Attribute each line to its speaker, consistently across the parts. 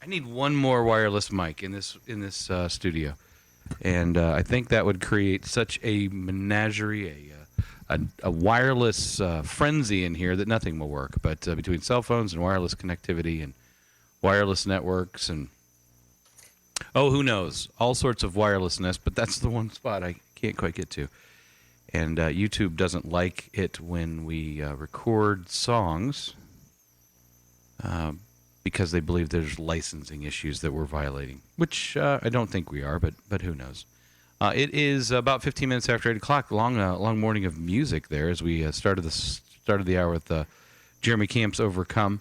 Speaker 1: need one more wireless mic in this studio, and I think that would create such a menagerie, a wireless frenzy in here that nothing will work. But between cell phones and wireless connectivity and wireless networks and who knows, all sorts of wirelessness. But that's the one spot I can't quite get to. And YouTube doesn't like it when we record songs because they believe there's licensing issues that we're violating, which I don't think we are, but who knows. It is about 15 minutes after 8 o'clock, long morning of music there as we started the hour with Jeremy Camp's Overcome.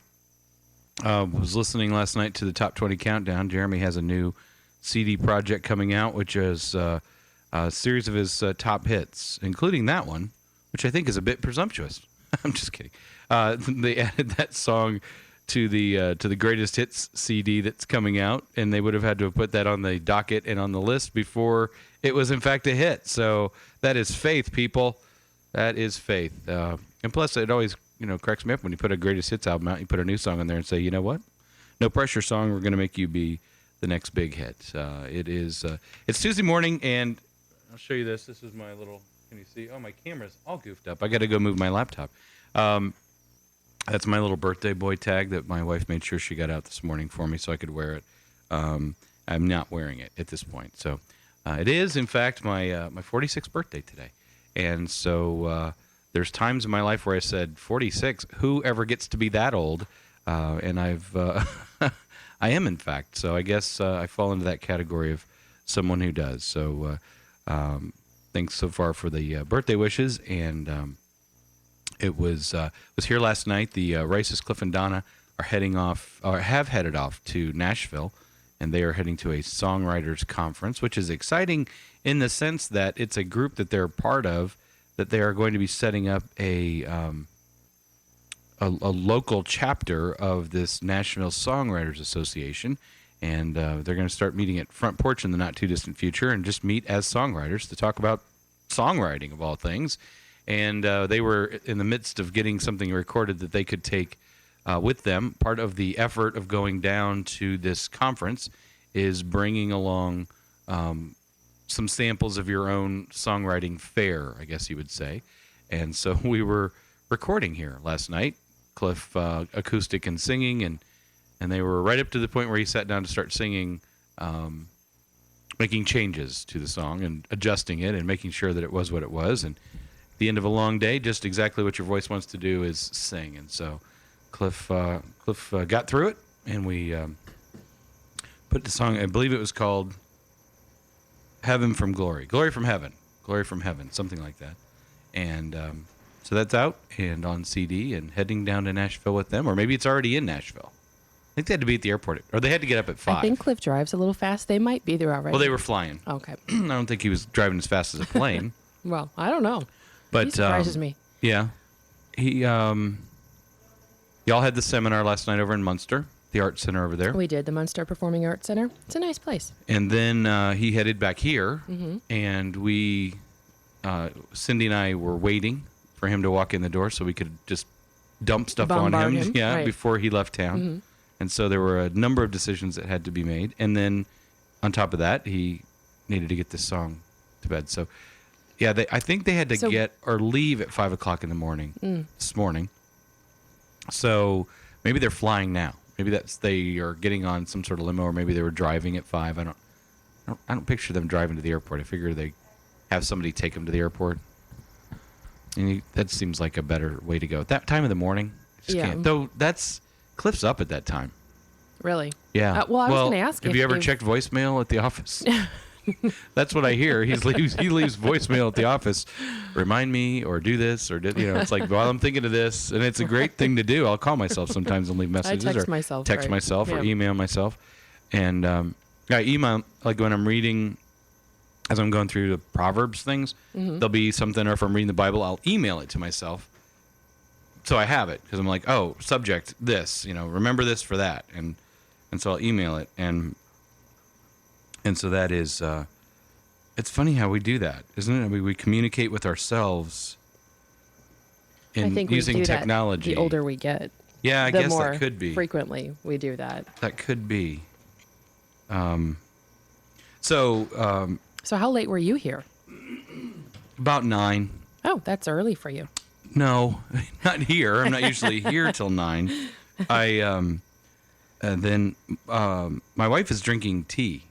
Speaker 1: Was listening last night to the Top 20 Countdown. Jeremy has a new CD project coming out, which is a series of his top hits, including that one, which I think is a bit presumptuous. I'm just kidding. They added that song to the greatest hits CD that's coming out, and they would have had to have put that on the docket and on the list before it was in fact a hit. So that is faith, people. That is faith. And plus, it always cracks me up when you put a greatest hits album out, you put a new song in there and say, you know what? No pressure song. We're going to make you be the next big hit. It's Tuesday morning, and I'll show you this. This is my little. Can you see? Oh, my camera's all goofed up. I got to go move my laptop. That's my little birthday boy tag that my wife made sure she got out this morning for me so I could wear it. I'm not wearing it at this point. So it is, in fact, my 46th birthday today. And so there's times in my life where I said, 46, who ever gets to be that old? And I am, in fact. So I guess I fall into that category of someone who does. So thanks so far for the birthday wishes. And it was here last night. The Rice's, Cliff and Donna are have headed off to Nashville, and they are heading to a songwriters conference, which is exciting in the sense that it's a group that they're part of, that they are going to be setting up a local chapter of this Nashville Songwriters Association, and they're going to start meeting at Front Porch in the not too distant future, and just meet as songwriters to talk about songwriting of all things. And they were in the midst of getting something recorded that they could take with them. Part of the effort of going down to this conference is bringing along some samples of your own songwriting fare, I guess you would say. And so we were recording here last night, Cliff acoustic and singing, and they were right up to the point where he sat down to start singing, making changes to the song and adjusting it and making sure that it was what it was. And the end of a long day, just exactly what your voice wants to do is sing. And so Cliff got through it, and we put the song, I believe it was called Heaven from Glory, Glory from Heaven, something like that. And so that's out and on CD and heading down to Nashville with them, or maybe it's already in Nashville. I think they had to be at the airport, or they had to get up at 5.
Speaker 2: I think Cliff drives a little fast. They might be there already.
Speaker 1: Well, they were flying.
Speaker 2: Okay.
Speaker 1: I don't think he was driving as fast as a plane.
Speaker 2: Well, I don't know.
Speaker 1: But
Speaker 2: he surprises me.
Speaker 1: Yeah. Y'all had the seminar last night over in Munster, the art center over there.
Speaker 2: We did, the Munster Performing Arts Center. It's a nice place.
Speaker 1: And then he headed back here, and we, Cindy and I were waiting for him to walk in the door so we could just dump stuff on him,
Speaker 2: right,
Speaker 1: before he left town. And so there were a number of decisions that had to be made. And then on top of that, he needed to get this song to bed. So, yeah, I think they had to get or leave at 5 o'clock in the morning this morning. So maybe they're flying now. Maybe they are getting on some sort of limo, or maybe they were driving at 5. I don't picture them driving to the airport. I figure they have somebody take them to the airport. And that seems like a better way to go. At that time of the morning, I just can't. Though Cliff's up at that time.
Speaker 2: Really?
Speaker 1: Yeah.
Speaker 2: Well, I was going to ask
Speaker 1: have you ever checked voicemail at the office? That's what I hear. He leaves voicemail at the office. Remind me, or do this, or it's like, while I'm thinking of this, and it's a great thing to do. I'll call myself sometimes and leave messages.
Speaker 2: I text myself,
Speaker 1: or email myself. And I email, like when I'm reading, as I'm going through the Proverbs things, there'll be something, or if I'm reading the Bible, I'll email it to myself. So I have it, because I'm like, oh, subject this, remember this for that. And so I'll email it. And so that is, it's funny how we do that, isn't it? I mean, we communicate with ourselves using technology.
Speaker 2: The older we get.
Speaker 1: Yeah, I guess that could be.
Speaker 2: Frequently we do that.
Speaker 1: That could be. So
Speaker 2: So how late were you here?
Speaker 1: about 9.
Speaker 2: Oh, that's early for you.
Speaker 1: No, not here. I'm not usually here till 9. And then my wife is drinking tea.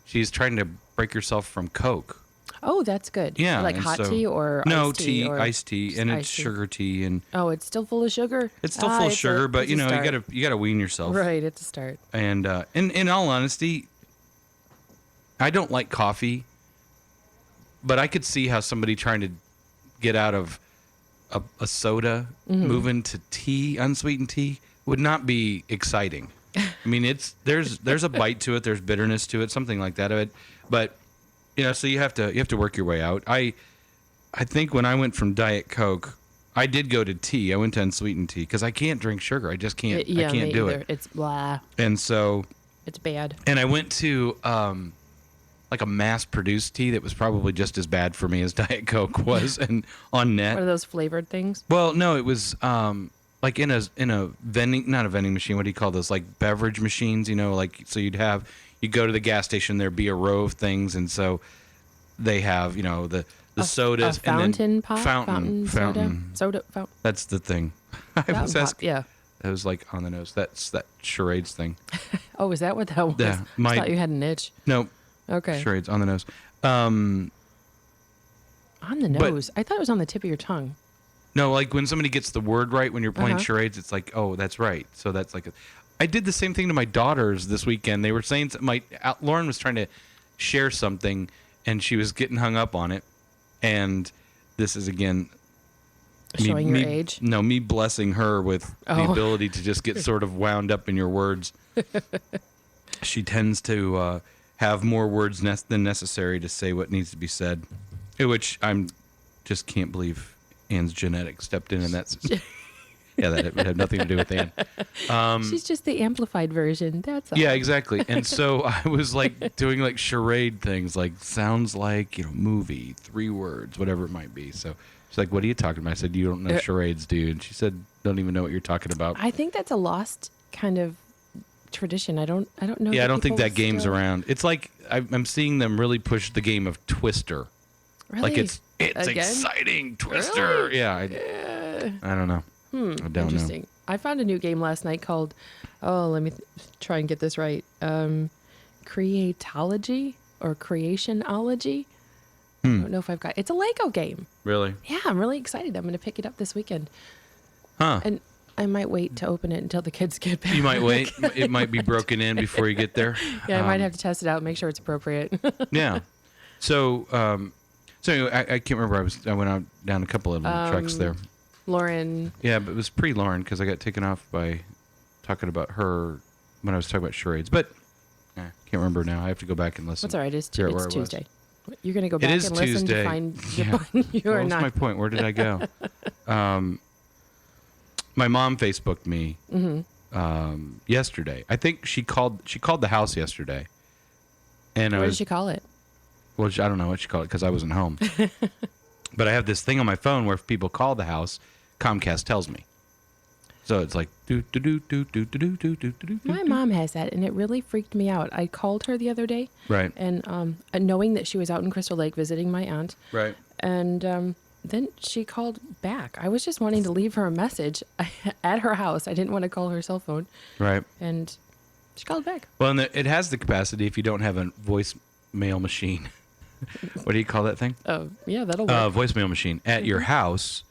Speaker 1: She's trying to break herself from Coke.
Speaker 2: Oh, that's good.
Speaker 1: Yeah,
Speaker 2: Like
Speaker 1: and
Speaker 2: hot
Speaker 1: so-
Speaker 2: tea or
Speaker 1: No,
Speaker 2: iced tea? Or
Speaker 1: iced tea,
Speaker 2: just
Speaker 1: and it's
Speaker 2: iced tea?
Speaker 1: sugar tea, and
Speaker 2: Oh, it's still full of sugar?
Speaker 1: it's still full of sugar. But
Speaker 2: it's
Speaker 1: you
Speaker 2: a
Speaker 1: know,
Speaker 2: start.
Speaker 1: you gotta wean yourself.
Speaker 2: Right, it's a start.
Speaker 1: And in all honesty, I don't like coffee, but I could see how somebody trying to get out of a soda, move into tea, unsweetened tea, would not be exciting. I mean, there's a bite to it, there's bitterness to it, something like that. But so you have to work your way out. I think when I went from Diet Coke, I did go to tea. I went to unsweetened tea because I can't drink sugar. I just can't.
Speaker 2: Yeah,
Speaker 1: I can't
Speaker 2: me
Speaker 1: do
Speaker 2: either.
Speaker 1: it.
Speaker 2: It's blah.
Speaker 1: And so.
Speaker 2: It's bad.
Speaker 1: And I went to like a mass-produced tea that was probably just as bad for me as Diet Coke was, and on net.
Speaker 2: What are those flavored things?
Speaker 1: Well, no, it was like in a vending, not a vending machine. What do you call those? Like beverage machines, like so you go to the gas station, there'd be a row of things, and so they have the sodas,
Speaker 2: A fountain
Speaker 1: and then
Speaker 2: pop?
Speaker 1: fountain.
Speaker 2: Soda fountain.
Speaker 1: That's the thing. I was
Speaker 2: Fountain pop,
Speaker 1: asking.
Speaker 2: yeah.
Speaker 1: It was like on the nose. That's that charades thing.
Speaker 2: Oh, is that what that was?
Speaker 1: Yeah,
Speaker 2: I thought you had an itch.
Speaker 1: No.
Speaker 2: Okay.
Speaker 1: Charades on the nose.
Speaker 2: On the nose. I thought it was on the tip of your tongue.
Speaker 1: No, like when somebody gets the word right when you're playing
Speaker 2: Uh-huh.
Speaker 1: charades, it's like, oh, that's right. So that's like I did the same thing to my daughters this weekend. They were saying Lauren was trying to share something, and she was getting hung up on it. And this is again
Speaker 2: Showing your age?
Speaker 1: No, me blessing her with the
Speaker 2: Oh.
Speaker 1: ability to just get sort of wound up in your words. She tends to have more words than necessary to say what needs to be said, which I'm just can't believe Anne's genetics stepped in, and that's yeah, that had nothing to do with Anne.
Speaker 2: She's just the amplified version. That's all.
Speaker 1: Yeah, exactly. And so I was like doing like charade things, like sounds like movie, 3 words, whatever it might be. So she's like, "What are you talking about?" I said, "You don't know charades, dude." And she said, "Don't even know what you're talking about."
Speaker 2: I think that's a lost kind of tradition. I don't know.
Speaker 1: Yeah, I don't think
Speaker 2: people
Speaker 1: that game's
Speaker 2: still-
Speaker 1: around. It's like I'm seeing them really push the game of Twister.
Speaker 2: Really?
Speaker 1: Like it's
Speaker 2: Again?
Speaker 1: exciting, Twister.
Speaker 2: Really?
Speaker 1: Yeah, I don't know. I don't know.
Speaker 2: Interesting. I found a new game last night called, let me try and get this right. Creatology or Creationology. I don't know if I've got. It's a Lego game.
Speaker 1: Really?
Speaker 2: Yeah, I'm really excited. I'm going to pick it up this weekend,
Speaker 1: Huh?
Speaker 2: and I might wait to open it until the kids get back.
Speaker 1: You might wait. It might be broken in before you get there.
Speaker 2: Yeah, I might have to test it out and make sure it's appropriate.
Speaker 1: Yeah. So, anyway, I can't remember. I went out down a couple of little treks there.
Speaker 2: Lauren.
Speaker 1: Yeah, but it was pre-Lauren because I got taken off by talking about her when I was talking about charades. But can't remember now. I have to go back and listen.
Speaker 2: What's all right? It's
Speaker 1: Figure out where
Speaker 2: it's
Speaker 1: I was.
Speaker 2: Tuesday. You're going to go back
Speaker 1: is
Speaker 2: and listen
Speaker 1: Tuesday.
Speaker 2: to find the
Speaker 1: Yeah.
Speaker 2: button you
Speaker 1: What
Speaker 2: are
Speaker 1: was
Speaker 2: not.
Speaker 1: my point? Where did I go? My mom Facebooked me yesterday. I think she called the house yesterday, and
Speaker 2: What did she call it?
Speaker 1: well, I don't know what she called it because I wasn't home. But I have this thing on my phone where if people call the house, Comcast tells me. So it's like do do do do do do do do do.
Speaker 2: My mom has that, and it really freaked me out. I called her the other day,
Speaker 1: Right.
Speaker 2: and knowing that she was out in Crystal Lake visiting my aunt,
Speaker 1: Right.
Speaker 2: and then she called back. I was just wanting to leave her a message at her house. I didn't want to call her cell phone,
Speaker 1: Right.
Speaker 2: and she called back.
Speaker 1: Well, and it has the capacity if you don't have a voicemail machine. What do you call that thing?
Speaker 2: Oh, yeah, that'll work.
Speaker 1: Voicemail machine at your house.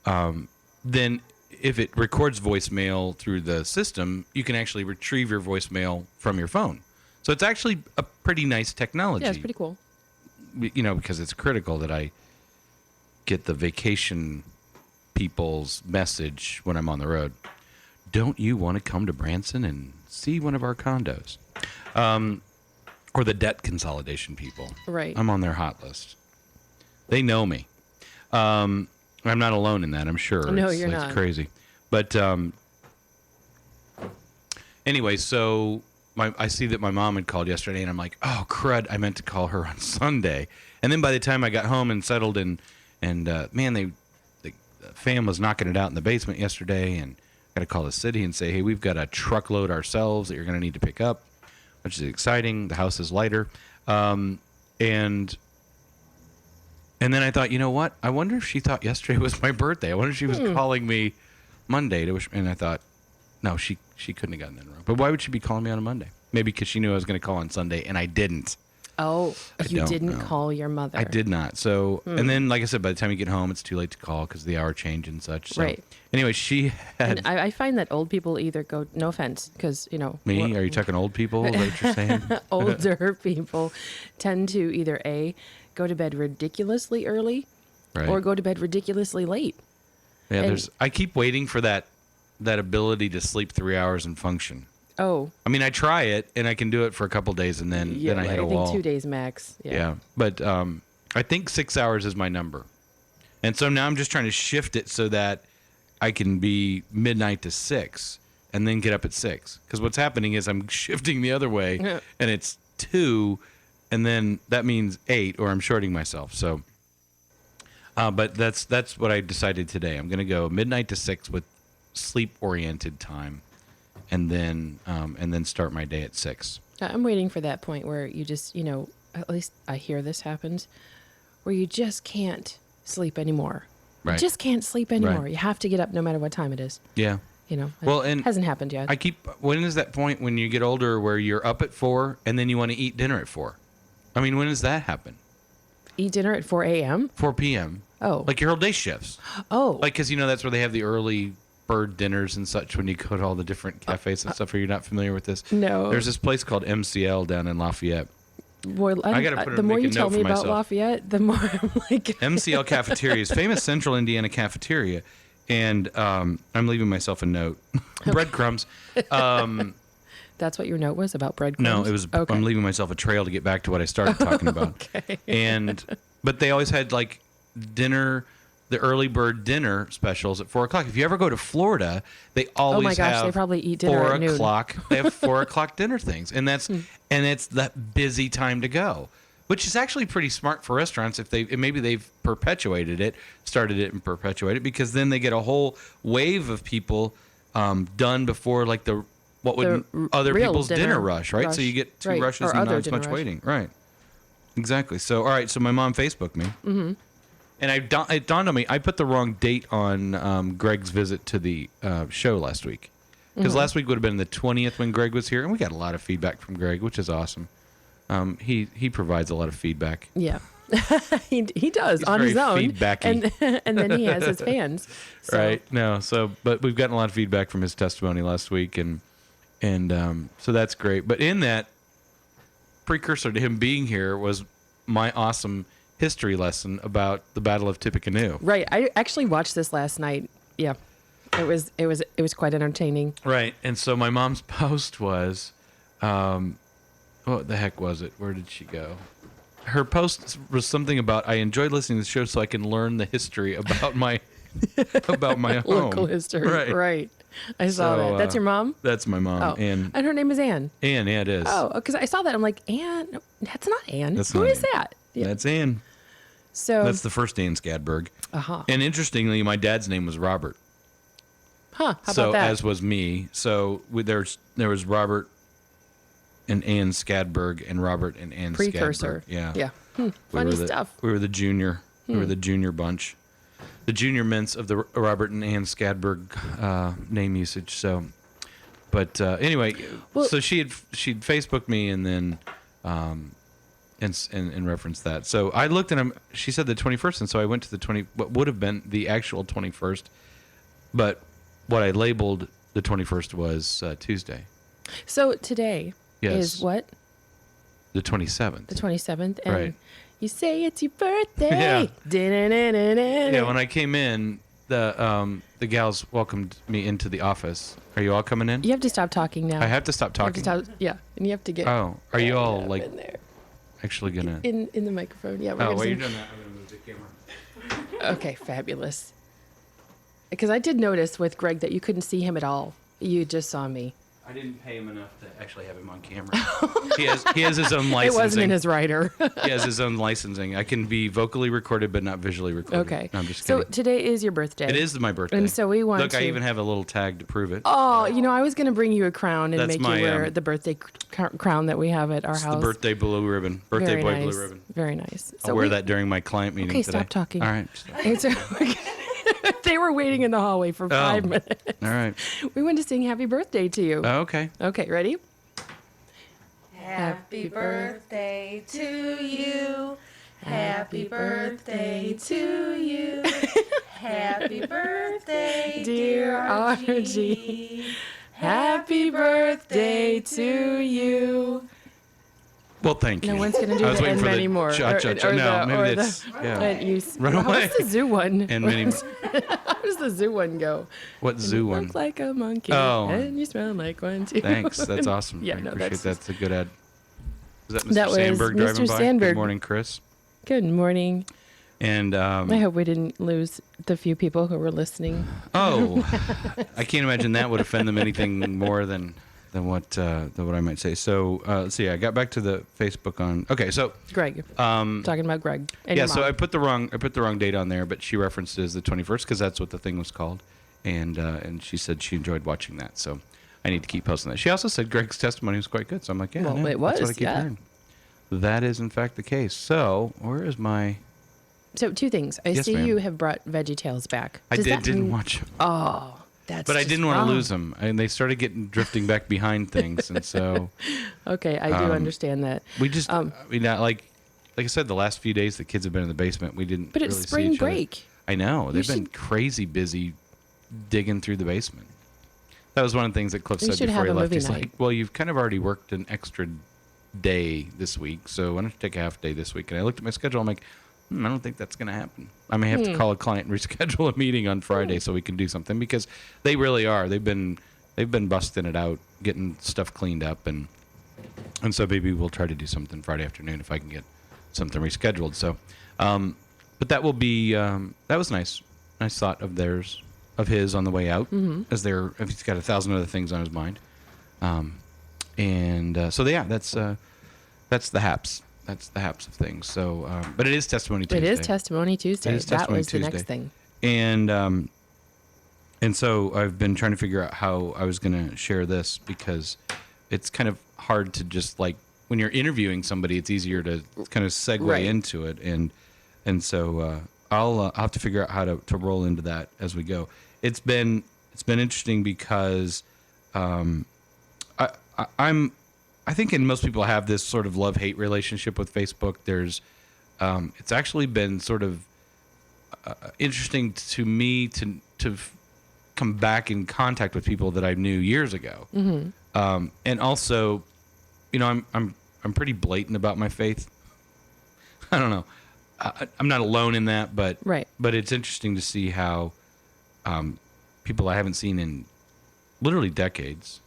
Speaker 1: Then if it records voicemail through the system, you can actually retrieve your voicemail from your phone. So it's actually a pretty nice technology.
Speaker 2: Yeah, it's pretty cool.
Speaker 1: Because it's critical that I get the vacation people's message when I'm on the road. Don't you want to come to Branson and see one of our condos? Or the debt consolidation people.
Speaker 2: Right.
Speaker 1: I'm on their hot list. They know me. I'm not alone in that, I'm sure.
Speaker 2: No,
Speaker 1: it's
Speaker 2: you're not.
Speaker 1: crazy. But anyway, so I see that my mom had called yesterday, and I'm like, oh, crud, I meant to call her on Sunday. And then by the time I got home and settled and man, the fam was knocking it out in the basement yesterday, and got to call the city and say, hey, we've got a truckload ourselves that you're going to need to pick up. which is exciting. The house is lighter. And then I thought, you know what? I wonder if she thought yesterday was my birthday. I wonder if she was calling me Monday to wish. And I thought, no, she couldn't have gotten that wrong. But why would she be calling me on a Monday? Maybe because she knew I was going to call on Sunday, and I didn't.
Speaker 2: Oh, you
Speaker 1: don't
Speaker 2: didn't
Speaker 1: know.
Speaker 2: call your mother.
Speaker 1: I did not. So, and then, like I said, by the time you get home, it's too late to call because the hour change and such. So,
Speaker 2: Right.
Speaker 1: Anyway, she had
Speaker 2: And I find that old people either go, no offense, because,
Speaker 1: me. Are you talking old people? Is that what you're saying?
Speaker 2: older people tend to either A, go to bed ridiculously early
Speaker 1: Right.
Speaker 2: or go to bed ridiculously late.
Speaker 1: Yeah,
Speaker 2: and-
Speaker 1: I keep waiting for that ability to sleep 3 hours and function.
Speaker 2: Oh,
Speaker 1: I mean, I try it and I can do it for a couple days and then
Speaker 2: yeah,
Speaker 1: I hit
Speaker 2: I
Speaker 1: a
Speaker 2: think
Speaker 1: wall.
Speaker 2: 2 days max.
Speaker 1: Yeah, but I think 6 hours is my number, and so now I'm just trying to shift it so that I can be midnight to 6 and then get up at 6. Because what's happening is I'm shifting the other way,
Speaker 2: Yeah.
Speaker 1: and it's 2, and then that means 8, or I'm shorting myself. So, but that's what I decided today. I'm going to go midnight to 6 with sleep-oriented time, and then start my day at 6.
Speaker 2: I'm waiting for that point where you just, at least I hear this happens, where you just can't sleep anymore.
Speaker 1: Right.
Speaker 2: You just can't sleep anymore.
Speaker 1: Right.
Speaker 2: You have to get up no matter what time it is.
Speaker 1: Yeah. Well, and
Speaker 2: hasn't happened yet.
Speaker 1: When is that point when you get older where you're up at 4 and then you want to eat dinner at 4? I mean, when does that happen?
Speaker 2: Eat dinner at 4 a.m.?
Speaker 1: 4 p.m.
Speaker 2: Oh.
Speaker 1: Like your whole day shifts.
Speaker 2: Oh.
Speaker 1: Like, because, that's where they have the early bird dinners and such when you go to all the different cafes and stuff. Are you not familiar with this?
Speaker 2: No.
Speaker 1: There's this place called MCL down in Lafayette.
Speaker 2: Boy,
Speaker 1: I gotta put
Speaker 2: the more
Speaker 1: make
Speaker 2: you
Speaker 1: a
Speaker 2: tell
Speaker 1: note
Speaker 2: me
Speaker 1: for
Speaker 2: about
Speaker 1: myself.
Speaker 2: Lafayette, the more I'm like...
Speaker 1: MCL Cafeteria is famous Central Indiana cafeteria. And I'm leaving myself a note. Breadcrumbs.
Speaker 2: That's what your note was about breadcrumbs?
Speaker 1: No, it was.
Speaker 2: Okay.
Speaker 1: I'm leaving myself a trail to get back to what I started talking about.
Speaker 2: Okay.
Speaker 1: But they always had like dinner, the early bird dinner specials at 4 o'clock. If you ever go to Florida, they always
Speaker 2: Oh my gosh,
Speaker 1: have
Speaker 2: they probably eat dinner
Speaker 1: 4
Speaker 2: at noon.
Speaker 1: o'clock. They have 4 o'clock dinner things, and it's that busy time to go, which is actually pretty smart for restaurants if maybe they've started it and perpetuated, because then they get a whole wave of people done before like other
Speaker 2: real
Speaker 1: people's dinner rush, right? So
Speaker 2: rush.
Speaker 1: you get 2
Speaker 2: Right.
Speaker 1: rushes
Speaker 2: Or
Speaker 1: and
Speaker 2: other
Speaker 1: not as
Speaker 2: dinner
Speaker 1: much
Speaker 2: rush.
Speaker 1: waiting, right? Exactly. So all right, so my mom Facebooked me, and it dawned on me I put the wrong date on Greg's visit to the show last week, because last week would have been the 20th when Greg was here, and we got a lot of feedback from Greg, which is awesome. He provides a lot of feedback.
Speaker 2: Yeah. he does
Speaker 1: He's
Speaker 2: on
Speaker 1: very
Speaker 2: his own.
Speaker 1: feedbacky.
Speaker 2: And then he has his fans. So.
Speaker 1: Right. No. But we've gotten a lot of feedback from his testimony last week, and so that's great. But in that precursor to him being here was my awesome history lesson about the Battle of Tippecanoe.
Speaker 2: Right. I actually watched this last night. Yeah. It was quite entertaining.
Speaker 1: Right. And so my mom's post was, what the heck was it? Where did she go? Her post was something about, I enjoyed listening to the show so I can learn the history about my home.
Speaker 2: Local history. Right. I saw that. That's your mom?
Speaker 1: That's my mom.
Speaker 2: Oh.
Speaker 1: And
Speaker 2: her name is Ann.
Speaker 1: Ann, yeah, it is.
Speaker 2: Oh, because I saw that. I'm like, Ann? No, that's not Ann.
Speaker 1: That's
Speaker 2: Who
Speaker 1: not
Speaker 2: is
Speaker 1: Ann.
Speaker 2: that? Yeah.
Speaker 1: That's Ann.
Speaker 2: So.
Speaker 1: That's the first Ann Skadberg.
Speaker 2: Uh-huh.
Speaker 1: And interestingly, my dad's name was Robert.
Speaker 2: Huh. How
Speaker 1: So
Speaker 2: about that?
Speaker 1: as was me. So there was Robert and Ann Skadberg and Robert and Ann
Speaker 2: Precursor.
Speaker 1: Skadberg. Yeah.
Speaker 2: Yeah.
Speaker 1: We
Speaker 2: Funny
Speaker 1: were the,
Speaker 2: stuff.
Speaker 1: We were the junior. We were the junior bunch. The junior mints of the Robert and Ann Skadberg name usage. So, but anyway,
Speaker 2: Well-
Speaker 1: so she'd Facebooked me and then and referenced that. So I looked and she said the 21st, and so I went to what would have been the actual 21st, but what I labeled the 21st was Tuesday.
Speaker 2: So today
Speaker 1: Yes.
Speaker 2: is what?
Speaker 1: The 27th.
Speaker 2: The 27th. And
Speaker 1: Right.
Speaker 2: you say it's your birthday.
Speaker 1: Yeah.
Speaker 2: Da-na-na-na-na.
Speaker 1: Yeah, when I came in, the gals welcomed me into the office. Are you all coming in?
Speaker 2: You have to stop talking now.
Speaker 1: I have to stop
Speaker 2: You have to
Speaker 1: talking.
Speaker 2: yeah, and you have to get.
Speaker 1: Oh, are you all
Speaker 2: up
Speaker 1: like
Speaker 2: in there?
Speaker 1: actually gonna?
Speaker 2: In the microphone? Yeah.
Speaker 1: Oh, while
Speaker 2: gonna
Speaker 1: you're
Speaker 2: sing-
Speaker 1: doing that, I'm gonna move the camera.
Speaker 2: Okay, fabulous. Because I did notice with Greg that you couldn't see him at all. You just saw me.
Speaker 1: I didn't pay him enough to actually have him on camera. He has his own licensing.
Speaker 2: It wasn't in his rider.
Speaker 1: He has his own licensing. I can be vocally recorded, but not visually recorded.
Speaker 2: Okay.
Speaker 1: No, I'm just
Speaker 2: so
Speaker 1: kidding.
Speaker 2: today is your birthday.
Speaker 1: It is my birthday.
Speaker 2: And so we want
Speaker 1: Look,
Speaker 2: to...
Speaker 1: I even have a little tag to prove it.
Speaker 2: Oh, I was going to bring you a crown and
Speaker 1: That's
Speaker 2: make
Speaker 1: my,
Speaker 2: you wear the birthday crown that we have at our
Speaker 1: It's
Speaker 2: house.
Speaker 1: the birthday blue ribbon. Birthday
Speaker 2: Very
Speaker 1: boy
Speaker 2: nice.
Speaker 1: blue ribbon.
Speaker 2: Very nice.
Speaker 1: I'll wear that during my client meeting
Speaker 2: Okay,
Speaker 1: today.
Speaker 2: stop talking.
Speaker 1: All right.
Speaker 2: And so, they were waiting in the hallway for 5 minutes.
Speaker 1: All right.
Speaker 2: We wanted to sing happy birthday to you.
Speaker 1: Oh, okay.
Speaker 2: Okay, ready?
Speaker 3: Happy birthday to you. Happy birthday to you. Happy birthday,
Speaker 2: Dear RG. Happy birthday to you.
Speaker 1: Well, thank you.
Speaker 2: No one's going to do
Speaker 1: I was
Speaker 2: the
Speaker 1: waiting
Speaker 2: and
Speaker 1: for
Speaker 2: many
Speaker 1: the
Speaker 2: more.
Speaker 1: cha-cha-cha. No, maybe that's... Yeah. Run away.
Speaker 2: What's the zoo one?
Speaker 1: And many more.
Speaker 2: How does the zoo one go?
Speaker 1: What zoo
Speaker 2: You
Speaker 1: one?
Speaker 2: look like a monkey.
Speaker 1: Oh.
Speaker 2: And you smell like one too.
Speaker 1: Thanks. That's awesome.
Speaker 2: Yeah,
Speaker 1: I
Speaker 2: no,
Speaker 1: appreciate
Speaker 2: that's
Speaker 1: that. That's a good ad. Is that Mr.
Speaker 2: That was
Speaker 1: Sandberg driving
Speaker 2: Mr.
Speaker 1: by?
Speaker 2: Sandberg.
Speaker 1: Good morning, Chris.
Speaker 2: Good morning.
Speaker 1: And
Speaker 2: I hope we didn't lose the few people who were listening.
Speaker 1: oh, I can't imagine that would offend them anything more than what I might say. So let's see. I got back to the Facebook on. Okay, so
Speaker 2: Greg. Talking about Greg. And
Speaker 1: yeah.
Speaker 2: your
Speaker 1: So
Speaker 2: mom.
Speaker 1: I put the wrong date on there, but she referenced it as the 21st because that's what the thing was called, and she said she enjoyed watching that. So I need to keep posting that. She also said Greg's testimony was quite good. So I'm like, yeah,
Speaker 2: Well,
Speaker 1: no,
Speaker 2: it
Speaker 1: that's what I
Speaker 2: was,
Speaker 1: keep
Speaker 2: yeah.
Speaker 1: hearing. That is in fact the case. So where is my?
Speaker 2: So two things. I
Speaker 1: Yes,
Speaker 2: see
Speaker 1: ma'am.
Speaker 2: you have brought VeggieTales back.
Speaker 1: I
Speaker 2: Does that
Speaker 1: didn't
Speaker 2: mean-
Speaker 1: watch them.
Speaker 2: Oh, that's.
Speaker 1: But I
Speaker 2: just
Speaker 1: didn't want
Speaker 2: wrong.
Speaker 1: to lose them, and they started drifting back behind things, and so
Speaker 2: Okay, I do understand that.
Speaker 1: we just, I mean, like I said, the last few days the kids have been in the basement. We didn't.
Speaker 2: But it's
Speaker 1: really see
Speaker 2: spring
Speaker 1: each other.
Speaker 2: break.
Speaker 1: I know they've been
Speaker 2: should-
Speaker 1: crazy busy digging through the basement. That was one of the things that Cliff
Speaker 2: You
Speaker 1: said
Speaker 2: should
Speaker 1: before
Speaker 2: have
Speaker 1: he
Speaker 2: a
Speaker 1: left.
Speaker 2: movie
Speaker 1: He's
Speaker 2: night.
Speaker 1: like, "Well, you've kind of already worked an extra day this week, so why don't you take a half day this week?" And I looked at my schedule. I'm like, I don't think that's going to happen. I may have to call a client and reschedule a meeting on Friday so we can do something because they really are. They've been busting it out, getting stuff cleaned up, and so maybe we'll try to do something Friday afternoon if I can get something rescheduled. So, but that will be that was nice thought of his on the way out, as if he's got 1,000 other things on his mind, so yeah, that's the haps. That's the haps of things. So, but it is Testimony Tuesday.
Speaker 2: It is Testimony Tuesday.
Speaker 1: It is
Speaker 2: That
Speaker 1: Testimony
Speaker 2: was the next
Speaker 1: Tuesday.
Speaker 2: thing.
Speaker 1: And so I've been trying to figure out how I was going to share this because it's kind of hard to just like when you're interviewing somebody, it's easier to kind of segue
Speaker 2: Right. into
Speaker 1: it, and so I'll have to figure out how to roll into that as we go. It's been interesting because I think most people have this sort of love-hate relationship with Facebook. There's it's actually been sort of interesting to me to come back in contact with people that I knew years ago, and also, I'm pretty blatant about my faith. I don't know. I'm not alone in that, but
Speaker 2: Right.
Speaker 1: But it's interesting to see how people I haven't seen in literally decades,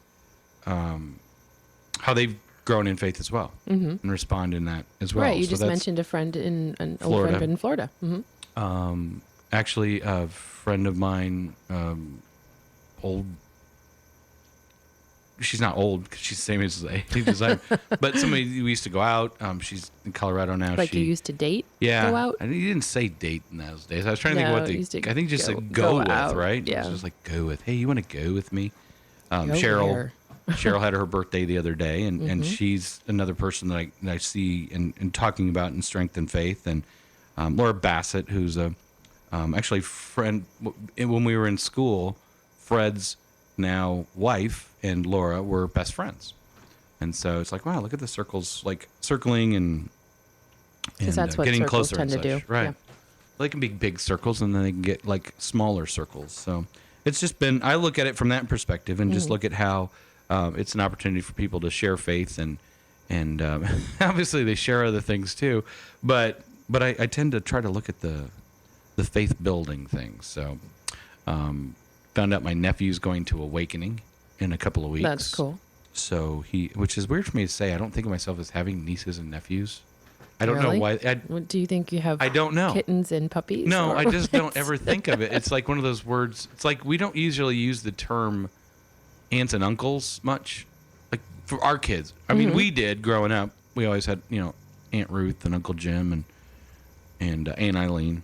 Speaker 1: how they've grown in faith as well and respond in that as well.
Speaker 2: Right. You
Speaker 1: So
Speaker 2: just
Speaker 1: that's-
Speaker 2: mentioned a friend an old
Speaker 1: Florida.
Speaker 2: friend in Florida. Mm-hmm.
Speaker 1: Actually, a friend of mine, old. She's not old because she's the same age as I am, but somebody we used to go out. She's in Colorado now.
Speaker 2: Like you used to date?
Speaker 1: yeah.
Speaker 2: Go out?
Speaker 1: I you didn't say date in those days. I was trying to think
Speaker 2: No,
Speaker 1: of what
Speaker 2: it used to
Speaker 1: I think just
Speaker 2: go-
Speaker 1: said go
Speaker 2: go
Speaker 1: with,
Speaker 2: out,
Speaker 1: right?
Speaker 2: yeah.
Speaker 1: It was just like go with. Hey, you want to go with me?
Speaker 2: Go
Speaker 1: Cheryl.
Speaker 2: where?
Speaker 1: Cheryl had her birthday the other day, and
Speaker 2: Mm-hmm.
Speaker 1: she's another person that I see and talking about in strength and faith. And Laura Bassett, who's a actually friend when we were in school, Fred's now wife and Laura were best friends, and so it's like, wow, look at the circles, like circling and
Speaker 2: 'Cause that's what
Speaker 1: getting
Speaker 2: circles
Speaker 1: closer
Speaker 2: tend
Speaker 1: and
Speaker 2: to
Speaker 1: such.
Speaker 2: do,
Speaker 1: Right?
Speaker 2: yeah.
Speaker 1: They can be big circles, and then they can get like smaller circles. So it's just been. I look at it from that perspective, and just look at how it's an opportunity for people to share faith, and obviously they share other things too. But I tend to try to look at the faith building things. So found out my nephew's going to Awakening in a couple of weeks.
Speaker 2: That's cool.
Speaker 1: So which is weird for me to say. I don't think of myself as having nieces and nephews. I don't
Speaker 2: Really?
Speaker 1: know why.
Speaker 2: What, do you think you have
Speaker 1: I don't know.
Speaker 2: kittens and puppies?
Speaker 1: No,
Speaker 2: or
Speaker 1: I just
Speaker 2: what?
Speaker 1: don't ever think of it. It's like one of those words. It's like we don't usually use the term aunts and uncles much. Like for our kids. I mean, we did growing up. We always had, Aunt Ruth and Uncle Jim and Aunt Eileen.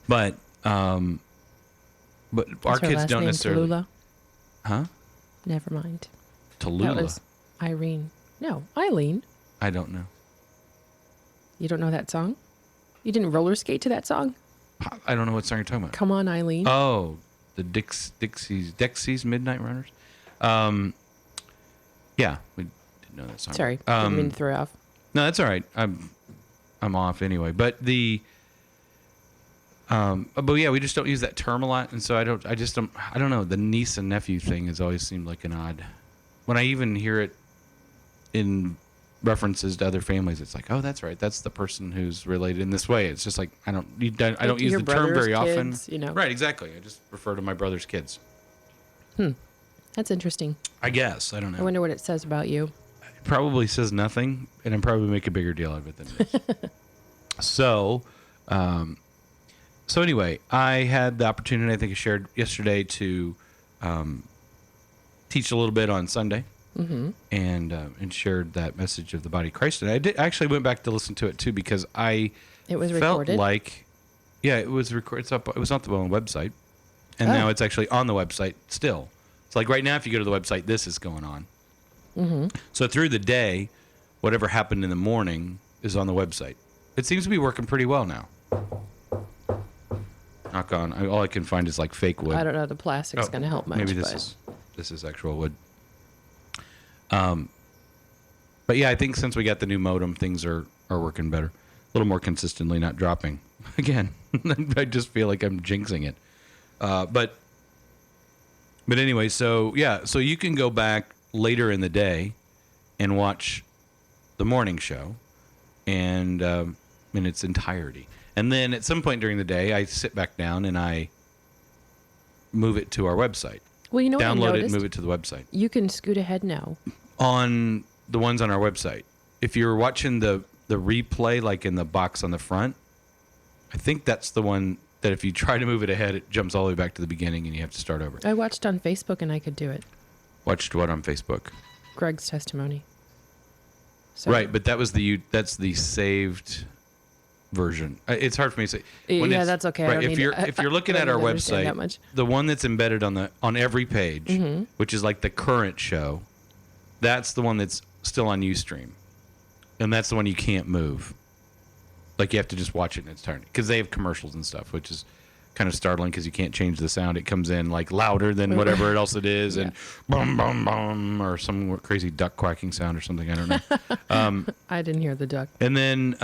Speaker 1: But our
Speaker 2: Was her
Speaker 1: kids
Speaker 2: last
Speaker 1: don't
Speaker 2: name
Speaker 1: necessarily.
Speaker 2: Tallulah?
Speaker 1: Huh?
Speaker 2: Never mind.
Speaker 1: Tallulah.
Speaker 2: That was Irene. No, Eileen.
Speaker 1: I don't know.
Speaker 2: You don't know that song? You didn't roller skate to that song?
Speaker 1: I don't know what song you're talking about.
Speaker 2: Come on, Eileen.
Speaker 1: Oh, the Dexys Midnight Runners. Yeah, we didn't know that song.
Speaker 2: Sorry, didn't mean to throw you off.
Speaker 1: No, that's all right. I'm off anyway. But but yeah, we just don't use that term a lot, and so I don't know. The niece and nephew thing has always seemed like an odd. When I even hear it in references to other families, it's like, oh, that's right. That's the person who's related in this way. It's just like I don't use
Speaker 2: your
Speaker 1: the term very
Speaker 2: brother's kids,
Speaker 1: often. Right, exactly. I just refer to my brother's kids.
Speaker 2: That's interesting.
Speaker 1: I guess. I don't know.
Speaker 2: I wonder what it says about you.
Speaker 1: It probably says nothing, and I'm probably make a bigger deal out of it than it is. So anyway, I had the opportunity, I think I shared yesterday, to teach a little bit on Sunday. And shared that message of the body of Christ. And I actually went back to listen to it too, because it
Speaker 2: was
Speaker 1: felt
Speaker 2: recorded?
Speaker 1: like, it was recorded. It was on the website, and now it's actually on the website still. It's like right now, if you go to the website, this is going on. So through the day, whatever happened in the morning is on the website. It seems to be working pretty well now. Knock on. All I can find is like fake wood.
Speaker 2: I don't know. The plastic's going to help much.
Speaker 1: Maybe this is actual wood. But yeah, I think since we got the new modem, things are working better, a little more consistently, not dropping again. I just feel like I'm jinxing it. But anyway, so you can go back later in the day and watch the morning show and in its entirety. And then at some point during the day, I sit back down and I move it to our website.
Speaker 2: Well, you know what I
Speaker 1: download
Speaker 2: noticed?
Speaker 1: it and move it to the website.
Speaker 2: You can scoot ahead now.
Speaker 1: On the ones on our website. If you're watching the replay, like in the box on the front, I think that's the one that if you try to move it ahead, it jumps all the way back to the beginning and you have to start over.
Speaker 2: I watched on Facebook and I could do it.
Speaker 1: Watched what on Facebook?
Speaker 2: Greg's testimony. So,
Speaker 1: Right, but that's the saved version. It's hard for me to say.
Speaker 2: Yeah, that's okay. I
Speaker 1: Right,
Speaker 2: don't
Speaker 1: if you're looking
Speaker 2: I
Speaker 1: at
Speaker 2: don't
Speaker 1: our
Speaker 2: understand that
Speaker 1: website,
Speaker 2: much.
Speaker 1: the one that's embedded on every page, which is like the current show, that's the one that's still on Ustream, and that's the one you can't move. Like you have to just watch it in its entirety because they have commercials and stuff, which is kind of startling because you can't change the sound. It comes in like louder than whatever else it is, and boom, boom, boom, or some crazy duck quacking sound or something. I don't know.
Speaker 2: I didn't hear the duck.
Speaker 1: And then,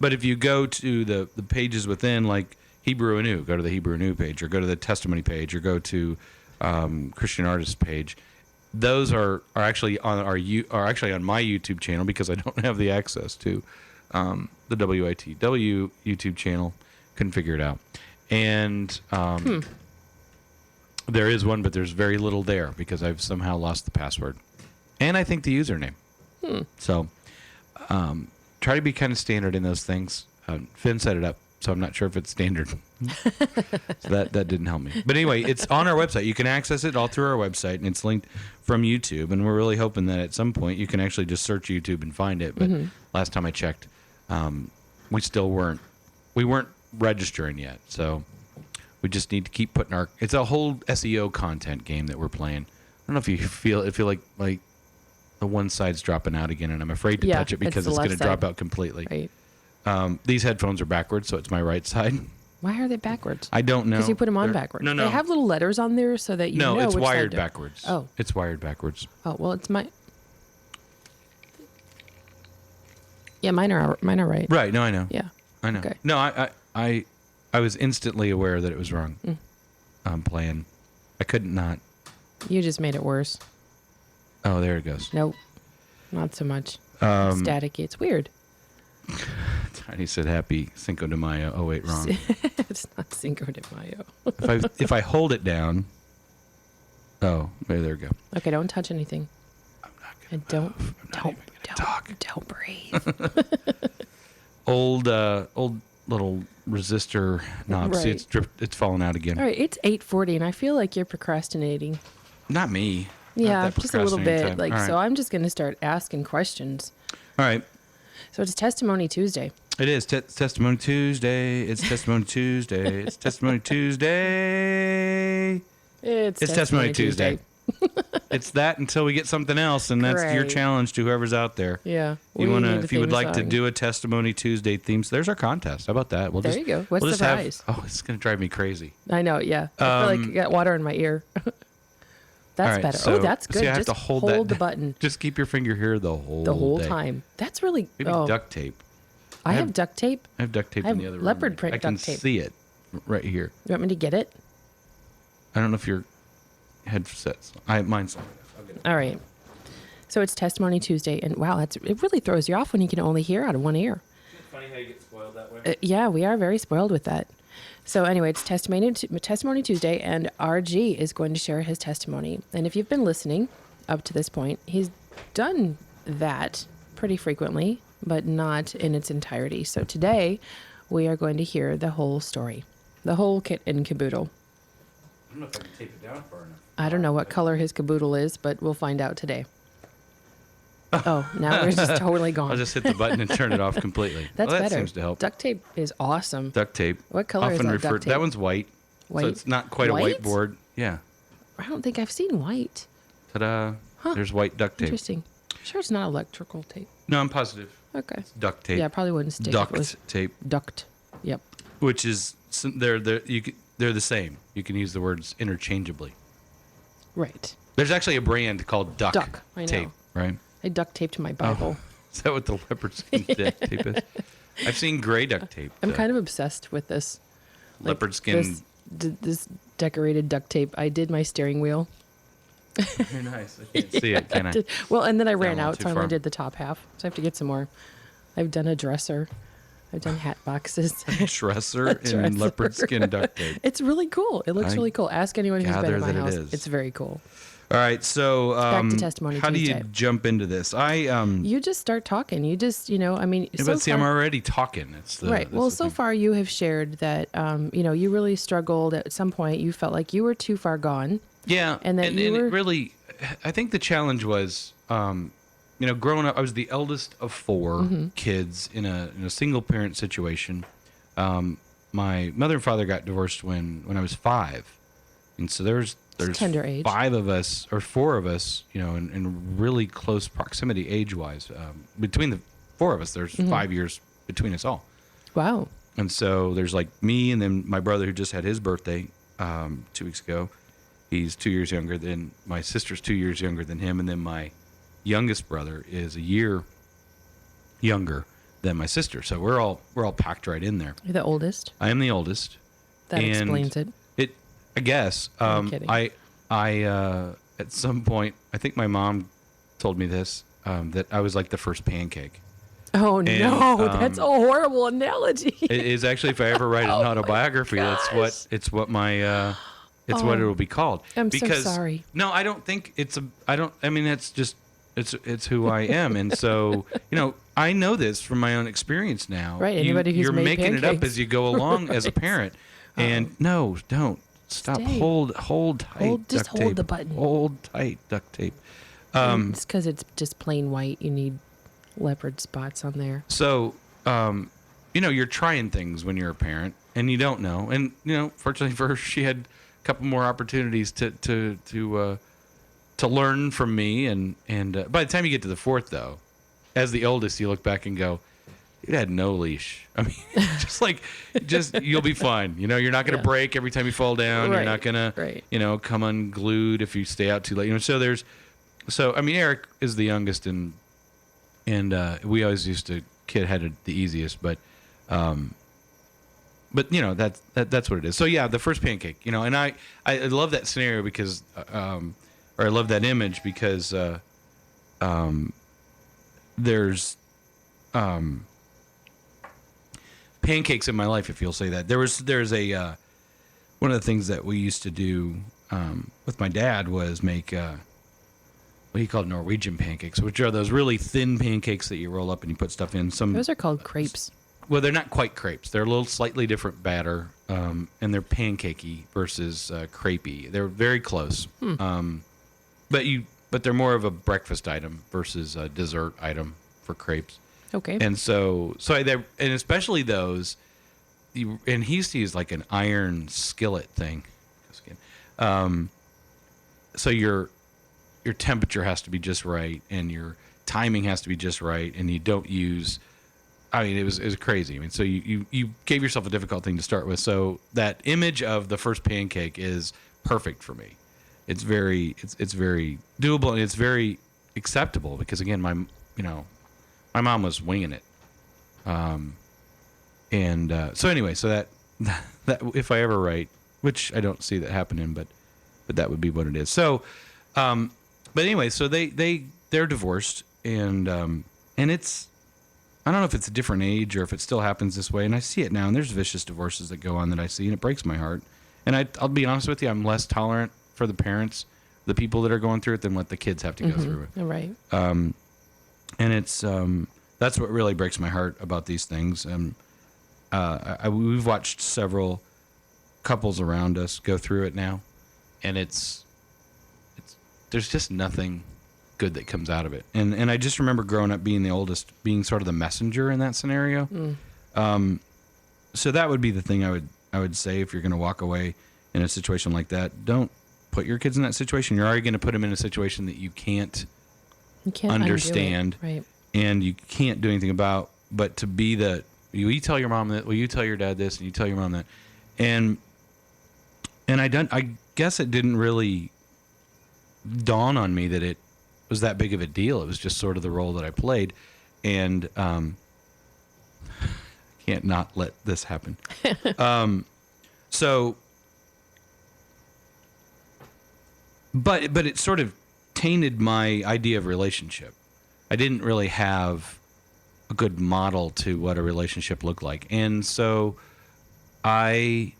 Speaker 1: but if you go to the pages within, like Hebrew Anew, go to the Hebrew Anew page, or go to the testimony page, or go to Christian Artist page. Those are actually on on my YouTube channel because I don't have the access to the WITW YouTube channel. Couldn't figure it out. And there is one, but there's very little there because I've somehow lost the password. And I think the username. So try to be kind of standard in those things. Finn set it up, so I'm not sure if it's standard. So that didn't help me. But anyway, it's on our website. You can access it all through our website, and it's linked from YouTube. And we're really hoping that at some point you can actually just search YouTube and find it. But last time I checked, we still weren't registering yet. So we just need to keep putting it's a whole SEO content game that we're playing. I don't know if you feel like the one side's dropping out again, and I'm afraid to touch it because it's going to drop out completely.
Speaker 2: Right.
Speaker 1: These headphones are backwards, so it's my right side.
Speaker 2: Why are they backwards?
Speaker 1: I don't know.
Speaker 2: Because you put them on backwards.
Speaker 1: No.
Speaker 2: They have little letters on there so that you know
Speaker 1: No, it's
Speaker 2: which
Speaker 1: wired
Speaker 2: side
Speaker 1: backwards.
Speaker 2: Oh.
Speaker 1: It's wired backwards.
Speaker 2: Oh, well, it's my... Yeah, mine are right.
Speaker 1: Right, no, I know.
Speaker 2: Yeah.
Speaker 1: I know.
Speaker 2: Okay.
Speaker 1: No, I was instantly aware that it was wrong. Playing. I couldn't not.
Speaker 2: You just made it worse.
Speaker 1: Oh, there it goes.
Speaker 2: Nope. Not so much. Staticky. It's weird.
Speaker 1: Tiny said happy Cinco de Mayo. Oh, wait, wrong.
Speaker 2: It's not Cinco de Mayo.
Speaker 1: if I hold it down. Oh, there we go.
Speaker 2: Okay, don't touch anything.
Speaker 1: I'm not
Speaker 2: And
Speaker 1: gonna move. I'm not even gonna talk.
Speaker 2: Don't breathe.
Speaker 1: Old little resistor knob.
Speaker 2: Right.
Speaker 1: See, it's falling out again.
Speaker 2: All right, it's 8:40, and I feel like you're procrastinating.
Speaker 1: Not me.
Speaker 2: Yeah,
Speaker 1: Not that
Speaker 2: just a little
Speaker 1: procrastinating
Speaker 2: bit.
Speaker 1: type.
Speaker 2: Like,
Speaker 1: All right.
Speaker 2: so I'm just going to start asking questions.
Speaker 1: All right.
Speaker 2: So it's Testimony Tuesday.
Speaker 1: It is Testimony Tuesday. It's Testimony Tuesday. It's Testimony Tuesday.
Speaker 2: It's
Speaker 1: Testimony Tuesday. It's that until we get something else, and that's your
Speaker 2: Great.
Speaker 1: challenge to whoever's out there.
Speaker 2: Yeah.
Speaker 1: You
Speaker 2: we
Speaker 1: want
Speaker 2: need
Speaker 1: to,
Speaker 2: a
Speaker 1: if you would
Speaker 2: theme
Speaker 1: like to
Speaker 2: song.
Speaker 1: do a Testimony Tuesday theme, so there's our contest. How about that?
Speaker 2: There you go. What's the prize?
Speaker 1: It's going to drive me crazy.
Speaker 2: I know, yeah. I feel like I got water in my ear. That's
Speaker 1: All right,
Speaker 2: better.
Speaker 1: so-
Speaker 2: Oh, that's good.
Speaker 1: see, I have
Speaker 2: Just
Speaker 1: to hold
Speaker 2: hold
Speaker 1: that-
Speaker 2: the button
Speaker 1: Just keep your finger here the whole day.
Speaker 2: time. That's really.
Speaker 1: Maybe
Speaker 2: oh,
Speaker 1: duct tape.
Speaker 2: I have duct tape.
Speaker 1: I have duct tape
Speaker 2: I
Speaker 1: in
Speaker 2: have
Speaker 1: the other room.
Speaker 2: leopard print
Speaker 1: I can
Speaker 2: duct tape.
Speaker 1: see it right here.
Speaker 2: You want me to get it?
Speaker 1: I don't know if your headsets. Mine's long enough. I'll get it.
Speaker 2: All right. So it's Testimony Tuesday, and wow, it really throws you off when you can only hear out of one ear.
Speaker 1: Isn't it funny how you get spoiled that way?
Speaker 2: Yeah, we are very spoiled with that. So anyway, it's Testimony Tuesday, and RG is going to share his testimony. And if you've been listening up to this point, he's done that pretty frequently, but not in its entirety. So today, we are going to hear the whole story, the whole kit and caboodle.
Speaker 1: I don't know if I can tape it down far enough.
Speaker 2: I don't know what color his caboodle is, but we'll find out today. Oh, now we're just totally gone.
Speaker 1: I'll just hit the button and turn it off completely.
Speaker 2: That's
Speaker 1: well, that
Speaker 2: better.
Speaker 1: seems to help.
Speaker 2: Duct tape is awesome.
Speaker 1: Duct tape.
Speaker 2: What color is
Speaker 1: often
Speaker 2: that
Speaker 1: referred,
Speaker 2: duct tape?
Speaker 1: That one's white.
Speaker 2: White?
Speaker 1: So it's not quite
Speaker 2: White?
Speaker 1: a whiteboard. Yeah.
Speaker 2: I don't think I've seen white.
Speaker 1: Ta-da. There's white duct tape.
Speaker 2: Interesting. Sure, it's not electrical tape.
Speaker 1: No, I'm positive.
Speaker 2: Okay.
Speaker 1: Duct tape.
Speaker 2: Yeah, I probably wouldn't stick if it was
Speaker 1: Duct tape,
Speaker 2: duct. Yep.
Speaker 1: which is they're the same. You can use the words interchangeably.
Speaker 2: Right.
Speaker 1: There's actually a brand called
Speaker 2: Duck, I know.
Speaker 1: Tape, right?
Speaker 2: I duct taped my Bible.
Speaker 1: Is that what the leopard skin duct tape is? I've seen gray duct tape.
Speaker 2: I'm kind of obsessed with this.
Speaker 1: leopard skin.
Speaker 2: This decorated duct tape. I did my steering wheel.
Speaker 1: Very nice. I can't see it, can I?
Speaker 2: Well, and then I ran
Speaker 1: a little
Speaker 2: out,
Speaker 1: too
Speaker 2: so I only
Speaker 1: far.
Speaker 2: did the top half. So I have to get some more. I've done a dresser. I've done hat boxes.
Speaker 1: Dresser in
Speaker 2: Dresser.
Speaker 1: leopard skin duct tape.
Speaker 2: It's really cool. It looks
Speaker 1: I
Speaker 2: really cool. Ask anyone who's been
Speaker 1: gather
Speaker 2: in my
Speaker 1: that it
Speaker 2: house.
Speaker 1: is.
Speaker 2: It's very cool.
Speaker 1: All right, so
Speaker 2: Back to Testimony
Speaker 1: how do you
Speaker 2: Tuesday.
Speaker 1: jump into this?
Speaker 2: You just start talking. You just, I mean,
Speaker 1: Yeah,
Speaker 2: so
Speaker 1: but see,
Speaker 2: far,
Speaker 1: I'm already talking. It's the,
Speaker 2: right.
Speaker 1: that's
Speaker 2: Well,
Speaker 1: the
Speaker 2: so
Speaker 1: thing.
Speaker 2: far you have shared that, you really struggled at some point. You felt like you were too far gone.
Speaker 1: Yeah,
Speaker 2: and that you were-
Speaker 1: it really, I think the challenge was, growing up, I was the eldest of 4
Speaker 2: Mm-hmm.
Speaker 1: kids in a single parent situation. My mother and father got divorced when I was 5, and so there's
Speaker 2: tender age.
Speaker 1: 5 of us or 4 of us, in really close proximity age-wise. Between the 4 of us, there's
Speaker 2: Mm-hmm.
Speaker 1: 5 years between us all.
Speaker 2: Wow.
Speaker 1: And so there's like me and then my brother who just had his birthday 2 weeks ago. He's 2 years younger than my sister's 2 years younger than him. And then my youngest brother is a year younger than my sister. So we're all packed right in there.
Speaker 2: You're the oldest.
Speaker 1: I am the oldest.
Speaker 2: That
Speaker 1: and
Speaker 2: explains it.
Speaker 1: I guess.
Speaker 2: I'm kidding.
Speaker 1: I at some point, I think my mom told me this, that I was like the first pancake.
Speaker 2: Oh, no.
Speaker 1: um,
Speaker 2: That's a horrible analogy.
Speaker 1: It is actually, if I ever write an autobiography, that's what what it will be called.
Speaker 2: I'm so
Speaker 1: because,
Speaker 2: sorry.
Speaker 1: No, I don't think it's just, it's who I am. And so, I know this from my own experience now.
Speaker 2: Right, anybody who's
Speaker 1: You're
Speaker 2: made
Speaker 1: making it up
Speaker 2: pancakes.
Speaker 1: as you go along as a parent. And no, don't. Stop.
Speaker 2: Stay.
Speaker 1: Hold tight.
Speaker 2: Just
Speaker 1: duct
Speaker 2: hold
Speaker 1: tape.
Speaker 2: the button.
Speaker 1: Hold tight duct tape.
Speaker 2: It's because it's just plain white. You need leopard spots on there.
Speaker 1: So, you're trying things when you're a parent, and you don't know. And fortunately for her, she had a couple more opportunities to learn from me. And by the time you get to the 4th, though, as the oldest, you look back and go, "You had no leash." I mean, just you'll be fine. You're not going to
Speaker 2: Yeah.
Speaker 1: break every time you fall down. You're
Speaker 2: Right,
Speaker 1: not going to,
Speaker 2: right.
Speaker 1: come unglued if you stay out too late. So I mean, Eric is the youngest, and we always used to kid had it the easiest, but that's what it is. So yeah, the first pancake, and I love that scenario because, or I love that image because, there's, pancakes in my life, if you'll say that. There's a, one of the things that we used to do, with my dad was make, what he called Norwegian pancakes, which are those really thin pancakes that you roll up and you put stuff in.
Speaker 2: Those are called crepes.
Speaker 1: Well, they're not quite crepes. They're a little slightly different batter, and they're pancakey versus crepey. They're very close. but they're more of a breakfast item versus a dessert item for crepes.
Speaker 2: Okay.
Speaker 1: And and especially those, and he used to use like an iron skillet thing. So your temperature has to be just right, and your timing has to be just right, and you don't use. I mean, it was crazy. I mean, so you gave yourself a difficult thing to start with. So that image of the first pancake is perfect for me. It's very doable, and it's very acceptable because again, my mom was winging it. So anyway, so that if I ever write, which I don't see that happening, but that would be what it is. So, but anyway, so they're divorced, and it's, I don't know if it's a different age or if it still happens this way, and I see it now, and there's vicious divorces that go on that I see, and it breaks my heart. And I'll be honest with you, I'm less tolerant for the parents, the people that are going through it, than what the kids have to go through it.
Speaker 2: Right.
Speaker 1: And it's that's what really breaks my heart about these things. And we've watched several couples around us go through it now, and it's there's just nothing good that comes out of it. And I just remember growing up being the oldest, being sort of the messenger in that scenario. So that would be the thing I would say if you're going to walk away in a situation like that. Don't put your kids in that situation. You're already going to put them in a situation that you can't understand,
Speaker 2: right?
Speaker 1: And you can't do anything about. But to be you tell your mom that, well, you tell your dad this, and you tell your mom that, and I guess it didn't really dawn on me that it was that big of a deal. It was just sort of the role that I played, and can't not let this happen. But it sort of tainted my idea of relationship. I didn't really have a good model to what a relationship looked like, and so I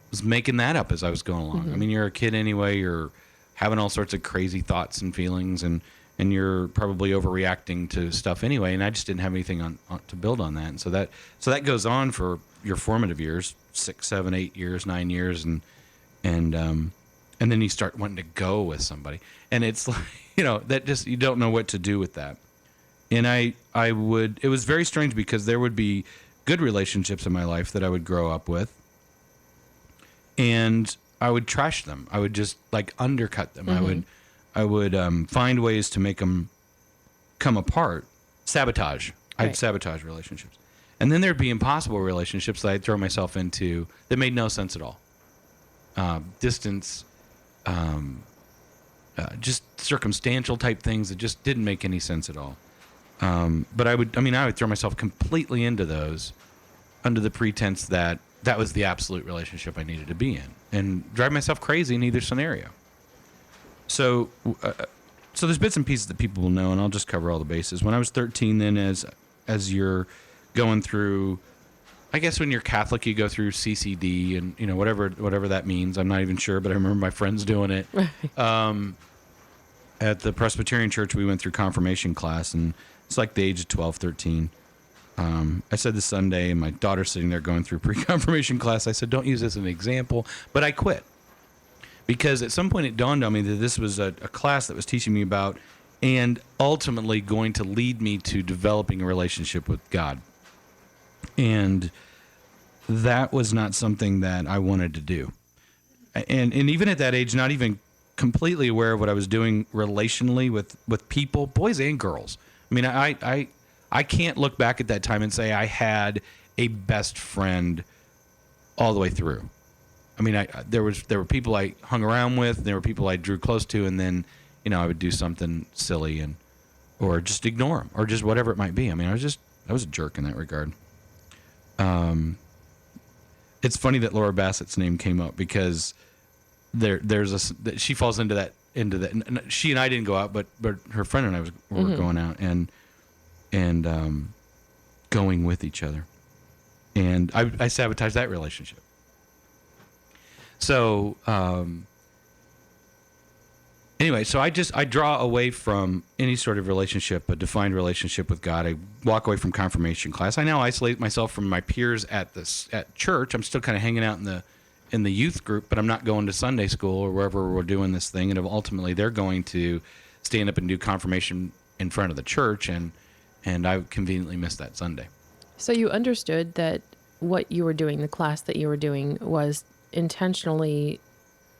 Speaker 1: was making that up as I was going along. I mean, you're a kid anyway. You're having all sorts of crazy thoughts and feelings, and you're probably overreacting to stuff anyway. And I just didn't have anything on to build on that. And so that goes on for your formative years, 6, 7, 8 years, 9 years, and then you start wanting to go with somebody, and it's like, that just, you don't know what to do with that. And it was very strange because there would be good relationships in my life that I would grow up with, and I would trash them. I would just like undercut them. I would find ways to make them come apart. Sabotage.
Speaker 2: Right.
Speaker 1: I'd sabotage relationships. And then there'd be impossible relationships that I'd throw myself into that made no sense at all. Distance, just circumstantial type things that just didn't make any sense at all. But I would throw myself completely into those under the pretense that was the absolute relationship I needed to be in, and drive myself crazy in either scenario. So there's bits and pieces that people will know, and I'll just cover all the bases. When I was 13, then as you're going through, I guess when you're Catholic, you go through CCD and whatever that means. I'm not even sure, but I remember my friends doing it. Right. At the Presbyterian church, we went through confirmation class, and it's like the age of 12, 13. I said this Sunday, and my daughter's sitting there going through pre-confirmation class. I said, don't use this as an example, but I quit. Because at some point it dawned on me that this was a class that was teaching me about and ultimately going to lead me to developing a relationship with God. And that was not something that I wanted to do. And even at that age, not even completely aware of what I was doing relationally with people, boys and girls. I mean, I can't look back at that time and say I had a best friend all the way through. I mean, there were people I hung around with, there were people I drew close to, and then, I would do something silly or just ignore them, or just whatever it might be. I mean, I was a jerk in that regard. It's funny that Laura Bassett's name came up because she falls into that. She and I didn't go out, but her friend and I were going out and going with each other, and I sabotaged that relationship. So anyway, so I draw away from any sort of relationship, a defined relationship with God. I walk away from confirmation class. I now isolate myself from my peers at church. I'm still kind of hanging out in the youth group, but I'm not going to Sunday school or wherever we're doing this thing. And ultimately, they're going to stand up and do confirmation in front of the church, and I conveniently missed that Sunday.
Speaker 2: So you understood that what you were doing, the class that you were doing, was intentionally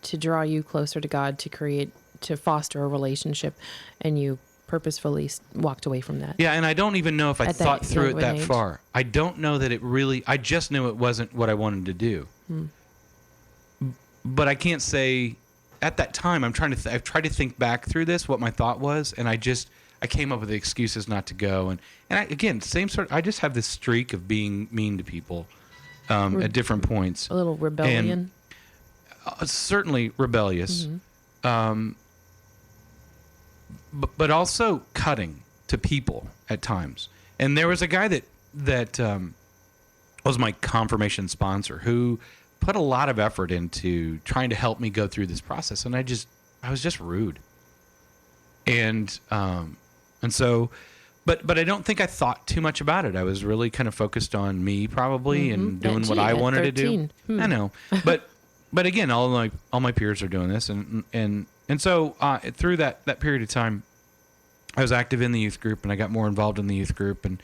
Speaker 2: to draw you closer to God, to foster a relationship, and you purposefully walked away from that.
Speaker 1: Yeah, and I don't even know if I
Speaker 2: At that
Speaker 1: thought through it
Speaker 2: young
Speaker 1: that
Speaker 2: age.
Speaker 1: far. I don't know that it really, I just knew it wasn't what I wanted to do. But I can't say, at that time, I've tried to think back through this, what my thought was, and I came up with the excuses not to go. And again, I just have this streak of being mean to people at different points.
Speaker 2: A little rebellion.
Speaker 1: Certainly rebellious. But also cutting to people at times. And there was a guy that was my confirmation sponsor who put a lot of effort into trying to help me go through this process, and I was just rude. And so, but I don't think I thought too much about it. I was really kind of focused on me probably and doing what I wanted to do. I know, but again, all my peers are doing this, and so through that period of time, I was active in the youth group, and I got more involved in the youth group, and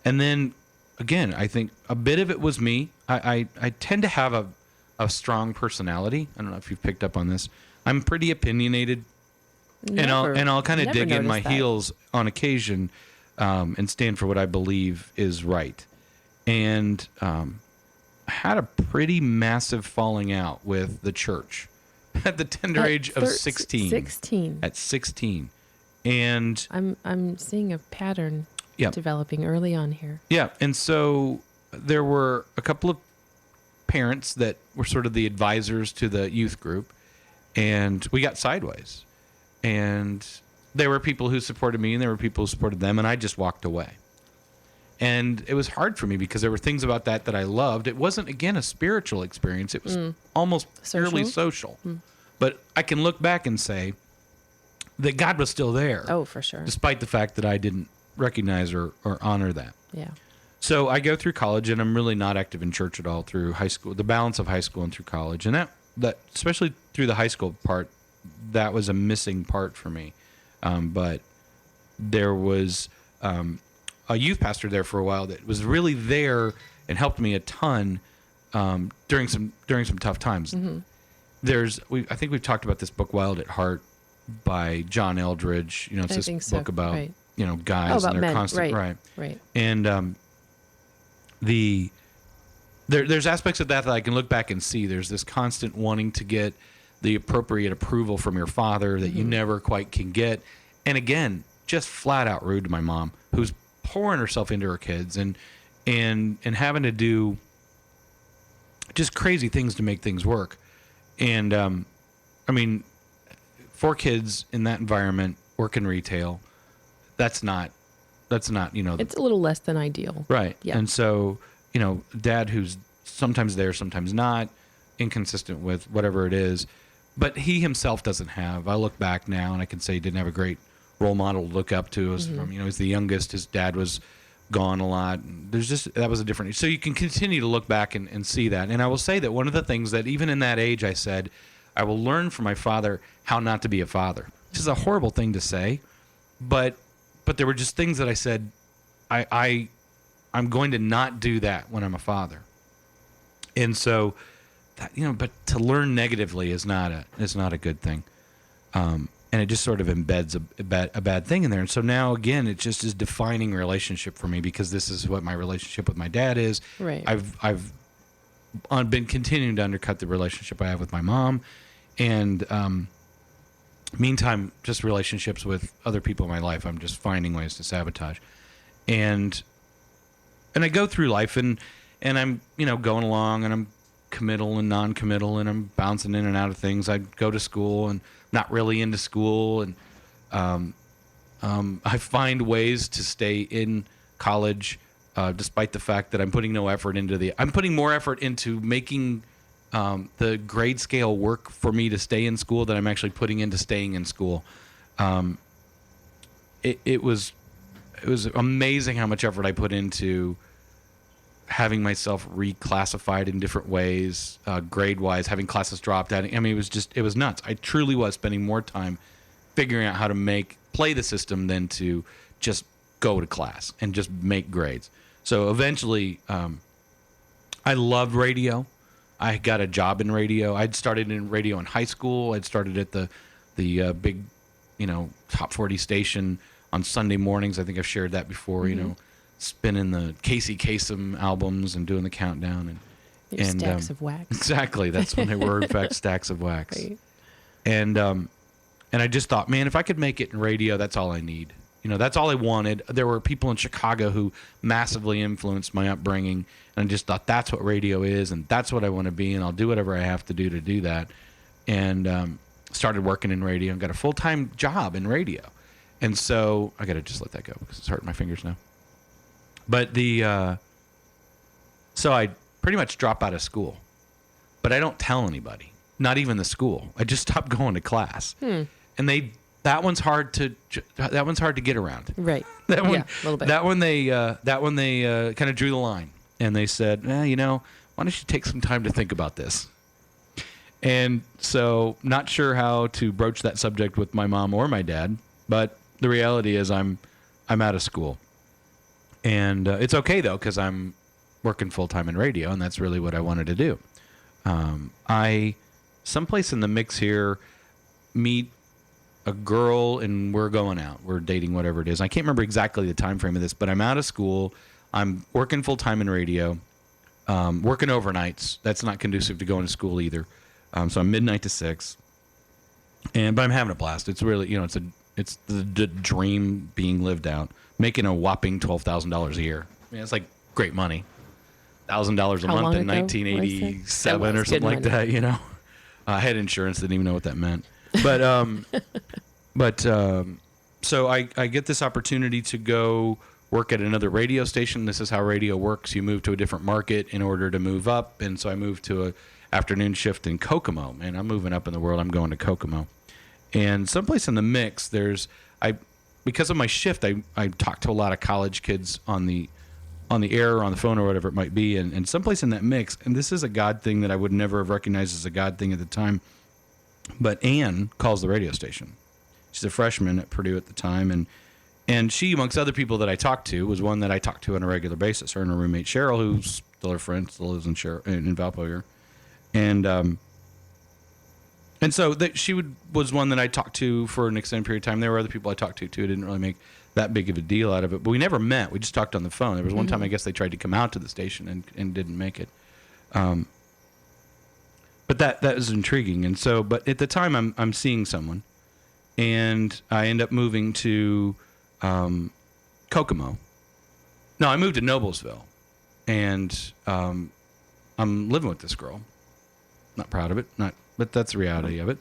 Speaker 1: then again, I think a bit of it was me. I tend to have a strong personality. I don't know if you've picked up on this. I'm pretty opinionated, and I'll kind of dig in my heels on occasion, and stand for what I believe is right. And I had a pretty massive falling out with the church at the tender age of 16.
Speaker 2: 16.
Speaker 1: At 16. And
Speaker 2: I'm seeing a pattern developing early on here.
Speaker 1: Yeah, and so there were a couple of parents that were sort of the advisors to the youth group, and we got sideways. And there were people who supported me, and there were people who supported them, and I just walked away. And it was hard for me because there were things about that I loved. It wasn't, again, a spiritual experience. It was almost purely social. But I can look back and say that God was still there.
Speaker 2: Oh, for sure.
Speaker 1: Despite the fact that I didn't recognize or honor that.
Speaker 2: Yeah.
Speaker 1: So I go through college, and I'm really not active in church at all through high school, the balance of high school and through college. And that especially through the high school part, that was a missing part for me. But there was a youth pastor there for a while that was really there and helped me a ton during some tough times. I think we've talked about this book, Wild at Heart, by John Eldridge. It's this book about guys
Speaker 2: about
Speaker 1: and their
Speaker 2: men.
Speaker 1: constant
Speaker 2: right.
Speaker 1: And there's aspects of that I can look back and see. There's this constant wanting to get the appropriate approval from your father that you never quite can get, and again, just flat out rude to my mom, who's pouring herself into her kids and having to do just crazy things to make things work. And I mean, 4 kids in that environment, working retail, that's not it's a little less than ideal.
Speaker 2: Right. Yeah.
Speaker 1: And so, dad who's sometimes there, sometimes not, inconsistent with whatever it is, but he himself doesn't have. I look back now and I can say he didn't have a great role model to look up to. He's the youngest. His dad was gone a lot. That was a different. So you can continue to look back and see that. And I will say that one of the things that even in that age I said, I will learn from my father how not to be a father, which is a horrible thing to say, but there were just things that I said, I'm going to not do that when I'm a father. And so that, but to learn negatively is not a good thing. And it just sort of embeds a bad thing in there. And so now, again, it just is defining relationship for me because this is what my relationship with my dad is.
Speaker 2: Right.
Speaker 1: I've been continuing to undercut the relationship I have with my mom. And meantime, just relationships with other people in my life, I'm just finding ways to sabotage. And I go through life and I'm, going along and I'm committal and non-committal and I'm bouncing in and out of things. I go to school and not really into school, and I find ways to stay in college despite the fact that I'm putting no effort into I'm putting more effort into making the grade scale work for me to stay in school than I'm actually putting into staying in school. It was amazing how much effort I put into having myself reclassified in different ways, grade-wise, having classes dropped out. I mean, it was nuts. I truly was spending more time figuring out how to play the system than to just go to class and just make grades. So eventually, I loved radio. I got a job in radio. I'd started in radio in high school. I'd started at the big, top 40 station on Sunday mornings. I think I've shared that before, spinning the Casey Kasem albums and doing the countdown.
Speaker 2: Your stacks of wax.
Speaker 1: Exactly. That's when they were, in fact, stacks of wax.
Speaker 2: Right.
Speaker 1: And I just thought, man, if I could make it in radio, that's all I need. That's all I wanted. There were people in Chicago who massively influenced my upbringing, and I just thought that's what radio is, and that's what I want to be, and I'll do whatever I have to do that. And started working in radio and got a full-time job in radio. And so I got to just let that go because it's hurting my fingers now. But so I pretty much drop out of school, but I don't tell anybody, not even the school. I just stopped going to class. And that one's hard to get around.
Speaker 2: Right.
Speaker 1: That one,
Speaker 2: yeah, a little bit.
Speaker 1: That one they kind of drew the line, and they said, why don't you take some time to think about this? And so, not sure how to broach that subject with my mom or my dad, but the reality is I'm out of school. And it's okay, though, because I'm working full-time in radio, and that's really what I wanted to do. Someplace in the mix here, meet a girl, and we're going out. We're dating, whatever it is. I can't remember exactly the time frame of this, but I'm out of school. I'm working full-time in radio, working overnights. That's not conducive to going to school either. So I'm midnight to 6. But I'm having a blast. It's really, it's the dream being lived out. Making a whopping $12,000 a year. I mean, it's like great money. $1,000 a month in 1987 or something like that. I had insurance, didn't even know what that meant. But so I get this opportunity to go work at another radio station. This is how radio works. You move to a different market in order to move up. And so I moved to a afternoon shift in Kokomo. Man, I'm moving up in the world. I'm going to Kokomo. And someplace in the mix, because of my shift, I talk to a lot of college kids on the air or on the phone or whatever it might be. And someplace in that mix, and this is a God thing that I would never have recognized as a God thing at the time, but Ann calls the radio station. She's a freshman at Purdue at the time. And she, amongst other people that I talked to, was one that I talked to on a regular basis. Her and her roommate, Cheryl, who's still her friend, still lives in Valparaiso. And so she was one that I talked to for an extended period of time. There were other people I talked to, too. I didn't really make that big of a deal out of it. But we never met. We just talked on the phone. There was one time, I guess, they tried to come out to the station and didn't make it. But that was intriguing. And so, but at the time, I'm seeing someone. And I end up moving to Kokomo. No, I moved to Noblesville. And I'm living with this girl. Not proud of it. But that's the reality of it.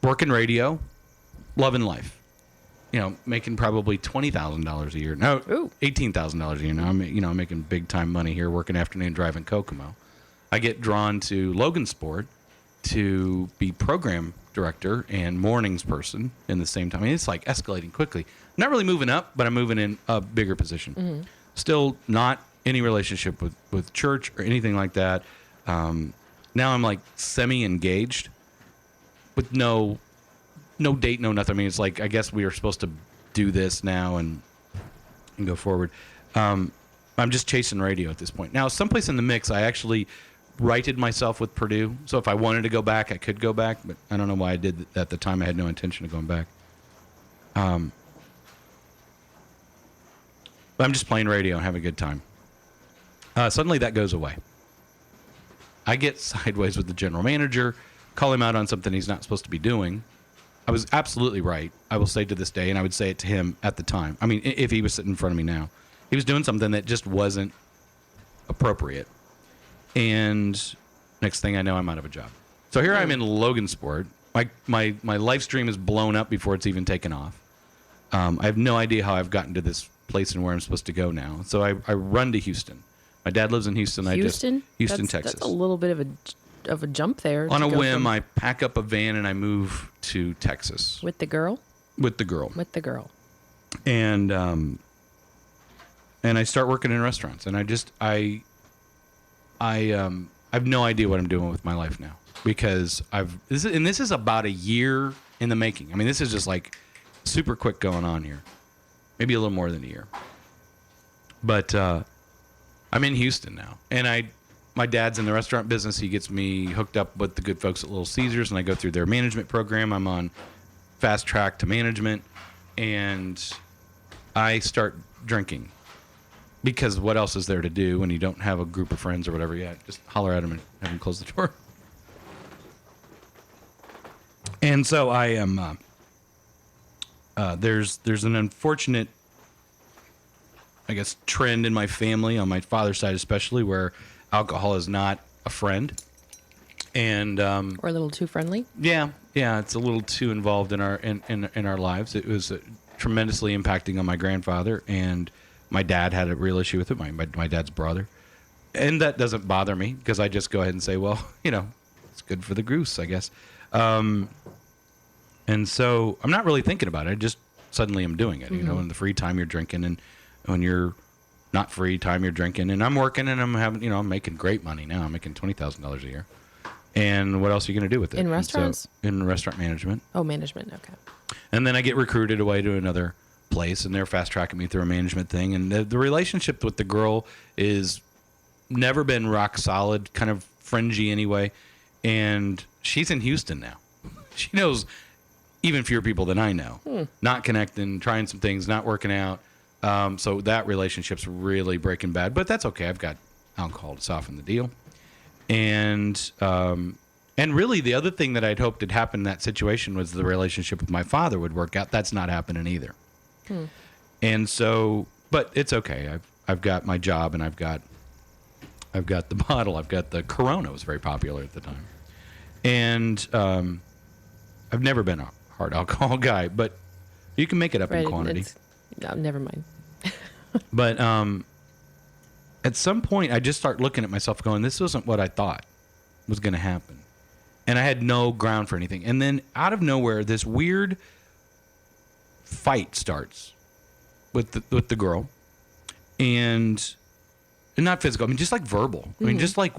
Speaker 1: Working radio, loving life. Making probably $20,000 a year. No, $18,000 a year. Now I'm making big time money here, working afternoon drive in Kokomo. I get drawn to Logansport to be program director and mornings person in the same time. I mean, it's like escalating quickly. Not really moving up, but I'm moving in a bigger position. Still not any relationship with church or anything like that. Now I'm like semi-engaged with no date, no nothing. I mean, it's like, I guess we are supposed to do this now and go forward. I'm just chasing radio at this point. Now, someplace in the mix, I actually righted myself with Purdue. So if I wanted to go back, I could go back, but I don't know why I did that at the time. I had no intention of going back. But I'm just playing radio and having a good time. Suddenly that goes away. I get sideways with the general manager, call him out on something he's not supposed to be doing. I was absolutely right, I will say to this day, and I would say it to him at the time. I mean, if he was sitting in front of me now. He was doing something that just wasn't appropriate. And next thing I know, I'm out of a job. So here I'm in Logansport. My live stream is blown up before it's even taken off. I have no idea how I've gotten to this place and where I'm supposed to go now. So I run to Houston. My dad lives in Houston.
Speaker 2: Houston,
Speaker 1: Texas.
Speaker 2: That's a little bit of a jump there.
Speaker 1: On a whim, I pack up a van and I move to Texas.
Speaker 2: With the girl?
Speaker 1: With the girl.
Speaker 2: With the girl.
Speaker 1: And and I start working in restaurants, and I have no idea what I'm doing with my life now, because this is about a year in the making. I mean, this is just like super quick going on here, maybe a little more than a year. But I'm in Houston now, and my dad's in the restaurant business. He gets me hooked up with the good folks at Little Caesars, and I go through their management program. I'm on fast track to management, and I start drinking. Because what else is there to do when you don't have a group of friends or whatever? Yeah, just holler at them and have them close the door. And so I am. There's an unfortunate, I guess, trend in my family, on my father's side especially, where alcohol is not a friend, and
Speaker 2: Or a little too friendly.
Speaker 1: yeah, it's a little too involved in our lives. It was tremendously impacting on my grandfather, and my dad had a real issue with it. My dad's brother, and that doesn't bother me, because I just go ahead and say, well, it's good for the goose, I guess. And so I'm not really thinking about it. I just suddenly am doing it. In the free time you're drinking, and when you're not free time you're drinking. And I'm working, and I'm having, I'm making great money now. I'm making $20,000 a year. And what else are you going to do with it?
Speaker 2: In
Speaker 1: And
Speaker 2: restaurants?
Speaker 1: in restaurant management.
Speaker 2: Oh, management. Okay.
Speaker 1: And then I get recruited away to another place, and they're fast tracking me through a management thing. And the relationship with the girl is never been rock solid, kind of fringy anyway. And she's in Houston now. She knows even fewer people than I know. Not connecting, trying some things, not working out. So that relationship's really breaking bad, but that's okay. I've got alcohol to soften the deal. And really the other thing that I'd hoped had happened in that situation was the relationship with my father would work out. That's not happening either. And so, but it's okay. I've got my job, and I've got the bottle. I've got the Corona. It was very popular at the time. And I've never been a hard alcohol guy, but you can make it up in quantity.
Speaker 2: No, never mind.
Speaker 1: But at some point, I just start looking at myself going, this wasn't what I thought was going to happen. And I had no ground for anything. And then out of nowhere, this weird fight starts with the girl. And not physical, I mean, just like verbal. I mean, just like,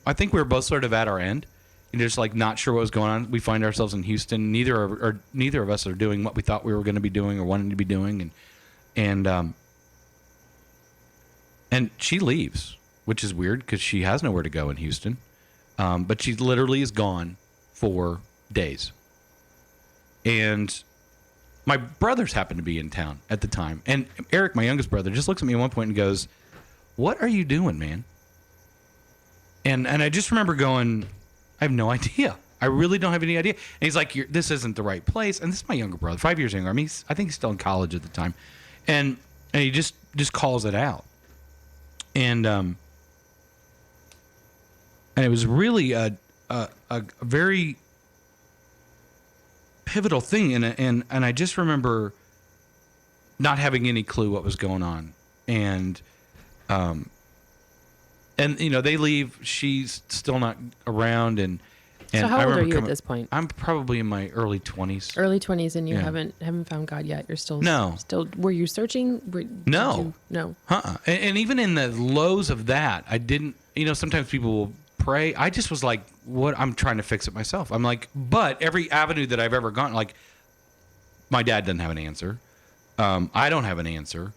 Speaker 1: I think we were both sort of at our end. And just like not sure what was going on. We find ourselves in Houston. Neither of us are doing what we thought we were going to be doing or wanting to be doing. And she leaves, which is weird because she has nowhere to go in Houston. But she literally is gone for days. And my brothers happened to be in town at the time. And Eric, my youngest brother, just looks at me at one point and goes, "What are you doing, man?" And I just remember going, I have no idea. I really don't have any idea. And he's like, this isn't the right place. And this is my younger brother, 5 years younger. I mean, I think he's still in college at the time. And he just calls it out. And it was really a very pivotal thing. And I just remember not having any clue what was going on. And they leave. She's still not around. And
Speaker 2: So how
Speaker 1: I
Speaker 2: old are
Speaker 1: remember
Speaker 2: you at this point?
Speaker 1: I'm probably in my early 20s.
Speaker 2: Early 20s, and you
Speaker 1: Yeah.
Speaker 2: haven't found God yet. You're still
Speaker 1: No.
Speaker 2: Still, were you searching?
Speaker 1: No.
Speaker 2: No.
Speaker 1: And even in the lows of that, I didn't. Sometimes people will pray. I just was like, what? I'm trying to fix it myself. I'm like, but every avenue that I've ever gone, like, my dad doesn't have an answer. I don't have an answer.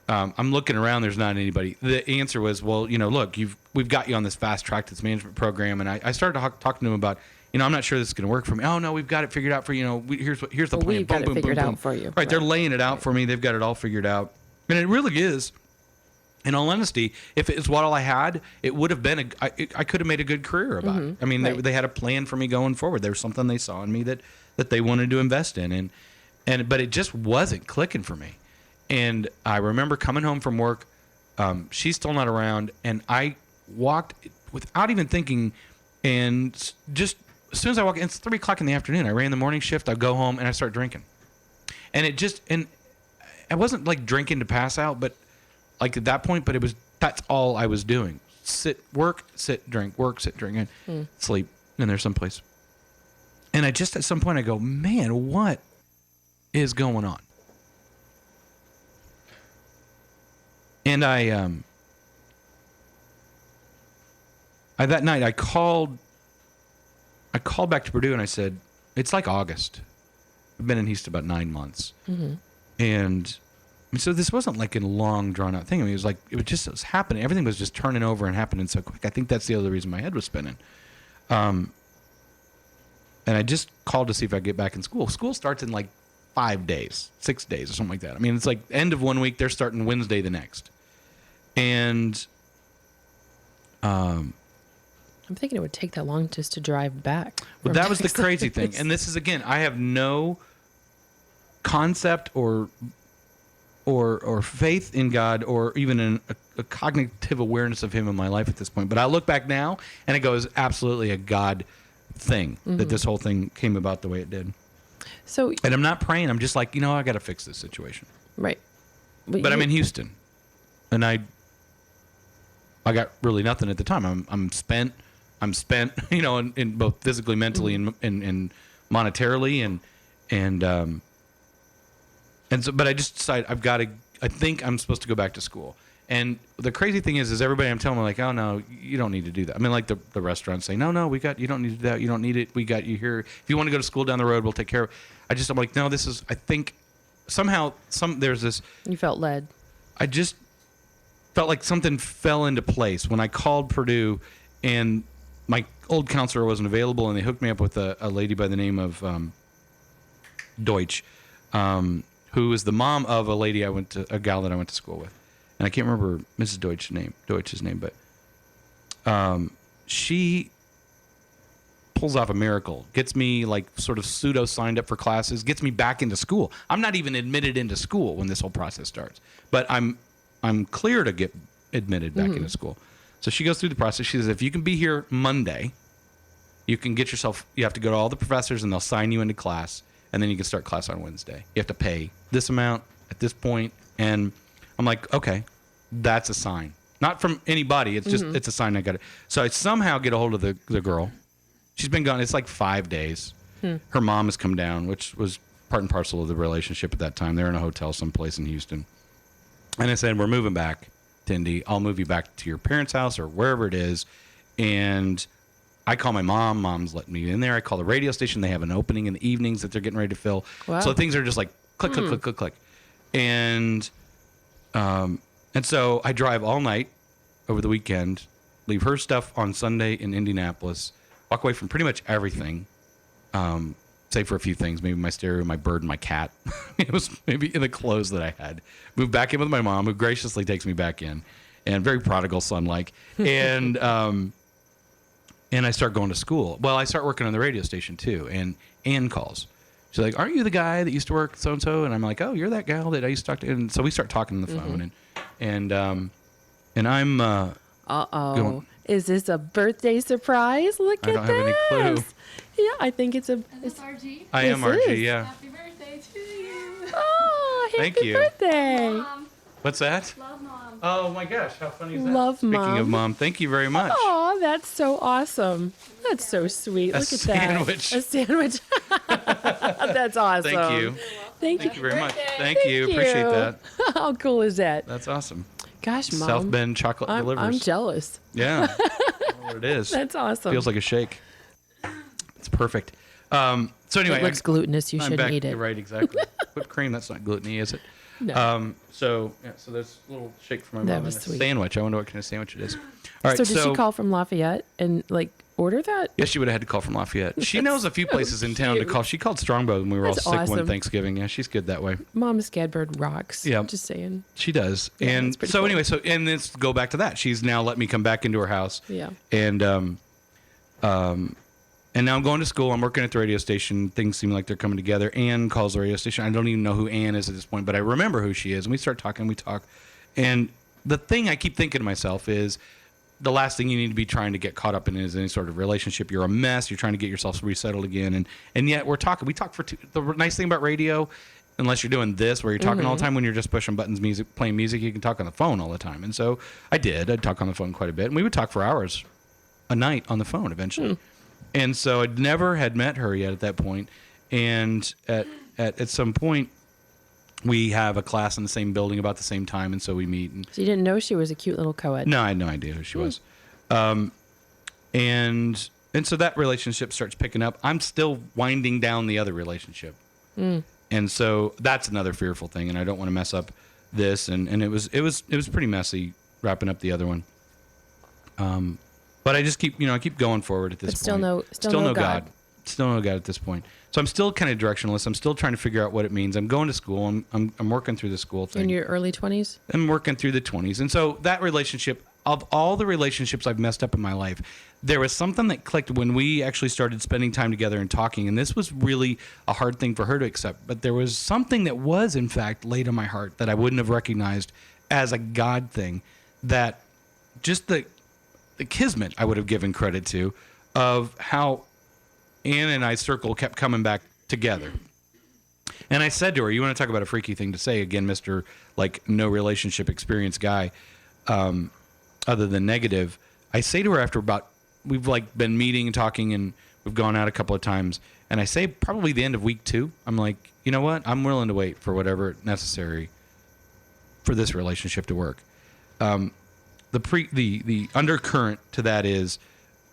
Speaker 1: I'm looking around. There's not anybody. The answer was, well, look, we've got you on this fast track to this management program, and I started talking to him about, I'm not sure this is going to work for me. Oh no, we've got it figured out for you. Here's the plan.
Speaker 2: We've got it figured out for you.
Speaker 1: Right, they're laying it out for me. They've got it all figured out, and it really is. In all honesty, if it's what all I had, it would have been I could have made a good career about it. I mean,
Speaker 2: Right.
Speaker 1: they had a plan for me going forward. There was something they saw in me that they wanted to invest in, but it just wasn't clicking for me. And I remember coming home from work. She's still not around, and I walked without even thinking, and just as soon as I walk in, it's 3:00 in the afternoon. I ran the morning shift. I go home and I start drinking, and I wasn't like drinking to pass out, but like at that point, but that's all I was doing. Work, sit, drink, work, sit, drink, and sleep, and there's someplace. And I just, at some point I go, man, what is going on? And that night I called back to Purdue and I said, it's like August. I've been in Houston about 9 months. And so this wasn't like a long drawn out thing. I mean, it was happening. Everything was just turning over and happening so quick. I think that's the other reason my head was spinning. And I just called to see if I could get back in school. School starts in like 5 days, 6 days or something like that. I mean, it's like end of one week, they're starting Wednesday the next. And
Speaker 2: I'm thinking it would take that long just to drive back.
Speaker 1: But that was the crazy thing.
Speaker 2: Texas.
Speaker 1: And this is, again, I have no concept or faith in God or even a cognitive awareness of him in my life at this point. But I look back now and it goes absolutely a God thing that this whole thing came about the way it did.
Speaker 2: So,
Speaker 1: And I'm not praying. I'm just like, I got to fix this situation.
Speaker 2: right.
Speaker 1: But I'm in Houston and I got really nothing at the time. I'm spent, in both physically, mentally, and monetarily, and so. But I just decided I think I'm supposed to go back to school. And the crazy thing is everybody I'm telling them like, oh no, you don't need to do that. I mean, like the restaurants say, no, you don't need to do that. You don't need it. We got you here. If you want to go to school down the road, we'll take care of it. I'm like, no, I think somehow there's this.
Speaker 2: You felt led.
Speaker 1: I just felt like something fell into place when I called Purdue and my old counselor wasn't available and they hooked me up with a lady by the name of Deutsch, who is the mom of a gal that I went to school with. And I can't remember Mrs. Deutsch's name, but she pulls off a miracle, gets me like sort of pseudo signed up for classes, gets me back into school. I'm not even admitted into school when this whole process starts, but I'm clear to get admitted back into school. So she goes through the process. She says, if you can be here Monday, you have to go to all the professors and they'll sign you into class. And then you can start class on Wednesday. You have to pay this amount at this point. And I'm like, okay, that's a sign. Not from anybody. It's just, it's a sign I got it. So I somehow get a hold of the girl. She's been gone. It's like 5 days. Her mom has come down, which was part and parcel of the relationship at that time. They're in a hotel someplace in Houston. And I said, we're moving back to Indy. I'll move you back to your parents' house or wherever it is. And I call my mom. Mom's letting me in there. I call the radio station. They have an opening in the evenings that they're getting ready to fill.
Speaker 2: Wow.
Speaker 1: So things are just like click, click, click, click, click. And so I drive all night over the weekend, leave her stuff on Sunday in Indianapolis, walk away from pretty much everything, save for a few things, maybe my stereo, my bird, and my cat. It was maybe in the clothes that I had. Moved back in with my mom, who graciously takes me back in, and very prodigal son-like. And I start going to school. Well, I start working on the radio station too, and Ann calls. She's like, aren't you the guy that used to work so-and-so? And I'm like, oh, you're that gal that I used to talk to. And so we start talking on the phone, and I'm going,
Speaker 2: Is this a birthday surprise? Look
Speaker 1: I
Speaker 2: at
Speaker 1: don't have any clue.
Speaker 2: Yeah, I think it's
Speaker 3: It's RG.
Speaker 1: I am
Speaker 2: This
Speaker 1: RG,
Speaker 2: is.
Speaker 1: yeah.
Speaker 3: Happy birthday to you.
Speaker 2: Oh, happy
Speaker 1: Thank you.
Speaker 2: birthday.
Speaker 3: Mom.
Speaker 1: What's that?
Speaker 3: Love, Mom.
Speaker 1: Oh my gosh, how funny is that?
Speaker 2: Love,
Speaker 1: Speaking
Speaker 2: Mom.
Speaker 1: of Mom, thank you very much.
Speaker 2: Oh, that's so awesome. That's so sweet.
Speaker 1: A
Speaker 2: Look at
Speaker 1: sandwich.
Speaker 2: that. A sandwich. That's awesome.
Speaker 1: Thank you.
Speaker 2: Thank
Speaker 1: Thank
Speaker 2: you.
Speaker 1: you very much.
Speaker 3: Birthday.
Speaker 1: Thank you. Appreciate that.
Speaker 2: How cool is that?
Speaker 1: That's awesome.
Speaker 2: Gosh, Mom.
Speaker 1: South Bend chocolate
Speaker 2: I'm
Speaker 1: delivers.
Speaker 2: jealous.
Speaker 1: Yeah. That's what it is.
Speaker 2: That's awesome.
Speaker 1: Feels like a shake. It's perfect. So anyway,
Speaker 2: It looks glutinous. You
Speaker 1: I'm
Speaker 2: shouldn't
Speaker 1: back.
Speaker 2: eat it.
Speaker 1: You're right, exactly. Whipped cream, that's not gluten-y, is it?
Speaker 2: No.
Speaker 1: So there's a little shake for my
Speaker 2: That
Speaker 1: mom
Speaker 2: was
Speaker 1: and a
Speaker 2: sweet.
Speaker 1: sandwich. I wonder what kind of sandwich it is. All right,
Speaker 2: So did she call from Lafayette and order that?
Speaker 1: Yes, she would have had to call from Lafayette. She knows a few places in town to
Speaker 2: cute.
Speaker 1: call. She called Strongbow when we were
Speaker 2: That's
Speaker 1: all sick one
Speaker 2: awesome.
Speaker 1: Thanksgiving. Yeah, she's good that way.
Speaker 2: Mom Skadberg rocks.
Speaker 1: Yeah.
Speaker 2: Just saying.
Speaker 1: She does.
Speaker 2: Yeah,
Speaker 1: And
Speaker 2: that's pretty
Speaker 1: so
Speaker 2: cool.
Speaker 1: anyway, and let's go back to that. She's now let me come back into her house.
Speaker 2: Yeah.
Speaker 1: And now I'm going to school. I'm working at the radio station. Things seem like they're coming together. Ann calls the radio station. I don't even know who Ann is at this point, but I remember who she is. And we start talking. We talk. And the thing I keep thinking to myself is the last thing you need to be trying to get caught up in is any sort of relationship. You're a mess. You're trying to get yourself resettled again. And yet we're talking. We talk for the nice thing about radio, unless you're doing this where you're talking all the time, when you're just pushing buttons, playing music, you can talk on the phone all the time. And so I did. I'd talk on the phone quite a bit. And we would talk for hours a night on the phone eventually. And so I'd never had met her yet at that point. And at some point, we have a class in the same building about the same time, and so we meet. And
Speaker 2: So you didn't know she was a cute little co-ed.
Speaker 1: no, I had no idea who she was. And so that relationship starts picking up. I'm still winding down the other relationship. And so that's another fearful thing, and I don't want to mess up this. And it was pretty messy wrapping up the other one. But I just keep going forward at this
Speaker 2: But
Speaker 1: point.
Speaker 2: still no God.
Speaker 1: Still no God at this point. So I'm still kind of directionless. I'm still trying to figure out what it means. I'm going to school. I'm working through the school thing.
Speaker 2: In your early 20s?
Speaker 1: I'm working through the 20s. And so that relationship, of all the relationships I've messed up in my life, there was something that clicked when we actually started spending time together and talking. And this was really a hard thing for her to accept. But there was something that was, in fact, laid on my heart that I wouldn't have recognized as a God thing, that just the kismet I would have given credit to, of how Anna and I's circle kept coming back together. And I said to her, you want to talk about a freaky thing to say, again, Mr. like no relationship experience guy, other than negative. I say to her after we've like been meeting and talking, and we've gone out a couple of times, and I say probably the end of week 2, I'm like, you know what? I'm willing to wait for whatever necessary for this relationship to work. The undercurrent to that is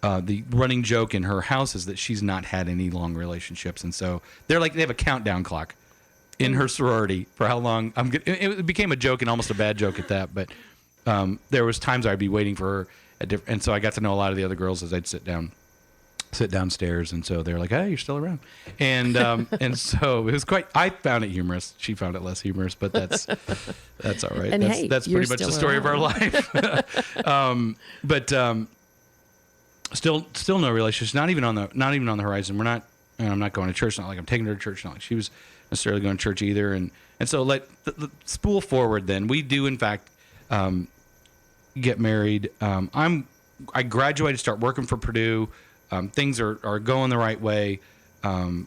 Speaker 1: the running joke in her house is that she's not had any long relationships, and so they have a countdown clock in her sorority for how long it became a joke, and almost a bad joke at that. But there was times I'd be waiting for her, and so I got to know a lot of the other girls as I'd sit downstairs, and so they're like, "Hey, you're still around," and so it was quite. I found it humorous. She found it less humorous, but that's all right.
Speaker 2: And
Speaker 1: That's pretty much the story of our life. But still no relationship. Not even on the horizon. We're not. I'm not going to church. Not like I'm taking her to church. Not like she was necessarily going to church either. And so the spool forward. Then we do in fact get married. I graduated, start working for Purdue. Things are going the right way. Go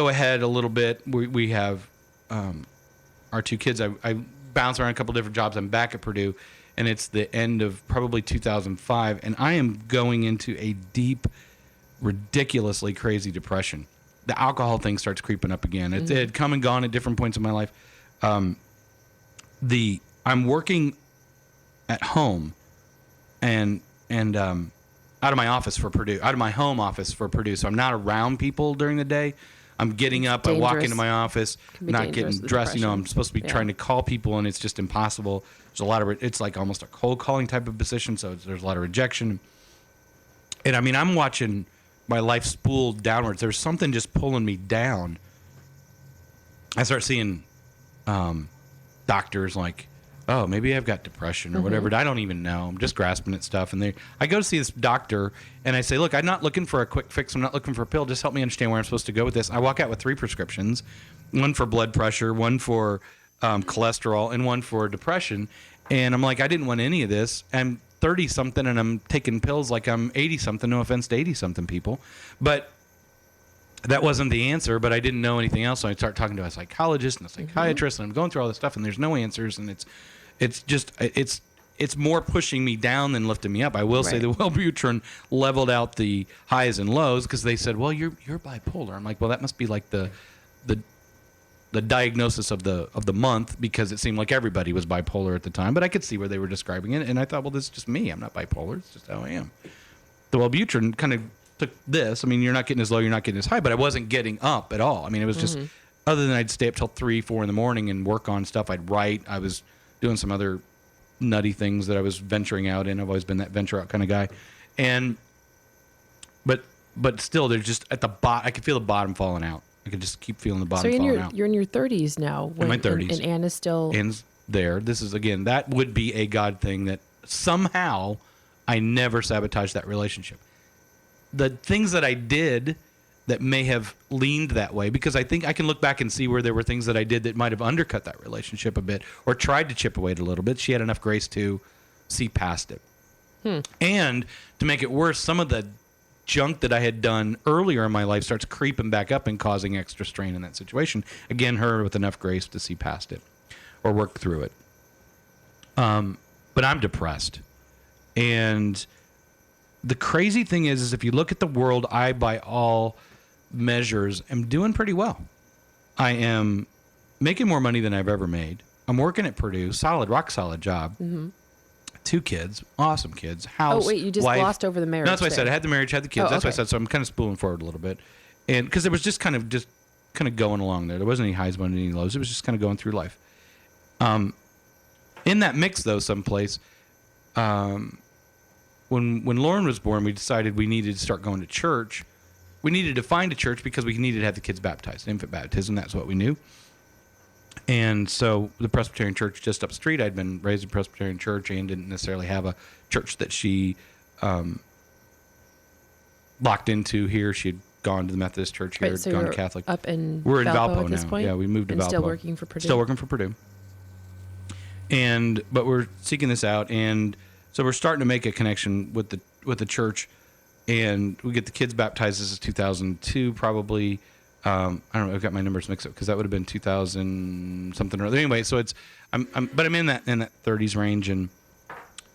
Speaker 1: ahead a little bit. We have our 2 kids. I bounce around a couple different jobs. I'm back at Purdue, and it's the end of probably 2005, and I am going into a deep, ridiculously crazy depression. The alcohol thing starts creeping up again. It had come and gone at different points in my life. I'm working at home, and out of my office for Purdue, out of my home office for Purdue. So I'm not around people during the day. I'm getting up, I walk into my office, not getting dressed. I'm supposed to be trying to call people, and it's just impossible. There's a lot of it's like almost a cold calling type of position, so there's a lot of rejection. And I mean, I'm watching my life spool downwards. There's something just pulling me down. I start seeing doctors like, oh, maybe I've got depression or whatever. I don't even know. I'm just grasping at stuff. And I go to see this doctor, and I say, look, I'm not looking for a quick fix. I'm not looking for a pill. Just help me understand where I'm supposed to go with this. I walk out with 3 prescriptions, one for blood pressure, one for cholesterol, and one for depression. And I'm like, I didn't want any of this. I'm 30-something, and I'm taking pills like I'm 80-something. No offense to 80-something people. But that wasn't the answer, but I didn't know anything else. So I start talking to a psychologist and a psychiatrist, and I'm going through all this stuff, and there's no answers, and it's more pushing me down than lifting me up. I will say the Wellbutrin leveled out the highs and lows, because they said, well, you're bipolar. I'm like, well, that must be like the diagnosis of the month, because it seemed like everybody was bipolar at the time, but I could see where they were describing it, and I thought, well, this is just me. I'm not bipolar. It's just how I am. The Wellbutrin kind of took this. I mean, you're not getting as low, you're not getting as high, but I wasn't getting up at all. I mean, it was just, other than I'd stay up till 3, 4 in the morning and work on stuff. I'd write. I was doing some other nutty things that I was venturing out in. I've always been that venture out kind of guy. But still, there's just at the bottom, I could feel the bottom falling out. I could just keep feeling the bottom falling out.
Speaker 2: You're in your 30s now.
Speaker 1: In my 30s.
Speaker 2: And Anna's still...
Speaker 1: Anne's there. This is, again, that would be a God thing, that somehow I never sabotaged that relationship. The things that I did that may have leaned that way, because I think I can look back and see where there were things that I did that might have undercut that relationship a bit, or tried to chip away at it a little bit. She had enough grace to see past it. And to make it worse, some of the junk that I had done earlier in my life starts creeping back up and causing extra strain in that situation. Again, her with enough grace to see past it or work through it. But I'm depressed. And the crazy thing is if you look at the world, I, by all measures, am doing pretty well. I am making more money than I've ever made. I'm working at Purdue, rock solid job. Mm-hmm. 2 kids, awesome kids, house.
Speaker 2: Oh, wait, you just
Speaker 1: wife.
Speaker 2: glossed over the marriage.
Speaker 1: No, that's what I said.
Speaker 2: there.
Speaker 1: I had the marriage, had the kids.
Speaker 2: Oh,
Speaker 1: That's what I
Speaker 2: okay.
Speaker 1: said. So I'm kind of spooling forward a little bit. And because it was just kind of going along there. There wasn't any highs, wasn't any lows. It was just kind of going through life. In that mix, though, someplace, when Lauren was born, we decided we needed to start going to church. We needed to find a church because we needed to have the kids baptized, infant baptism. That's what we knew. And so the Presbyterian church just up the street, I'd been raised in Presbyterian church and didn't necessarily have a church that she locked into here. She'd gone to the Methodist church here,
Speaker 2: Right, so
Speaker 1: gone
Speaker 2: you're
Speaker 1: to Catholic.
Speaker 2: up in
Speaker 1: We're in Valpo
Speaker 2: at this
Speaker 1: now.
Speaker 2: point?
Speaker 1: Yeah, we moved to
Speaker 2: and
Speaker 1: Valpo.
Speaker 2: Still working for Purdue?
Speaker 1: Still working for Purdue. But we're seeking this out, and so we're starting to make a connection with the church, and we get the kids baptized. This is 2002, probably. I don't know. I've got my numbers mixed up because that would have been 2000 something or other. Anyway, so I'm in that 30s range, and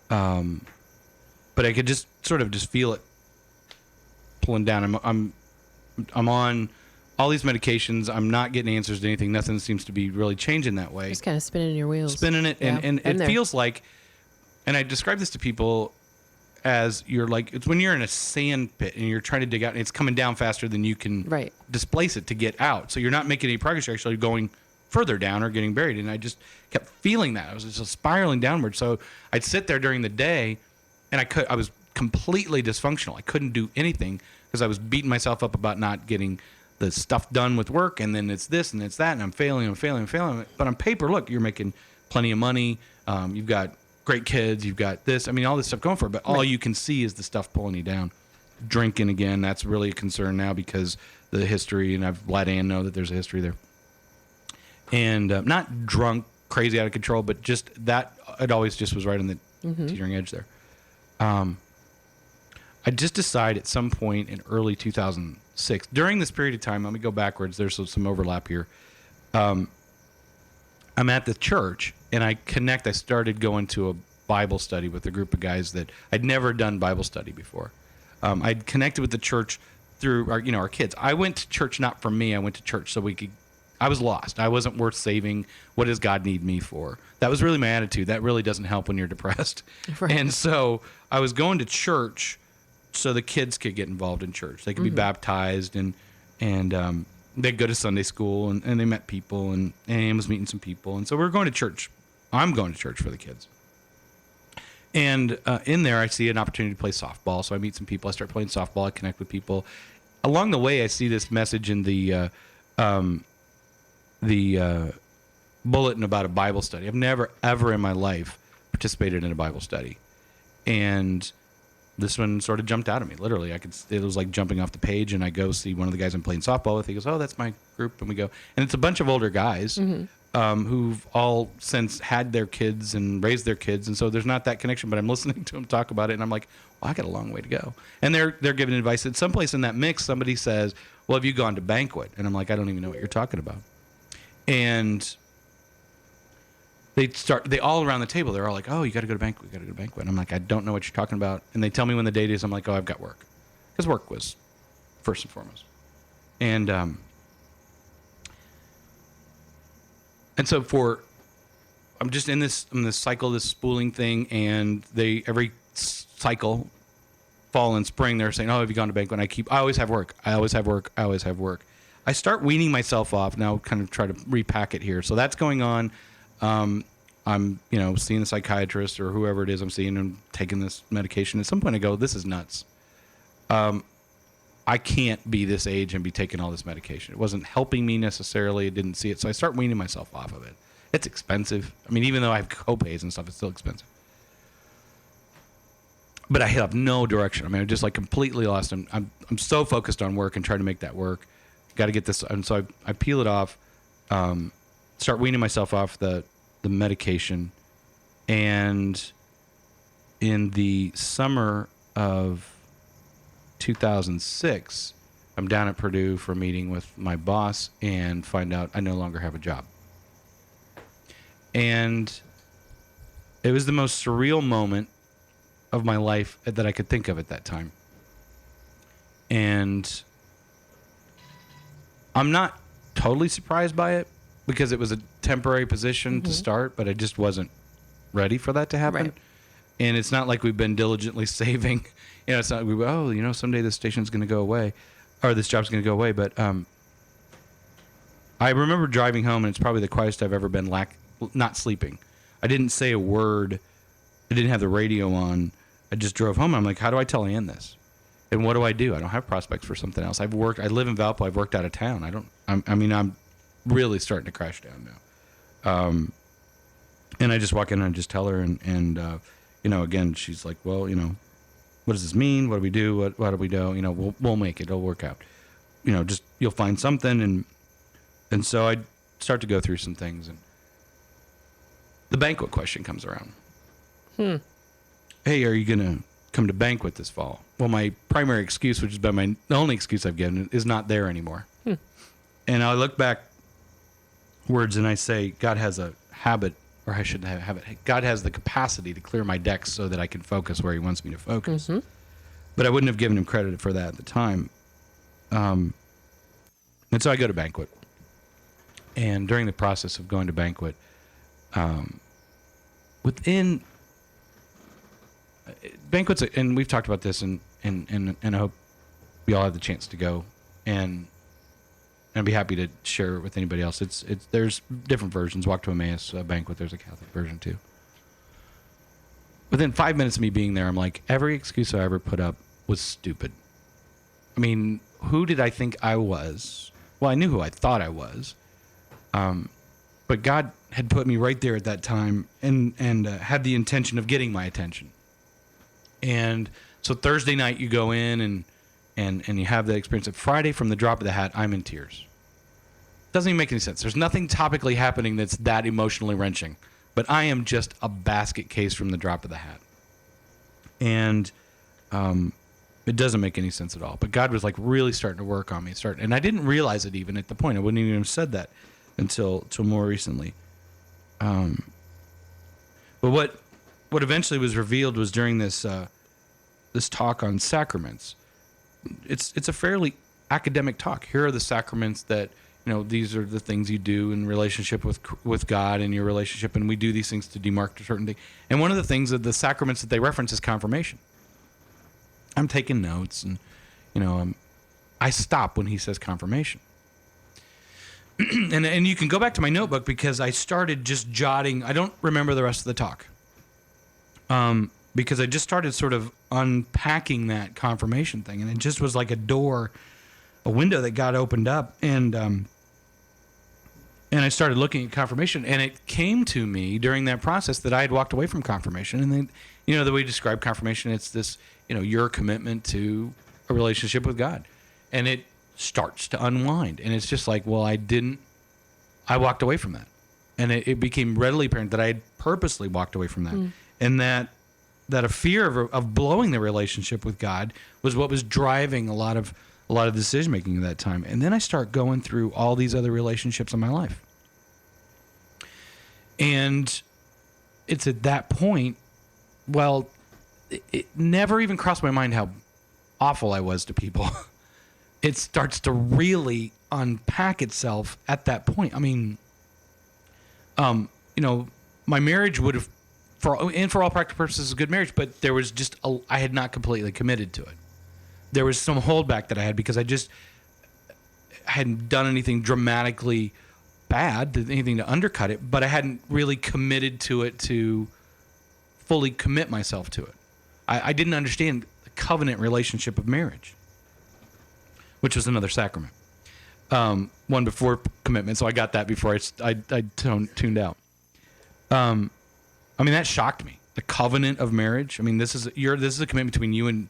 Speaker 1: but I could just sort of just feel it pulling down. I'm on all these medications. I'm not getting answers to anything. Nothing seems to be really changing that way.
Speaker 2: Just kind of spinning in your wheels.
Speaker 1: Spinning it,
Speaker 2: Yeah,
Speaker 1: and
Speaker 2: been
Speaker 1: it
Speaker 2: there.
Speaker 1: feels like, and I describe this to people as it's when you're in a sand pit and you're trying to dig out and it's coming down faster than you can
Speaker 2: Right.
Speaker 1: displace it to get out. So you're not making any progress. You're actually going further down or getting buried. And I just kept feeling that. I was just spiraling downward. So I'd sit there during the day and I was completely dysfunctional. I couldn't do anything because I was beating myself up about not getting the stuff done with work. And then it's this and it's that. And I'm failing. But on paper, look, you're making plenty of money. You've got great kids, you've got this, all this stuff going for it, but all you can see is the stuff pulling you down. Drinking again, that's really a concern now because the history, and I've let Ann know that there's a history there. And not drunk, crazy out of control, but just that, it always just was right on the teetering edge there. I just decided at some point in early 2006, during this period of time, let me go backwards, there's some overlap here. I'm at the church, and I started going to a Bible study with a group of guys that I'd never done Bible study before. I'd connected with the church through our kids. I went to church not for me. I went to church so I was lost. I wasn't worth saving. What does God need me for? That was really my attitude. That really doesn't help when you're depressed.
Speaker 2: Right.
Speaker 1: And so I was going to church so the kids could get involved in church. They could be baptized and they'd go to Sunday school and they met people and Ann was meeting some people. And so we're going to church. I'm going to church for the kids. And in there, I see an opportunity to play softball. So I meet some people. I start playing softball. I connect with people. Along the way, I see this message in the bulletin about a Bible study. I've never, ever in my life participated in a Bible study. And this one sort of jumped out at me. Literally, it was like jumping off the page, and I go see one of the guys I'm playing softball with. He goes, "Oh, that's my group," and we go, and it's a bunch of older guys who've all since had their kids and raised their kids, and so there's not that connection. But I'm listening to them talk about it, and I'm like, "Well, I got a long way to go." And they're giving advice. At some place in that mix, somebody says, "Well, have you gone to banquet?" And I'm like, "I don't even know what you're talking about." And they all around the table, they're all like, "Oh, you got to go to banquet, And I'm like, "I don't know what you're talking about." And they tell me when the date is. I'm like, "Oh, I've got work." Because work was first and foremost. And so I'm just in this cycle, this spooling thing, and every cycle, fall and spring, they're saying, "Oh, have you gone to banquet?" And I always have work. I start weaning myself off now, kind of try to repack it here. So that's going on. I'm, seeing a psychiatrist or whoever it is I'm seeing and taking this medication. At some point I go, this is nuts. I can't be this age and be taking all this medication. It wasn't helping me necessarily. I didn't see it. So I start weaning myself off of it. It's expensive. Even though I have copays and stuff, it's still expensive. But I have no direction. I'm just like completely lost. I'm so focused on work and trying to make that work. Got to get this. And so I peel it off, start weaning myself off the medication. And in the summer of 2006, I'm down at Purdue for a meeting with my boss and find out I no longer have a job. And it was the most surreal moment of my life that I could think of at that time. And I'm not totally surprised by it, because it was a temporary position to start, but I just wasn't ready for that to happen.
Speaker 2: Right.
Speaker 1: And it's not like we've been diligently saving. It's not someday this station's going to go away, or this job's going to go away. But I remember driving home, and it's probably the quietest I've ever been not sleeping. I didn't say a word. I didn't have the radio on. I just drove home. I'm like, how do I tell Ann this? And what do? I don't have prospects for something else. I live in Valpo. I've worked out of town. I'm really starting to crash down now. And I just walk in and I just tell her, and again, she's like, well, what does this mean? What do we do? What do we do? We'll make it. It'll work out. Just you'll find something, and so I start to go through some things, and the banquet question comes around. Hey, are you gonna come to banquet this fall? Well, my primary excuse, which has been the only excuse I've given, is not there anymore. And I look back words and I say, God has a habit, or I should have it. God has the capacity to clear my decks so that I can focus where he wants me to focus. But I wouldn't have given him credit for that at the time. And so I go to banquet. And during the process of going to banquet, within banquets, and we've talked about this, and I hope we all have the chance to go, and I'd be happy to share it with anybody else. There's different versions. Walk to Emmaus banquet. There's a Catholic version too. Within 5 minutes of me being there, I'm like, every excuse I ever put up was stupid. I mean, who did I think I was? Well, I knew who I thought I was, but God had put me right there at that time, and had the intention of getting my attention. And so Thursday night you go in and you have that experience. At Friday, from the drop of the hat, I'm in tears. Doesn't even make any sense. There's nothing topically happening that's that emotionally wrenching. But I am just a basket case from the drop of the hat. And it doesn't make any sense at all. But God was like really starting to work on me. And I didn't realize it even at the point. I wouldn't even have said that until more recently. But what eventually was revealed was during this talk on sacraments. It's a fairly academic talk. Here are the sacraments that, these are the things you do in relationship with God and your relationship, and we do these things to demark a certain thing. And one of the things that the sacraments that they reference is confirmation. I'm taking notes, and I stop when he says confirmation. and you can go back to my notebook because I started just jotting. I don't remember the rest of the talk. Because I just started sort of unpacking that confirmation thing, and it just was like a window that got opened up, and I started looking at confirmation, and it came to me during that process that I had walked away from confirmation, and then, the way we describe confirmation, it's this, your commitment to a relationship with God, and it starts to unwind, and it's just like, well, I walked away from that, and it became readily apparent that I had purposely walked away from that, and that a fear of blowing the relationship with God was what was driving a lot of decision making at that time. And then I start going through all these other relationships in my life. And it's at that point, well, it never even crossed my mind how awful I was to people. It starts to really unpack itself at that point. I mean, my marriage would have, for all practical purposes, a good marriage, but there was just I had not completely committed to it. There was some holdback that I had because I hadn't done anything dramatically bad, anything to undercut it, but I hadn't really committed to it to fully commit myself to it. I didn't understand the covenant relationship of marriage, which was another sacrament. One before commitment, so I got that before I tuned out. I mean, that shocked me. The covenant of marriage. I mean, this is a commitment between you and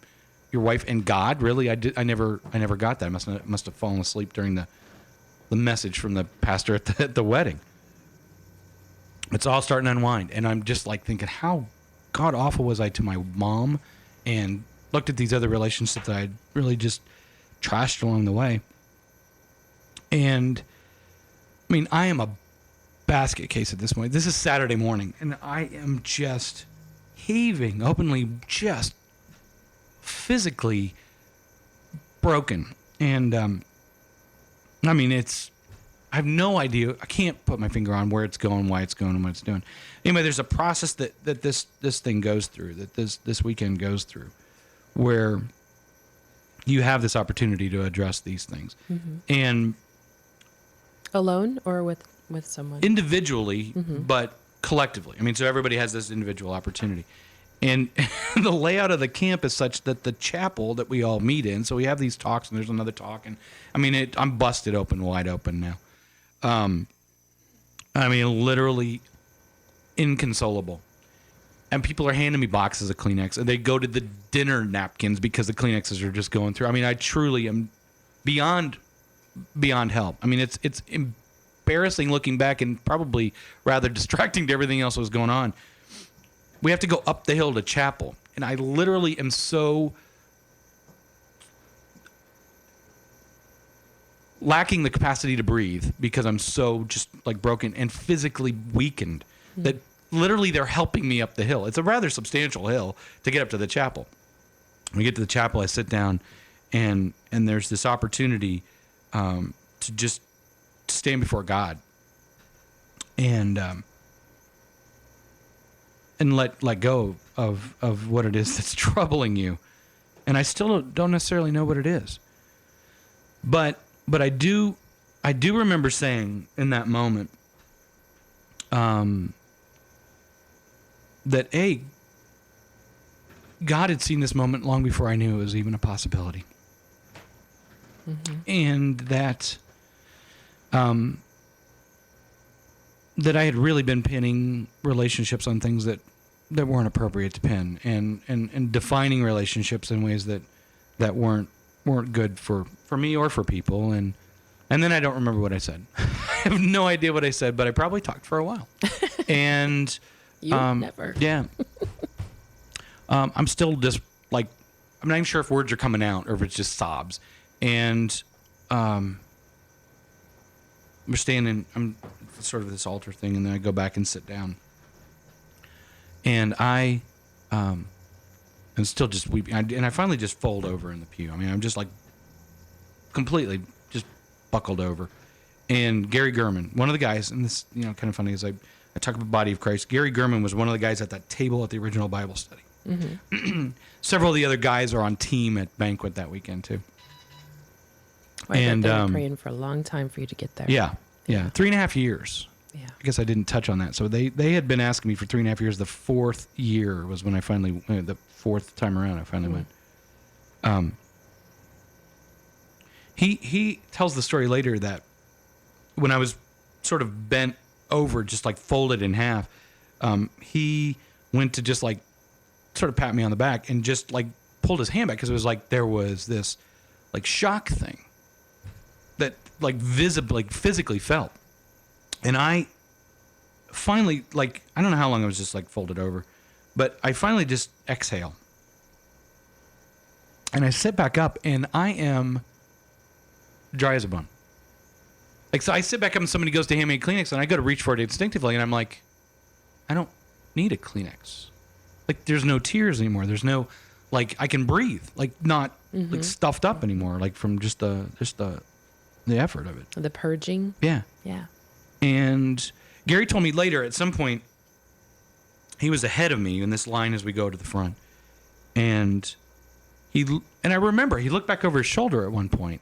Speaker 1: your wife and God. Really, I never got that. I must have fallen asleep during the message from the pastor at the wedding. It's all starting to unwind, and I'm just like thinking, how god awful was I to my mom, and looked at these other relationships that I'd really just trashed along the way. And I mean, I am a basket case at this point. This is Saturday morning, and I am just heaving, openly, just physically broken. And I mean, I have no idea. I can't put my finger on where it's going, why it's going, and what it's doing. Anyway, there's a process that this thing goes through, that this weekend goes through, where you have this opportunity to address these things. And
Speaker 2: Alone or with someone?
Speaker 1: individually, but collectively. I mean, so everybody has this individual opportunity. And the layout of the camp is such that the chapel that we all meet in, so we have these talks and there's another talk. And I mean, I'm busted open, wide open now. I mean, literally inconsolable. And people are handing me boxes of Kleenex, and they go to the dinner napkins because the Kleenexes are just going through. I mean, I truly am beyond help. I mean, it's embarrassing looking back and probably rather distracting to everything else that was going on. We have to go up the hill to chapel, and I literally am so lacking the capacity to breathe because I'm so just like broken and physically weakened that literally they're helping me up the hill. It's a rather substantial hill to get up to the chapel. When we get to the chapel, I sit down, and there's this opportunity to just stand before God and let go of what it is that's troubling you. And I still don't necessarily know what it is. But I do remember saying in that moment that God had seen this moment long before I knew it was even a possibility. And that that I had really been pinning relationships on things that weren't appropriate to pin, and defining relationships in ways that weren't good for me or for people. And then I don't remember what I said. I have no idea what I said, but I probably talked for a while. And
Speaker 2: You never.
Speaker 1: yeah. I'm still just like, I'm not even sure if words are coming out or if it's just sobs. And we're standing, I'm sort of this altar thing, and then I go back and sit down. And I'm still just weeping. And I finally just fold over in the pew. I mean, I'm just like completely just buckled over. And Gary Gurman, one of the guys, and this, kind of funny, is I talk about Body of Christ. Gary Gurman was one of the guys at that table at the original Bible study. Several of the other guys are on team at Banquet that weekend too.
Speaker 2: Well, I bet they were praying for a long time for you to get there.
Speaker 1: Yeah. 3.5 years.
Speaker 2: Yeah.
Speaker 1: I guess I didn't touch on that. So they had been asking me for 3.5 years. The fourth year was when I finally, the fourth time around, I finally went. He tells the story later that when I was sort of bent over, just like folded in half, he went to just like sort of pat me on the back and just like pulled his hand back, because it was like there was this like shock thing that like visibly, like physically felt. And I finally, like, I don't know how long I was just like folded over, but I finally just exhale. And I sit back up, and I am dry as a bone. Like, so I sit back up and somebody goes to hand me a Kleenex, and I go to reach for it instinctively, and I'm like, I don't need a Kleenex. Like, there's no tears anymore. There's no, like, I can breathe, like, not like stuffed up anymore, like from just the effort of it.
Speaker 2: The purging.
Speaker 1: Yeah.
Speaker 2: Yeah.
Speaker 1: And Gary told me later, at some point, he was ahead of me in this line as we go to the front. And I remember he looked back over his shoulder at one point.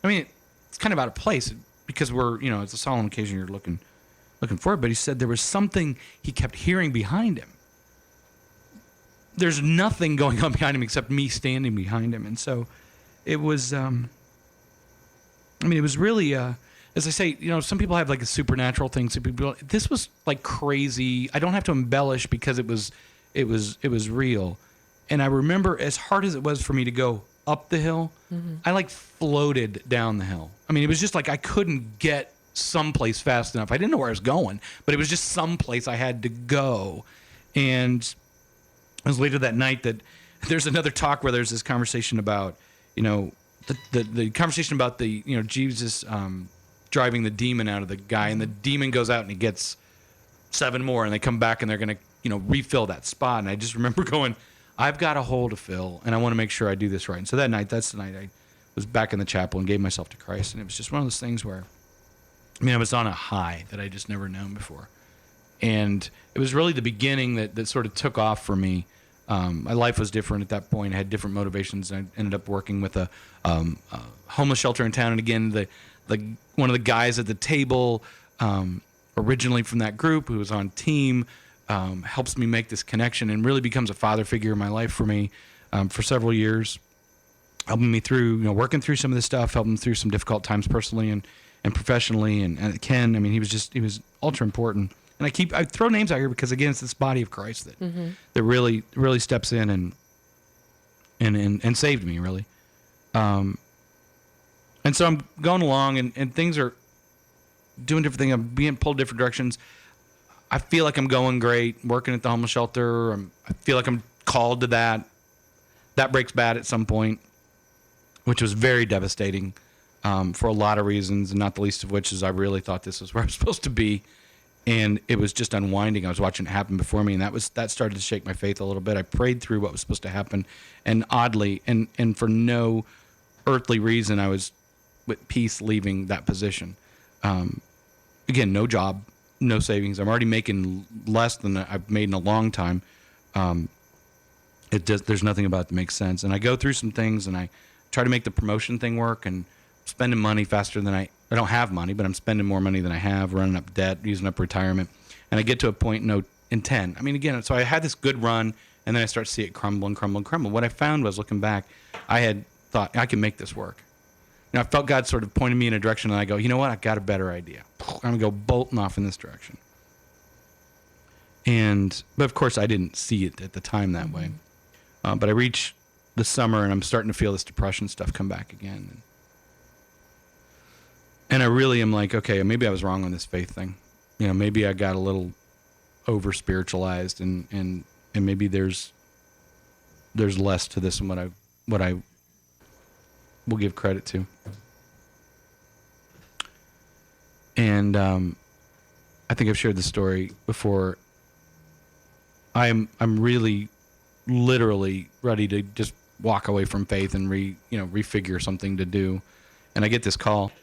Speaker 1: I mean, it's kind of out of place because we're, it's a solemn occasion, you're looking forward. But he said there was something he kept hearing behind him. There's nothing going on behind him except me standing behind him. And so it was, it was really, as I say, some people have like a supernatural thing. Some people, this was like crazy. I don't have to embellish because it was real. And I remember, as hard as it was for me to go up the hill, I like floated down the hill. I mean, it was just like I couldn't get someplace fast enough. I didn't know where I was going, but it was just someplace I had to go. And it was later that night that there's another talk where there's this conversation about, the conversation about the, Jesus driving the demon out of the guy, and the demon goes out and he gets 7 more, and they come back and they're going to, refill that spot. And I just remember going, I've got a hole to fill, and I want to make sure I do this right. And so that's the night I was back in the chapel and gave myself to Christ. And it was just one of those things where I mean, I was on a high that I just never known before. And it was really the beginning that sort of took off for me. My life was different at that point. I had different motivations. I ended up working with a homeless shelter in town. And again, the one of the guys at the table, originally from that group, who was on team, helps me make this connection and really becomes a father figure in my life for me for several years, helping me through, working through some of this stuff, helping through some difficult times personally and professionally. And Ken, I mean, he was ultra important. And I throw names out here because again, it's this body of Christ that really, really steps in and saved me really. And so I'm going along and things are doing different things. I'm being pulled different directions. I feel like I'm going great, working at the homeless shelter. I feel like I'm called to that. That breaks bad at some point, which was very devastating for a lot of reasons, and not the least of which is I really thought this was where I was supposed to be. And it was just unwinding. I was watching it happen before me, and that started to shake my faith a little bit. I prayed through what was supposed to happen, and oddly, and for no earthly reason, I was with peace leaving that position. Again, no job, no savings. I'm already making less than I've made in a long time. There's nothing about it that makes sense. And I go through some things, and I try to make the promotion thing work, and spending money faster than I don't have money, but I'm spending more money than I have, running up debt, using up retirement. And I get to a point in 10. I mean, again, so I had this good run, and then I start to see it crumble and crumble and crumble. What I found was, looking back, I had thought, I can make this work. I felt God sort of pointed me in a direction, and I go, you know what? I got a better idea. I'm going to go bolting off in this direction. But of course, I didn't see it at the time that way. But I reach the summer, and I'm starting to feel this depression stuff come back again. And I really am like, okay, maybe I was wrong on this faith thing. Maybe I got a little over spiritualized, and maybe there's less to this than what I will give credit to. And I think I've shared this story before. I'm really, literally ready to just walk away from faith and refigure something to do. And I get this call.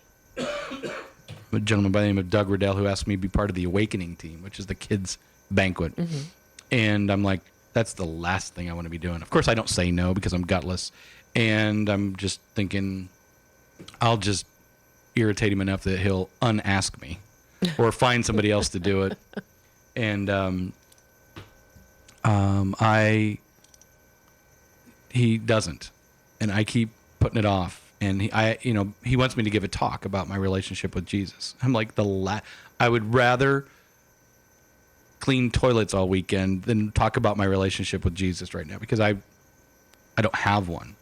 Speaker 1: A gentleman by the name of Doug Randall, who asked me to be part of the Awakening team, which is the kids' banquet. And I'm like, that's the last thing I want to be doing. Of course, I don't say no because I'm gutless. And I'm just thinking, I'll just irritate him enough that he'll unask me or find somebody else to do it. And he doesn't. And I keep putting it off. And he wants me to give a talk about my relationship with Jesus. I'm like, I would rather clean toilets all weekend than talk about my relationship with Jesus right now, because I don't have one.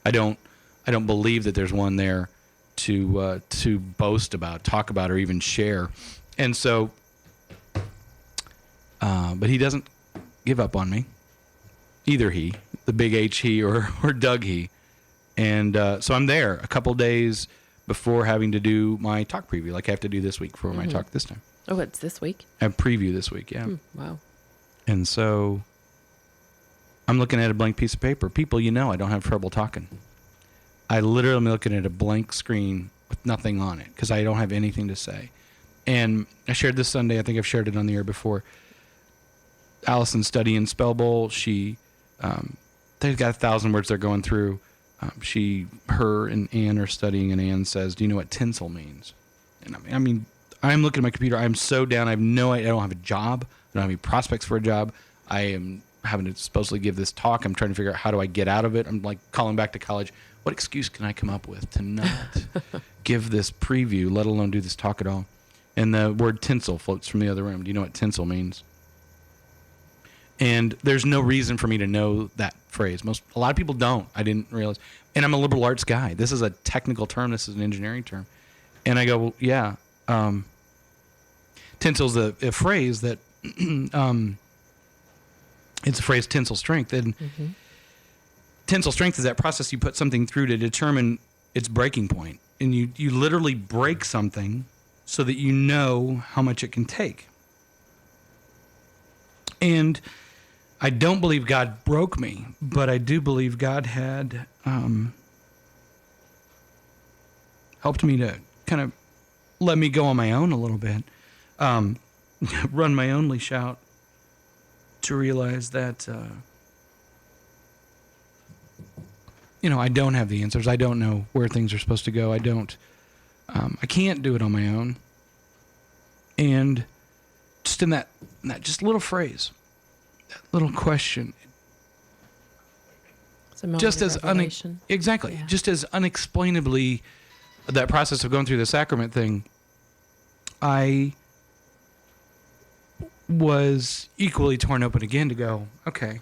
Speaker 1: I don't believe that there's one there to boast about, talk about, or even share. And so, but he doesn't give up on me. Either he, the big H he, or Doug he. And so I'm there a couple days before having to do my talk preview, like I have to do this week for my talk this time.
Speaker 2: Oh, it's this week?
Speaker 1: I have preview this week, yeah.
Speaker 2: Wow.
Speaker 1: And so I'm looking at a blank piece of paper. People, I don't have trouble talking. I literally am looking at a blank screen with nothing on it because I don't have anything to say. And I shared this Sunday. I think I've shared it on the air before. Allison's studying Spell Bowl. They've got 1,000 words they're going through. Her and Ann are studying, and Ann says, "Do you know what tinsel means?" And I mean, I'm looking at my computer. I'm so down. I have no idea. I don't have a job. I don't have any prospects for a job. I am having to supposedly give this talk. I'm trying to figure out how do I get out of it. I'm like calling back to college. What excuse can I come up with to not give this preview, let alone do this talk at all? And the word tinsel floats from the other room. Do you know what tinsel means? And there's no reason for me to know that phrase. A lot of people don't. I didn't realize. And I'm a liberal arts guy. This is a technical term. This is an engineering term. And I go, well, yeah. Tinsel's a phrase that, it's a phrase, tensile strength. And tensile strength is that process you put something through to determine its breaking point. And you literally break something so that you know how much it can take. And I don't believe God broke me, but I do believe God had helped me to kind of let me go on my own a little bit, run my own leash out, to realize that, I don't have the answers. I don't know where things are supposed to go. I can't do it on my own. And just in that just little phrase, that little question,
Speaker 2: It's a moment
Speaker 1: just
Speaker 2: of
Speaker 1: as
Speaker 2: revelation.
Speaker 1: exactly,
Speaker 2: Yeah.
Speaker 1: just as unexplainably, that process of going through the sacrament thing, I was equally torn open again to go, okay,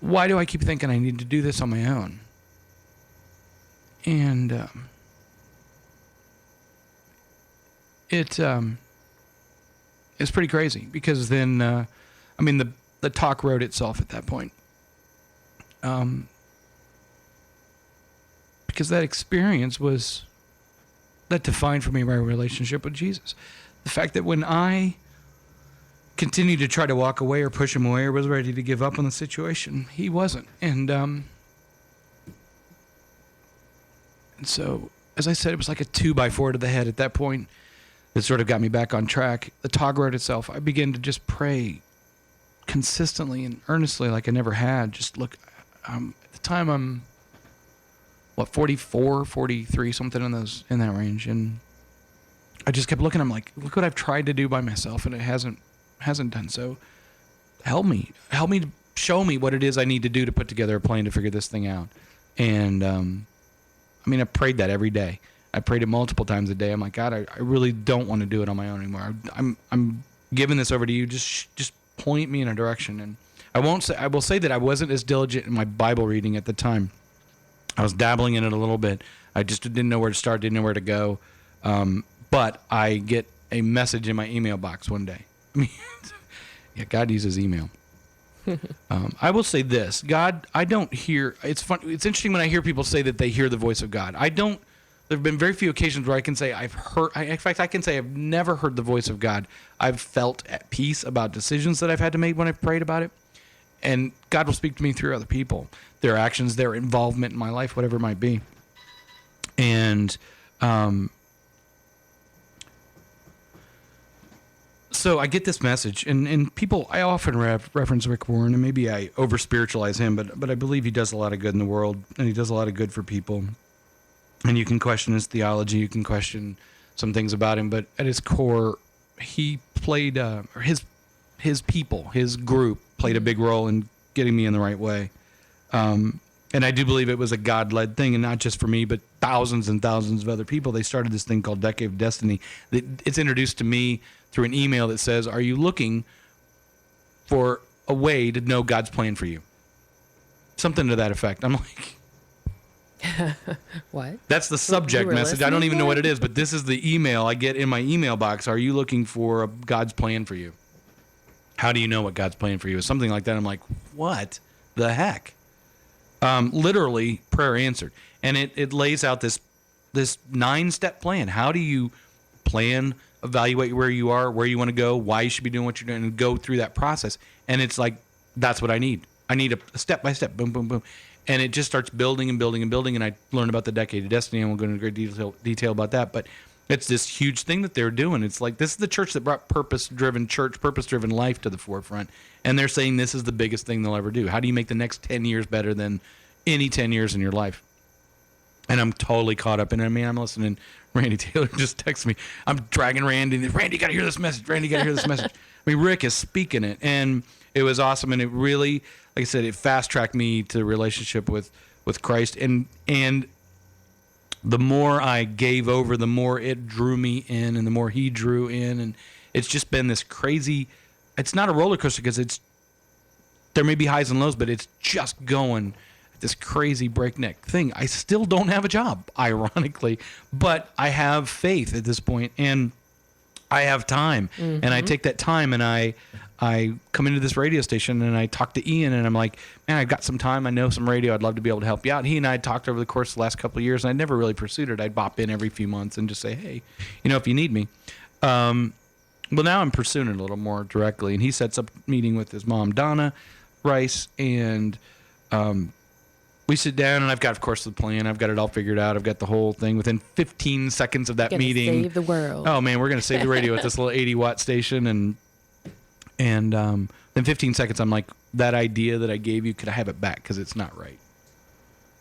Speaker 1: why do I keep thinking I need to do this on my own? And it's pretty crazy, because then, the talk wrote itself at that point. Because that experience that defined for me my relationship with Jesus. The fact that when I continued to try to walk away or push him away or was ready to give up on the situation, he wasn't. And so, as I said, it was like a 2x4 to the head at that point that sort of got me back on track. The talk wrote itself. I began to just pray consistently and earnestly like I never had. Just look, at the time I'm, 44, 43, something in that range. And I just kept looking. I'm like, look what I've tried to do by myself, and it hasn't done so. Help me to show me what it is I need to do to put together a plan to figure this thing out. And I prayed that every day. I prayed it multiple times a day. I'm like, God, I really don't want to do it on my own anymore. I'm giving this over to you. Just point me in a direction. And I will say that I wasn't as diligent in my Bible reading at the time. I was dabbling in it a little bit. I just didn't know where to start, didn't know where to go. But I get a message in my email box one day. Yeah, God uses email. I will say this, God, I don't hear, it's fun. It's interesting when I hear people say that they hear the voice of God. There have been very few occasions where I can say in fact, I can say I've never heard the voice of God. I've felt at peace about decisions that I've had to make when I've prayed about it. And God will speak to me through other people, their actions, their involvement in my life, whatever it might be. And so I get this message, and people, I often reference Rick Warren, and maybe I over-spiritualize him, but I believe he does a lot of good in the world, and he does a lot of good for people. And you can question his theology, you can question some things about him, but at his core, he played, or his people, his group, played a big role in getting me in the right way. And I do believe it was a God-led thing, and not just for me, but thousands and thousands of other people. They started this thing called Decade of Destiny. It's introduced to me through an email that says, are you looking for a way to know God's plan for you? Something to that effect. I'm like,
Speaker 2: What?
Speaker 1: that's the subject
Speaker 2: were
Speaker 1: message. I don't
Speaker 2: listening
Speaker 1: even
Speaker 2: for
Speaker 1: know what
Speaker 2: it?
Speaker 1: it is, but this is the email I get in my email box. Are you looking for God's plan for you? How do you know what God's plan for you is? Something like that. I'm like, what the heck? Literally, prayer answered. And it lays out this 9-step plan. How do you plan, evaluate where you are, where you want to go, why you should be doing what you're doing, and go through that process? And it's like, that's what I need. I need a step by step, boom, boom, boom. And it just starts building and building and building. And I learned about the Decade of Destiny, and we'll go into great detail about that. But it's this huge thing that they're doing. It's like, this is the church that brought purpose-driven life to the forefront. And they're saying this is the biggest thing they'll ever do. How do you make the next 10 years better than any 10 years in your life? And I'm totally caught up in it. I'm listening. Randy Taylor just texted me. I'm dragging Randy. Randy, you got to hear this message. Randy, you got to hear this message. Rick is speaking it. And it was awesome. And it really, like I said, it fast-tracked me to the relationship with Christ. And the more I gave over, the more it drew me in, and the more he drew in. And it's just been this crazy, it's not a roller coaster, because there may be highs and lows, but it's just going this crazy breakneck thing. I still don't have a job, ironically, but I have faith at this point, and I have time. Mm-hmm. And I take that time, and I come into this radio station, and I talk to Ian, and I'm like, man, I've got some time. I know some radio. I'd love to be able to help you out. He and I had talked over the course of the last couple of years, and I never really pursued it. I'd bop in every few months and just say, hey, if you need me. Well, now I'm pursuing it a little more directly, and he sets up a meeting with his mom, Donna Rice, and we sit down, and I've got, of course, the plan. I've got it all figured out. I've got the whole thing within 15 seconds of that
Speaker 2: Gonna
Speaker 1: meeting.
Speaker 2: save the world.
Speaker 1: Oh man, we're gonna save the radio at this little 80-watt station, and then 15 seconds, I'm like, that idea that I gave you, could I have it back? Because it's not right.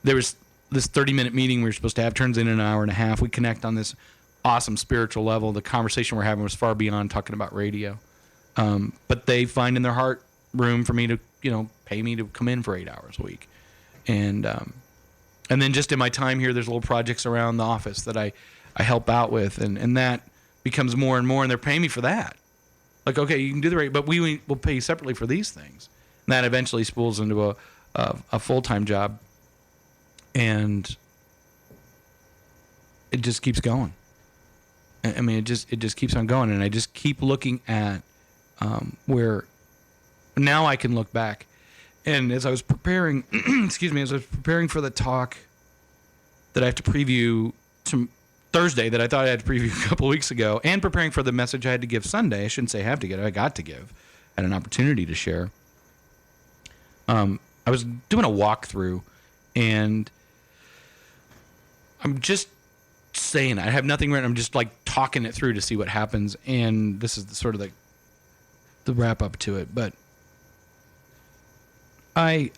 Speaker 1: There was this 30-minute meeting we were supposed to have, turns into an hour and a half. We connect on this awesome spiritual level. The conversation we're having was far beyond talking about radio. But they find in their heart room for me to, pay me to come in for 8 hours a week. And then just in my time here, there's little projects around the office that I help out with. And that becomes more and more, and they're paying me for that. Like, okay, you can do the radio, but we'll pay you separately for these things. And that eventually spools into a full-time job. And it just keeps going. I mean, it just keeps on going, and I just keep looking at where now I can look back. And as I was preparing, as I was preparing for the talk that I have to preview Thursday, that I thought I had to preview a couple of weeks ago, and preparing for the message I had to give Sunday, I shouldn't say have to give, I got to give, had an opportunity to share. I was doing a walkthrough, and I'm just saying, I have nothing written. I'm just like talking it through to see what happens. And this is sort of the wrap up to it. But I'm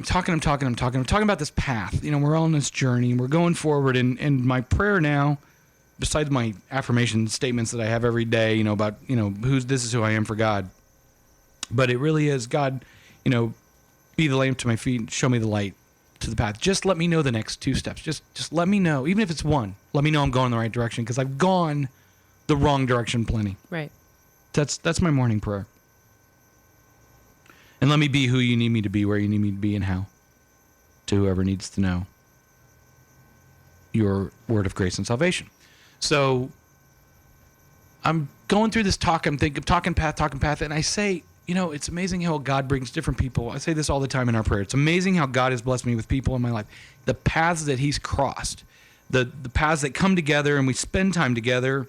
Speaker 1: talking about this path. We're all on this journey, and we're going forward. And my prayer now, besides my affirmation statements that I have every day, about, this is who I am for God. But it really is, God, be the lamp to my feet, show me the light to the path. Just let me know the next 2 steps. Just let me know, even if it's one. Let me know I'm going the right direction, because I've gone the wrong direction plenty.
Speaker 2: Right.
Speaker 1: That's my morning prayer. And let me be who you need me to be, where you need me to be, and how. To whoever needs to know your word of grace and salvation. So I'm going through this talk. I'm talking path, and I say, it's amazing how God brings different people. I say this all the time in our prayer. It's amazing how God has blessed me with people in my life. The paths that he's crossed, the paths that come together and we spend time together.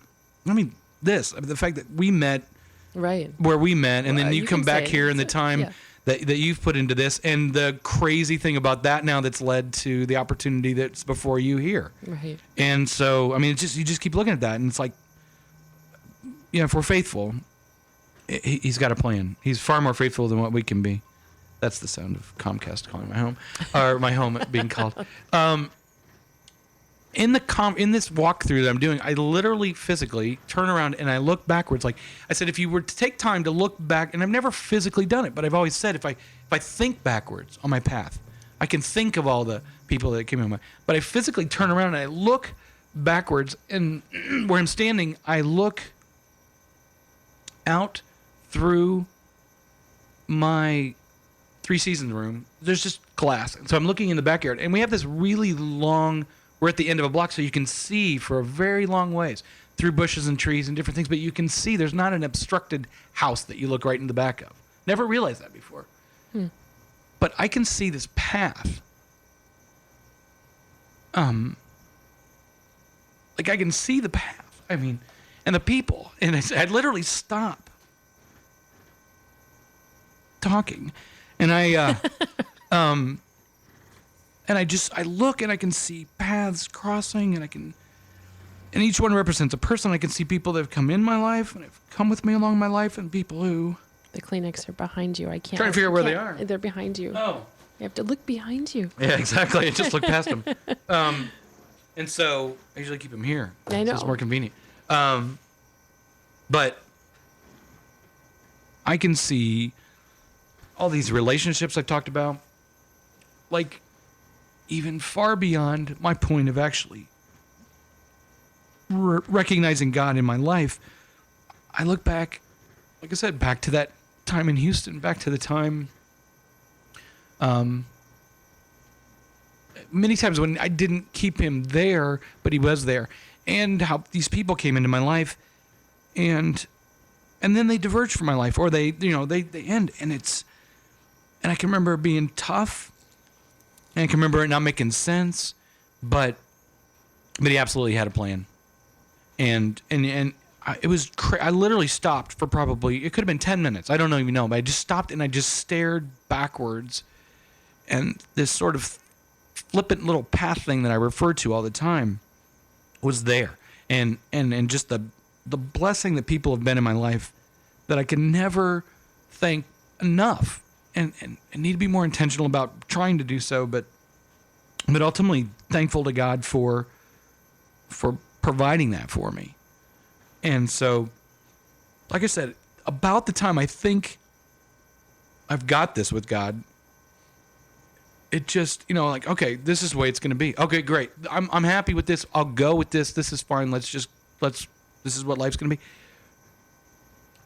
Speaker 1: I mean, the fact that we met
Speaker 2: right
Speaker 1: where we met, and then you come back
Speaker 2: say,
Speaker 1: here in the time that you've put into this, and the crazy thing about that now that's led to the opportunity that's before you here.
Speaker 2: Right.
Speaker 1: And so, I mean, you just keep looking at that, and it's like, if we're faithful, he's got a plan. He's far more faithful than what we can be. That's the sound of Comcast calling my home, or my home being called. In this walkthrough that I'm doing, I literally physically turn around and I look backwards. Like I said, if you were to take time to look back, and I've never physically done it, but I've always said, if I think backwards on my path, I can think of all the people that came in my. But I physically turn around and I look backwards, and where I'm standing, I look out through my 3 Seasons room. There's just glass. So I'm looking in the backyard, and we have this really long, we're at the end of a block, so you can see for a very long ways through bushes and trees and different things, but you can see there's not an obstructed house that you look right in the back of. Never realized that before. But I can see this path. Like I can see the path. I mean, and the people. And I'd literally stop talking. And I look and I can see paths crossing, and each one represents a person. I can see people that have come in my life and have come with me along my life, and people who.
Speaker 2: The Kleenex are behind you. I can't.
Speaker 1: Trying to figure out where they are.
Speaker 2: They're behind you.
Speaker 1: Oh.
Speaker 2: You have to look behind you.
Speaker 1: Yeah, exactly. I just look past them. And so I usually keep them here.
Speaker 2: I know.
Speaker 1: It's more convenient. But I can see all these relationships I've talked about, like even far beyond my point of actually recognizing God in my life. I look back, like I said, back to that time in Houston, back to the time many times when I didn't keep him there, but he was there, and how these people came into my life, and then they diverge from my life, or they end, and I can remember it being tough, and I can remember it not making sense, but he absolutely had a plan, and I literally stopped for probably, it could have been 10 minutes. I don't even know, but I just stopped and I just stared backwards. And this sort of flippant little path thing that I refer to all the time was there. And just the blessing that people have been in my life that I can never thank enough. And need to be more intentional about trying to do so, but ultimately thankful to God for providing that for me. And so, like I said, about the time I think I've got this with God, it just, like, okay, this is the way it's going to be. Okay, great. I'm happy with this. I'll go with this. This is fine. This is what life's going to be.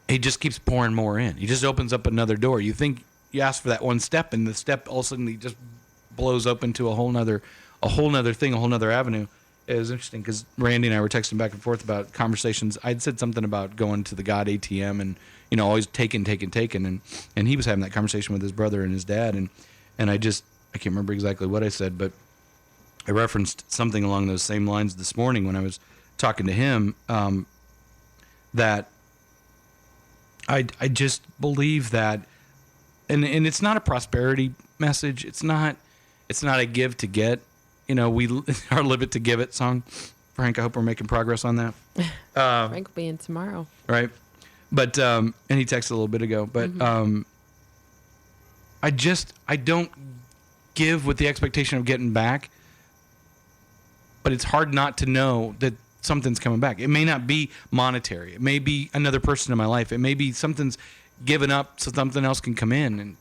Speaker 1: He just keeps pouring more in. He just opens up another door. You think you ask for that one step, and the step all of a sudden he just blows open to a whole nother thing, a whole nother avenue. It was interesting because Randy and I were texting back and forth about conversations. I'd said something about going to the God ATM and, always taking. And he was having that conversation with his brother and his dad. And I can't remember exactly what I said, but I referenced something along those same lines this morning when I was talking to him, that I just believe that, and it's not a prosperity message. It's not a give to get. We our live it to give it song. Frank, I hope we're making progress on that.
Speaker 2: Frank will be in tomorrow.
Speaker 1: Right. But, and he texted a little bit ago, but, I don't give with the expectation of getting back, but it's hard not to know that something's coming back. It may not be monetary. It may be another person in my life. It may be something's given up so something else can come in. And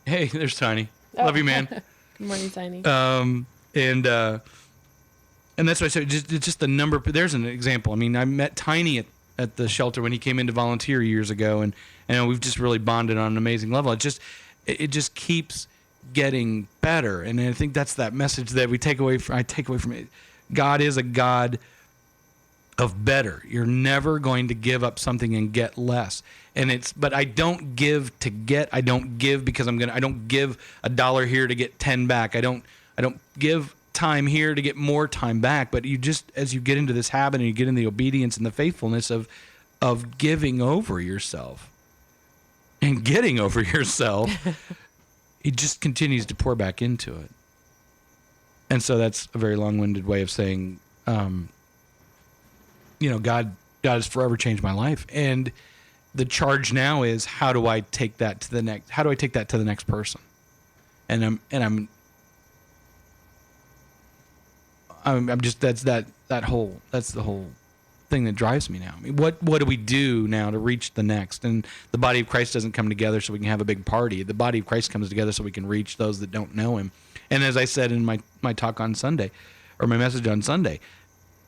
Speaker 1: hey, there's Tiny. Love you, man.
Speaker 2: Good morning, Tiny.
Speaker 1: And that's why I said just the number. There's an example. I mean, I met Tiny at the shelter when he came in to volunteer years ago, and we've just really bonded on an amazing level. It just keeps getting better, and I think that's that message that I take away from it. God is a God of better. You're never going to give up something and get less. But I don't give to get. I don't give because I don't give $1 here to get 10 back. I don't give time here to get more time back. But you just, as you get into this habit and you get in the obedience and the faithfulness of giving over yourself and getting over yourself, it just continues to pour back into it. And so that's a very long-winded way of saying, God has forever changed my life. And the charge now is, how do I take that to the next person? And I'm just, that's the whole thing that drives me now. I mean, what do we do now to reach the next? And the body of Christ doesn't come together so we can have a big party. The body of Christ comes together so we can reach those that don't know him. And as I said in my talk on Sunday, or my message on Sunday,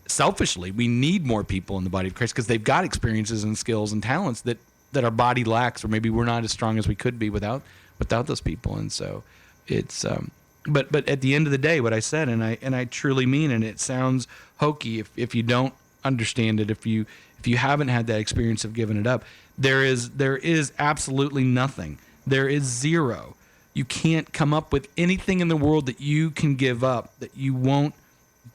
Speaker 1: selfishly, we need more people in the body of Christ because they've got experiences and skills and talents that our body lacks, or maybe we're not as strong as we could be without those people. And so it's, but at the end of the day, what I said, and I truly mean, and it sounds hokey if you don't understand it, if you haven't had that experience of giving it up, there is absolutely nothing. There is zero. You can't come up with anything in the world that you can give up that you won't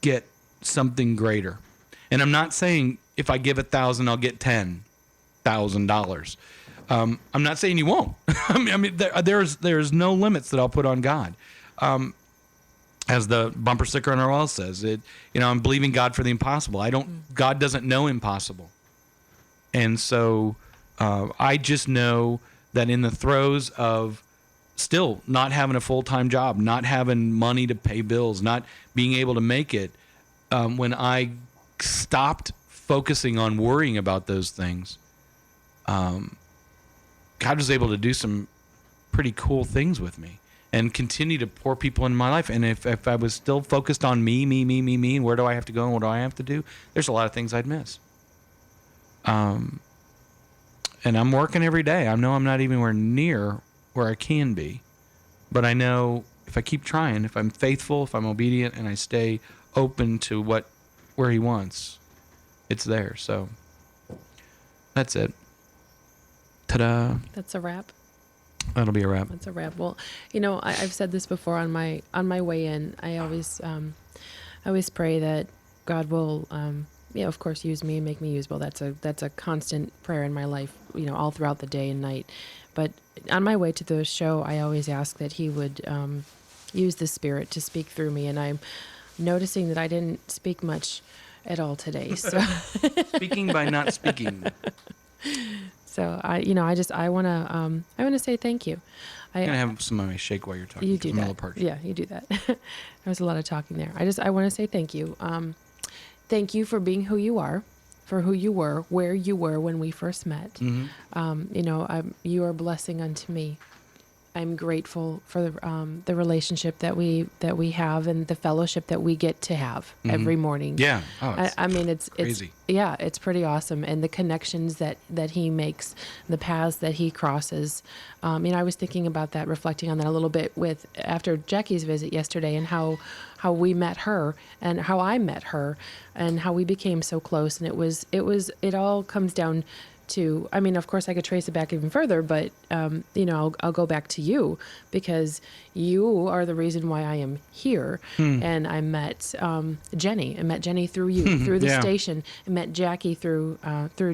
Speaker 1: get something greater. And I'm not saying if I give 1,000, I'll get $10,000. I'm not saying you won't. I mean, there's no limits that I'll put on God. As the bumper sticker on our wall says, I'm believing God for the impossible. God doesn't know impossible. And so I just know that in the throes of still not having a full-time job, not having money to pay bills, not being able to make it, when I stopped focusing on worrying about those things, God was able to do some pretty cool things with me and continue to pour people in my life. And if I was still focused on me, and where do I have to go and what do I have to do, there's a lot of things I'd miss. And I'm working every day. I know I'm not even anywhere near where I can be, but I know if I keep trying, if I'm faithful, if I'm obedient, and I stay open to where he wants, it's there. So that's it. Ta-da.
Speaker 2: That's a wrap.
Speaker 1: That'll be a wrap.
Speaker 2: That's a wrap. Well, I've said this before on my way in. I always pray that God will of course, use me and make me usable. That's a constant prayer in my life, all throughout the day and night. But on my way to the show, I always ask that he would use the Spirit to speak through me. And I'm noticing that I didn't speak much at all today. So
Speaker 1: Speaking by not speaking.
Speaker 2: So I want to say thank you.
Speaker 1: I'm going to have some of my shake while you're talking.
Speaker 2: You do
Speaker 1: I'm a
Speaker 2: that.
Speaker 1: little parched.
Speaker 2: Yeah, you do that. There was a lot of talking there. I want to say thank you. Thank you for being who you are, for who you were, where you were when we first met.
Speaker 1: Mm-hmm.
Speaker 2: You are a blessing unto me. I'm grateful for the relationship that we have and the fellowship that we get to have every morning.
Speaker 1: Yeah.
Speaker 2: It's
Speaker 1: crazy.
Speaker 2: It's pretty awesome. And the connections that he makes, the paths that he crosses. I was thinking about that, reflecting on that a little bit after Jackie's visit yesterday, and how we met her and how I met her and how we became so close. And it all comes down to, of course I could trace it back even further, but, I'll go back to you, because you are the reason why I am here. And I met Jenny. I met Jenny through you, through the
Speaker 1: Yeah.
Speaker 2: station. I met Jackie through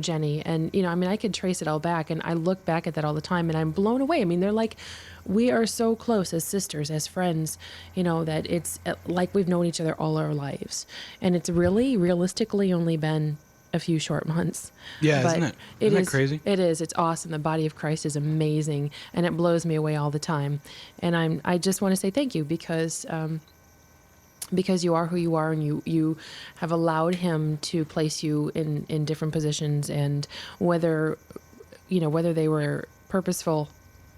Speaker 2: Jenny. And, I could trace it all back, and I look back at that all the time, and I'm blown away. They're like, we are so close as sisters, as friends, that it's like we've known each other all our lives. And it's really, realistically only been a few short months.
Speaker 1: Yeah,
Speaker 2: But
Speaker 1: isn't it? Isn't that crazy?
Speaker 2: It is. It's awesome. The body of Christ is amazing, and it blows me away all the time. And I just want to say thank you, because you are who you are, and you have allowed him to place you in different positions, and whether they were purposeful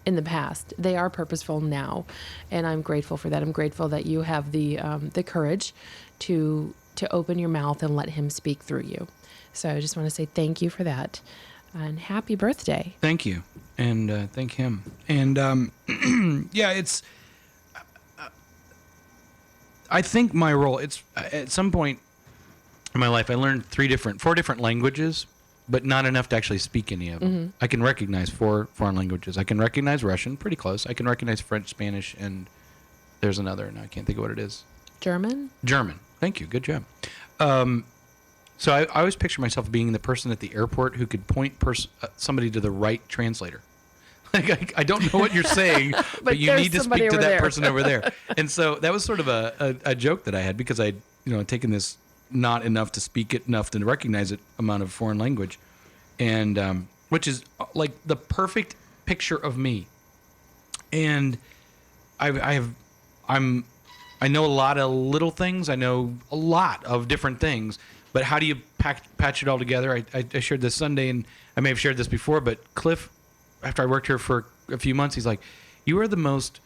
Speaker 2: in the past, they are purposeful now, and I'm grateful for that. I'm grateful that you have the courage to open your mouth and let him speak through you. So I just want to say thank you for that, and happy birthday.
Speaker 1: Thank you, and thank him. And yeah, it's. I think my role. It's at some point in my life I learned 4 different languages, but not enough to actually speak any of them.
Speaker 2: Mm-hmm.
Speaker 1: I can recognize 4 foreign languages. I can recognize Russian, pretty close. I can recognize French, Spanish, and there's another, and I can't think of what it is.
Speaker 2: German.
Speaker 1: Thank you. Good job. So I always picture myself being the person at the airport who could point somebody to the right translator. Like, I don't know what you're saying, but you need to speak to that person over there. And so that was sort of a joke that I had, because I'd taken this not enough to speak it, enough to recognize it amount of foreign language, and which is like the perfect picture of me. And I know a lot of little things. I know a lot of different things. But how do you patch it all together? I shared this Sunday, and I may have shared this before, but Cliff, after I worked here for a few months, he's like, you are the most,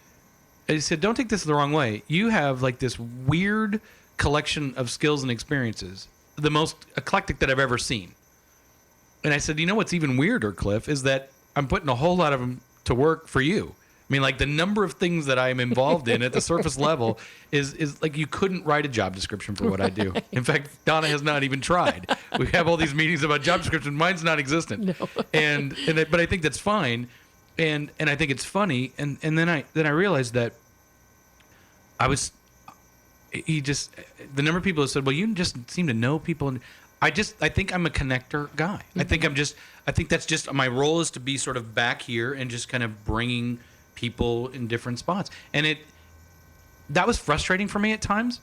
Speaker 1: and he said, don't take this the wrong way. You have like this weird collection of skills and experiences, the most eclectic that I've ever seen. And I said, what's even weirder, Cliff, is that I'm putting a whole lot of them to work for you. Like the number of things that I am involved in at the surface level is like you couldn't write a job description for what I do. In fact, Donna has not even tried. We have all these meetings about job description. Mine's non existent.
Speaker 2: No.
Speaker 1: But I think that's fine. And I think it's funny. And then I realized that the number of people who said, well, you just seem to know people. And I think I'm a connector guy. Mm-hmm. I think that's just my role, is to be sort of back here and just kind of bringing people in different spots. And that was frustrating for me at times.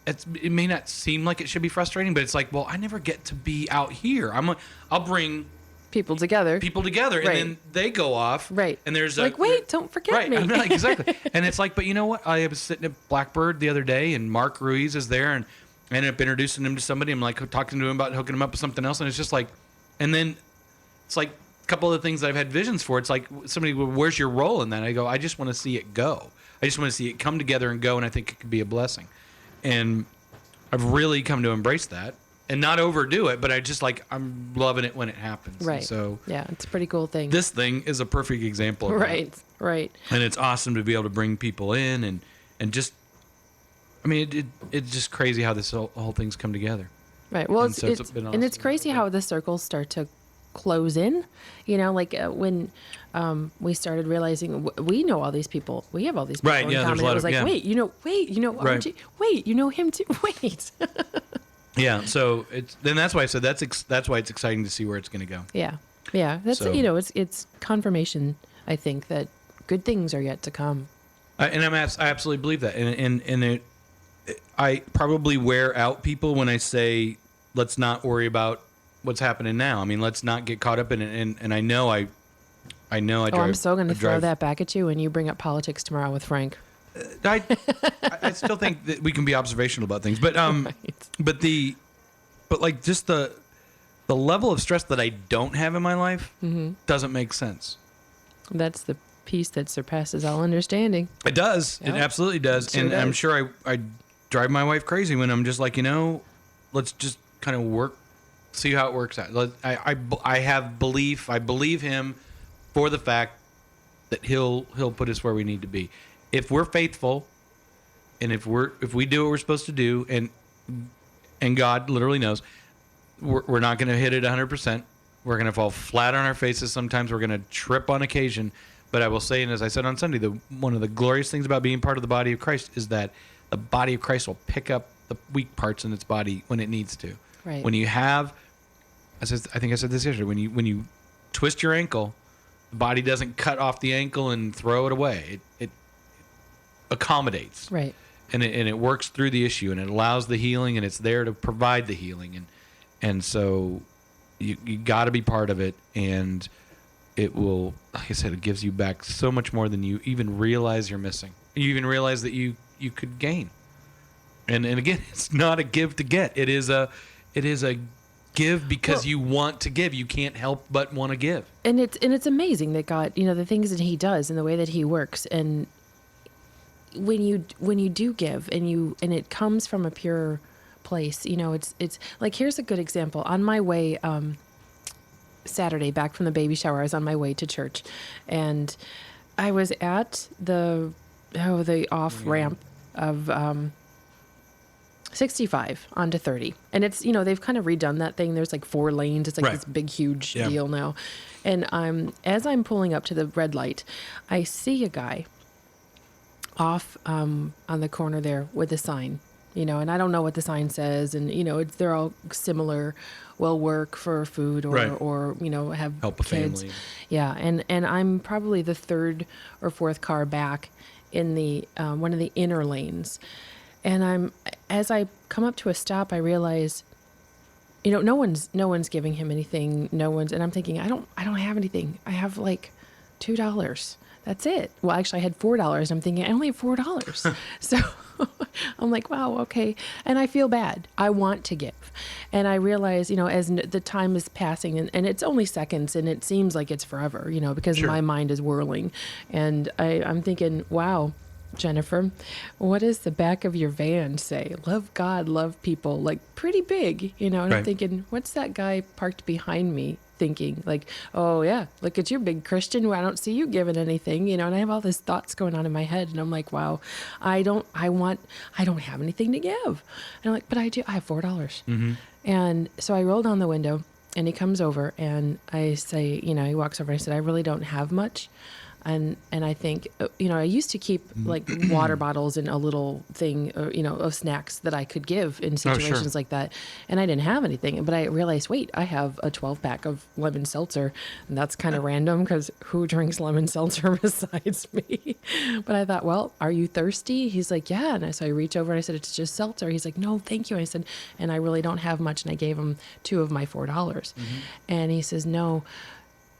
Speaker 1: It may not seem like it should be frustrating, but it's like, well, I never get to be out here. I'll bring
Speaker 2: people together,
Speaker 1: and
Speaker 2: right.
Speaker 1: then they go off,
Speaker 2: right?
Speaker 1: And there's
Speaker 2: wait, don't forget me.
Speaker 1: I'm like, exactly. And it's like, but you know what? I was sitting at Blackbird the other day, and Mark Ruiz is there, and I ended up introducing him to somebody. I'm like talking to him about hooking him up with something else, and it's just like, and then it's like a couple of the things that I've had visions for. It's like somebody, well, where's your role in that? I go, I just want to see it go. I just want to see it come together and go, and I think it could be a blessing. And I've really come to embrace that and not overdo it, but I'm loving it when it happens.
Speaker 2: Right.
Speaker 1: And so
Speaker 2: yeah, it's a pretty cool thing.
Speaker 1: This thing is a perfect example of
Speaker 2: right.
Speaker 1: that.
Speaker 2: Right.
Speaker 1: And it's awesome to be able to bring people in and just, it's just crazy how this whole thing's come together.
Speaker 2: Right. Well,
Speaker 1: and it's been awesome.
Speaker 2: And it's crazy how the circles start to close in, when we started realizing we know all these people, we have all these people
Speaker 1: right,
Speaker 2: in
Speaker 1: yeah,
Speaker 2: common.
Speaker 1: There's a lot
Speaker 2: it was
Speaker 1: of,
Speaker 2: like,
Speaker 1: yeah.
Speaker 2: wait,
Speaker 1: Right.
Speaker 2: RG, wait, you know him too, wait.
Speaker 1: Yeah. So that's why I said that's why it's exciting to see where it's going to go.
Speaker 2: Yeah. Yeah. That's,
Speaker 1: So-
Speaker 2: it's confirmation, I think, that good things are yet to come.
Speaker 1: I absolutely believe that, and I probably wear out people when I say let's not worry about what's happening now. I mean, let's not get caught up in it. And I know I drive.
Speaker 2: I'm so going
Speaker 1: I
Speaker 2: to throw
Speaker 1: drive-
Speaker 2: that back at you when you bring up politics tomorrow with Frank.
Speaker 1: I still think that we can be observational about things, but
Speaker 2: Right.
Speaker 1: but like just the level of stress that I don't have in my life
Speaker 2: Mm-hmm.
Speaker 1: doesn't make sense.
Speaker 2: That's the peace that surpasses all understanding.
Speaker 1: It does.
Speaker 2: Yep.
Speaker 1: It absolutely does.
Speaker 2: It sure
Speaker 1: And I'm
Speaker 2: does.
Speaker 1: sure I drive my wife crazy when I'm just like, let's just kind of work, see how it works out. I have belief. I believe him for the fact that he'll put us where we need to be. If we're faithful, and if we do what we're supposed to do, and God literally knows, we're not going to hit it 100%. We're going to fall flat on our faces. Sometimes we're going to trip on occasion. But I will say, and as I said on Sunday, one of the glorious things about being part of the body of Christ is that the body of Christ will pick up the weak parts in its body when it needs to.
Speaker 2: Right.
Speaker 1: When you have, I think I said this yesterday, when you twist your ankle, the body doesn't cut off the ankle and throw it away. It accommodates.
Speaker 2: Right.
Speaker 1: And it works through the issue, and it allows the healing, and it's there to provide the healing. And so you got to be part of it, and it will, like I said, it gives you back so much more than you even realize you're missing. You even realize that you could gain. And again, it's not a give to get. It is a give because you want to give. You can't help but want to give.
Speaker 2: And it's amazing that God, the things that he does and the way that he works. And when you do give and it comes from a pure place, it's like, here's a good example. On my way, Saturday back from the baby shower, I was on my way to church, and I was at the off ramp of 65 onto 30, and it's they've kind of redone that thing. There's like 4 lanes. It's like
Speaker 1: Right.
Speaker 2: this big huge
Speaker 1: Yeah.
Speaker 2: deal now, and as I'm pulling up to the red light, I see a guy off on the corner there with a sign, and I don't know what the sign says, and they're all similar. Will work for food or
Speaker 1: Right.
Speaker 2: or have
Speaker 1: Help a
Speaker 2: kids.
Speaker 1: family.
Speaker 2: Yeah, and I'm probably the 3rd or 4th car back in the one of the inner lanes, and as I come up to a stop, I realize, no one's giving him anything. No one's, and I'm thinking, I don't have anything. I have like $2. That's it. Well, actually, I had $4. I'm thinking I only have $4. So I'm like, wow, okay. And I feel bad. I want to give. And I realize, as the time is passing, and it's only seconds, and it seems like it's forever, because
Speaker 1: Sure.
Speaker 2: my mind is whirling. And I'm thinking, wow, Jennifer, what does the back of your van say? Love God, love people, like pretty big, and I'm
Speaker 1: Right.
Speaker 2: thinking, what's that guy parked behind me thinking? Like, oh yeah, look at you, big Christian. Well, I don't see you giving anything, and I have all these thoughts going on in my head, and I'm like, wow, I don't have anything to give. And I'm like, but I do, I have $4.
Speaker 1: Mm-hmm.
Speaker 2: And so I roll down the window, and he comes over, and I say, he walks over, and I said, I really don't have much. And I think, I used to keep like water bottles and a little thing, of snacks that I could give in situations like that. And I didn't have anything, but I realized, wait, I have a 12-pack of lemon seltzer. And that's kind of random because who drinks lemon seltzer besides me? But I thought, well, are you thirsty? He's like, yeah. And so I reach over and I said, it's just seltzer. He's like, no, thank you. I said, and I really don't have much. And I gave him 2 of my $4.
Speaker 1: Mm-hmm.
Speaker 2: And he says, no,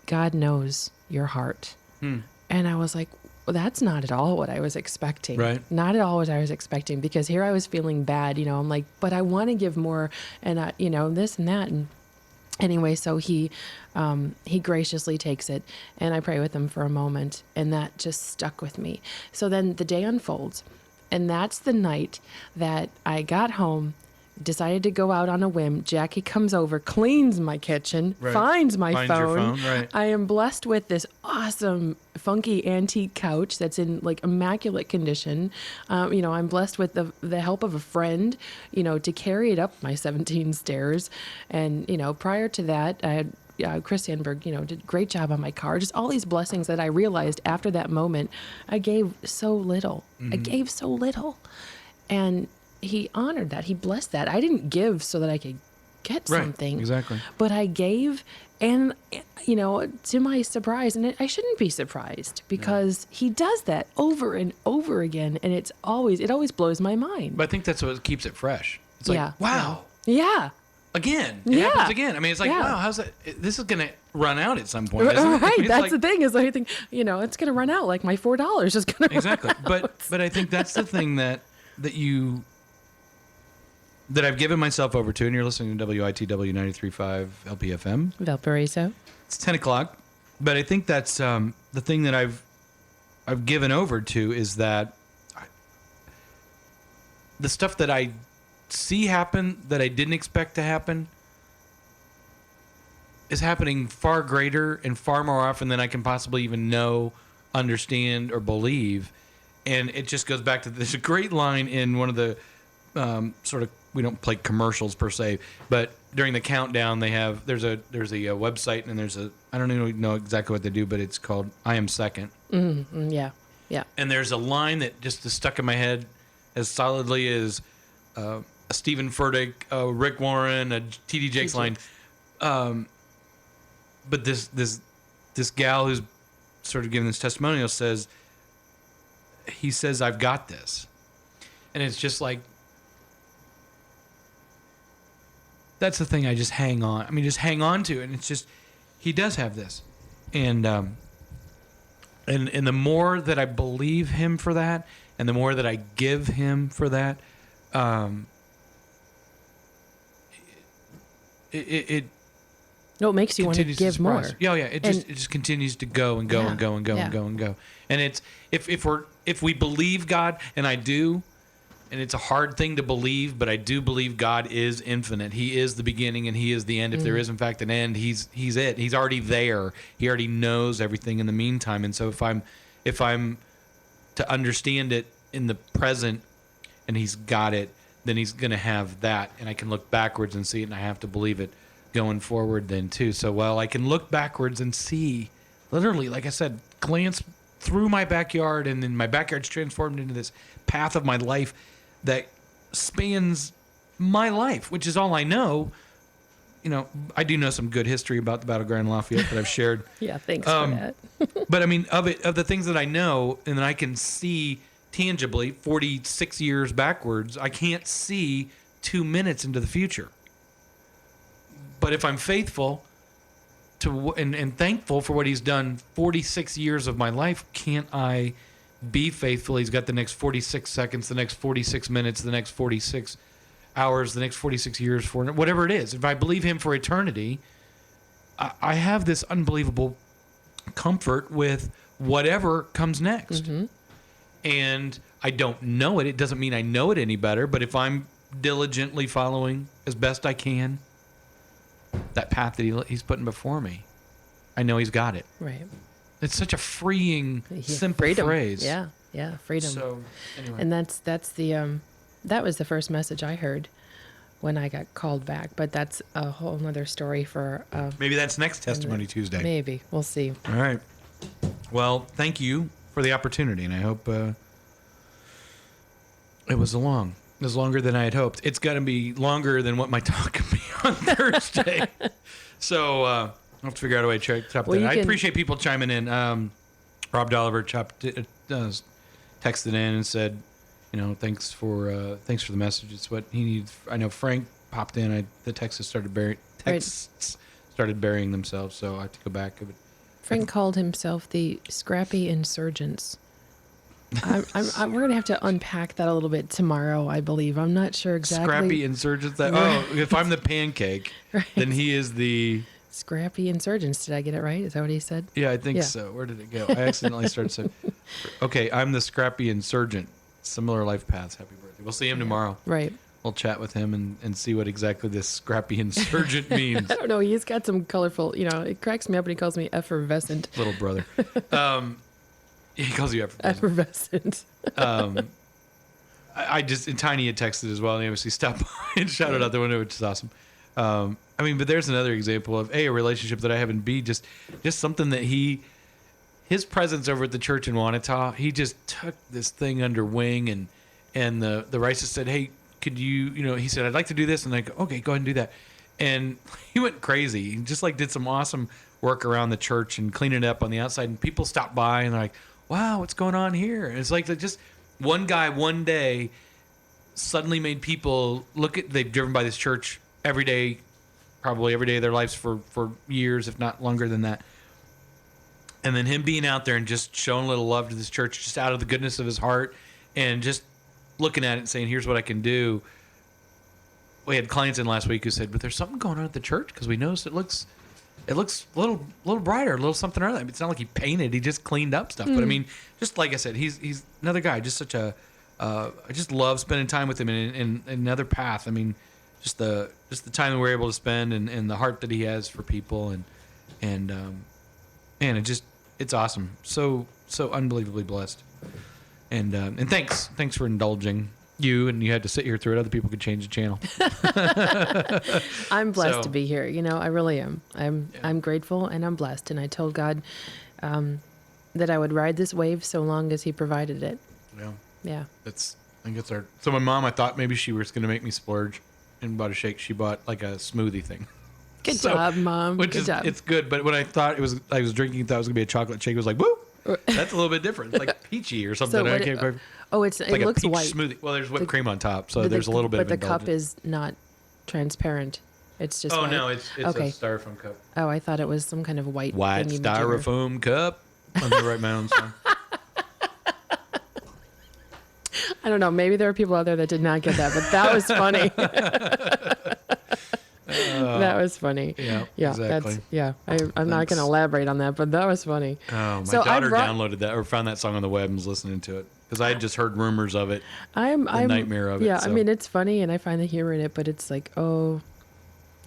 Speaker 2: God knows your heart. And I was like, well, that's not at all what I was expecting.
Speaker 1: Right.
Speaker 2: Not at all what I was expecting, because here I was feeling bad. I'm like, but I want to give more, and this and that. And anyway, so he graciously takes it, and I pray with him for a moment, and that just stuck with me. So then the day unfolds, and that's the night that I got home, decided to go out on a whim. Jackie comes over, cleans my kitchen,
Speaker 1: Right.
Speaker 2: finds my
Speaker 1: Finds your
Speaker 2: phone.
Speaker 1: phone, right.
Speaker 2: I am blessed with this awesome, funky antique couch that's in like immaculate condition. I'm blessed with the help of a friend, to carry it up my 17 stairs. And, prior to that, I had Chris Sandberg, did a great job on my car. Just all these blessings that I realized after that moment, I gave so little. I gave so little. And he honored that. He blessed that. I didn't give so that I could get
Speaker 1: Right,
Speaker 2: something.
Speaker 1: exactly.
Speaker 2: But I gave, and, to my surprise, and I shouldn't be surprised because he does that over and over again. And it always blows my mind.
Speaker 1: But I think that's what keeps it fresh. It's like,
Speaker 2: Yeah.
Speaker 1: wow,
Speaker 2: Yeah.
Speaker 1: again. It
Speaker 2: Yeah.
Speaker 1: happens again. I mean, it's like,
Speaker 2: Yeah.
Speaker 1: wow, how's that? This is going to run out at some point, isn't it?
Speaker 2: Right.
Speaker 1: It's
Speaker 2: That's
Speaker 1: like-
Speaker 2: the thing is I think, it's going to run out like my $4 is going to
Speaker 1: Exactly. But I think that's the thing that I've given myself over to, and you're listening to WITW 93.5 LPFM.
Speaker 2: Valparaiso.
Speaker 1: It's 10 o'clock, but I think that's the thing that I've given over to is that the stuff that I see happen that I didn't expect to happen is happening far greater and far more often than I can possibly even know, understand, or believe. And it just goes back to, there's a great line in one of the we don't play commercials per se, but during the countdown there's a website, and I don't even know exactly what they do, but it's called I Am Second.
Speaker 2: Mm-hmm. Yeah. Yeah.
Speaker 1: And there's a line that just is stuck in my head as solidly as a Stephen Furtick, Rick Warren, a T.D. Jakes line. But this gal who's sort of giving this testimonial says, I've got this. And it's just like, that's the thing I just hang on. I mean, just hang on to. And it's just, he does have this. And the more that I believe him for that, and the more that I give him for that, it
Speaker 2: No, it makes you want to
Speaker 1: continues
Speaker 2: give more.
Speaker 1: surprise. Yeah, yeah. It just continues to go and go
Speaker 2: Yeah,
Speaker 1: and go and go
Speaker 2: yeah.
Speaker 1: and go and go. And it's if we believe God, and I do, and it's a hard thing to believe, but I do believe God is infinite. He is the beginning and he is the end. If there is in fact an end, he's it. He's already there. He already knows everything in the meantime. And so if I'm to understand it in the present and he's got it, then he's going to have that, and I can look backwards and see it, and I have to believe it going forward then too. So while I can look backwards and see, literally, like I said, glance through my backyard, and then my backyard's transformed into this path of my life that spans my life, which is all I know. I do know some good history about the Battleground Lafayette that I've shared.
Speaker 2: Yeah, thanks for that.
Speaker 1: But I mean, of the things that I know, and that I can see tangibly 46 years backwards, I can't see 2 minutes into the future. But if I'm faithful to and thankful for what he's done 46 years of my life, can't I be faithful? He's got the next 46 seconds, the next 46 minutes, the next 46 hours, the next 46 years, for whatever it is. If I believe him for eternity, I have this unbelievable comfort with whatever comes next.
Speaker 2: Mm-hmm.
Speaker 1: And I don't know it. It doesn't mean I know it any better, but if I'm diligently following as best I can that path that he's putting before me, I know he's got it.
Speaker 2: Right.
Speaker 1: It's such a freeing,
Speaker 2: Yeah,
Speaker 1: simple
Speaker 2: freedom.
Speaker 1: phrase.
Speaker 2: Yeah, freedom.
Speaker 1: So, anyway.
Speaker 2: And that's the that was the first message I heard when I got called back. But that's a whole nother story for
Speaker 1: Maybe that's next Testimony Tuesday.
Speaker 2: maybe we'll see.
Speaker 1: All right. Well, thank you for the opportunity, and I hope it was long. It was longer than I had hoped. It's going to be longer than what my talk can be on Thursday. So I'll have to figure out a way to chop
Speaker 2: Well,
Speaker 1: that.
Speaker 2: you
Speaker 1: I
Speaker 2: can-
Speaker 1: appreciate people chiming in. Rob Dolliver texted in and said, thanks for the message. It's what he needs. I know Frank popped in. The texts started burying themselves, so I have to go back.
Speaker 2: Frank called himself the Scrappy Insurgents. we're going to have to unpack that a little bit tomorrow, I believe. I'm not sure exactly.
Speaker 1: Scrappy Insurgents. If I'm the pancake, then he is the...
Speaker 2: Scrappy Insurgents. Did I get it right? Is that what he said?
Speaker 1: Yeah, I think
Speaker 2: Yeah.
Speaker 1: so. Where did it go? I accidentally started saying... Okay, I'm the Scrappy Insurgent. Similar life paths. Happy birthday. We'll see him tomorrow.
Speaker 2: Right.
Speaker 1: We'll chat with him and see what exactly this Scrappy Insurgent means.
Speaker 2: I don't know. He's got some colorful, it cracks me up when he calls me effervescent.
Speaker 1: Little brother. He calls you
Speaker 2: Effervescent.
Speaker 1: I just, and Tiny had texted as well, and he obviously stopped by and shouted out the window, which is awesome. But there's another example of a relationship that I have, and B, just something that his presence over at the church in Wanata, he just took this thing under wing, and the Rices said, hey, could you, he said, I'd like to do this. And I go, okay, go ahead and do that. And he went crazy. He just like did some awesome work around the church and cleaning it up on the outside. And people stopped by and they're like, wow, what's going on here? And it's like just one guy one day suddenly made people they've driven by this church every day, probably every day of their lives for years, if not longer than that. And then him being out there and just showing a little love to this church, just out of the goodness of his heart, and just looking at it and saying, here's what I can do. We had clients in last week who said, but there's something going on at the church because we noticed it looks a little brighter, a little something or other. I mean, it's not like he painted, he just cleaned up stuff. But I mean, just like I said, he's another guy, just such a, I just love spending time with him in another path. I mean, just the time that we're able to spend and the heart that he has for people and man, it's awesome. So unbelievably blessed. And thanks for indulging you, and you had to sit here through it. Other people could change the channel.
Speaker 2: I'm blessed to be here. I really am. I'm grateful and I'm blessed. And I told God that I would ride this wave so long as He provided it.
Speaker 1: Yeah.
Speaker 2: Yeah.
Speaker 1: I think it's our. So my mom, I thought maybe she was going to make me splurge and bought a shake. She bought like a smoothie thing.
Speaker 2: Good job, Mom. Good job.
Speaker 1: It's good. But when I thought I was drinking, thought it was going to be a chocolate shake. It was like, woo! That's a little bit different. It's like peachy or something.
Speaker 2: So it
Speaker 1: like
Speaker 2: looks
Speaker 1: a peach
Speaker 2: white.
Speaker 1: smoothie. Well, there's whipped cream on top, so there's a little bit of
Speaker 2: But the cup
Speaker 1: indulgence.
Speaker 2: is not transparent. It's just white.
Speaker 1: No, it's
Speaker 2: Okay.
Speaker 1: a styrofoam cup.
Speaker 2: Oh, I thought it was some kind of white thingy-majigger.
Speaker 1: Styrofoam cup. Let me write my own song.
Speaker 2: I don't know. Maybe there are people out there that did not get that, but that was funny. That was funny.
Speaker 1: Yeah,
Speaker 2: exactly. I'm not going to
Speaker 1: That's-
Speaker 2: elaborate on that, but that was funny.
Speaker 1: Oh, my
Speaker 2: So I
Speaker 1: daughter
Speaker 2: brought-
Speaker 1: downloaded that or found that song on the web and was listening to it because I had just heard rumors of it.
Speaker 2: I'm
Speaker 1: nightmare of it,
Speaker 2: Yeah,
Speaker 1: so.
Speaker 2: I mean, it's funny and I find the humor in it, but it's like, oh,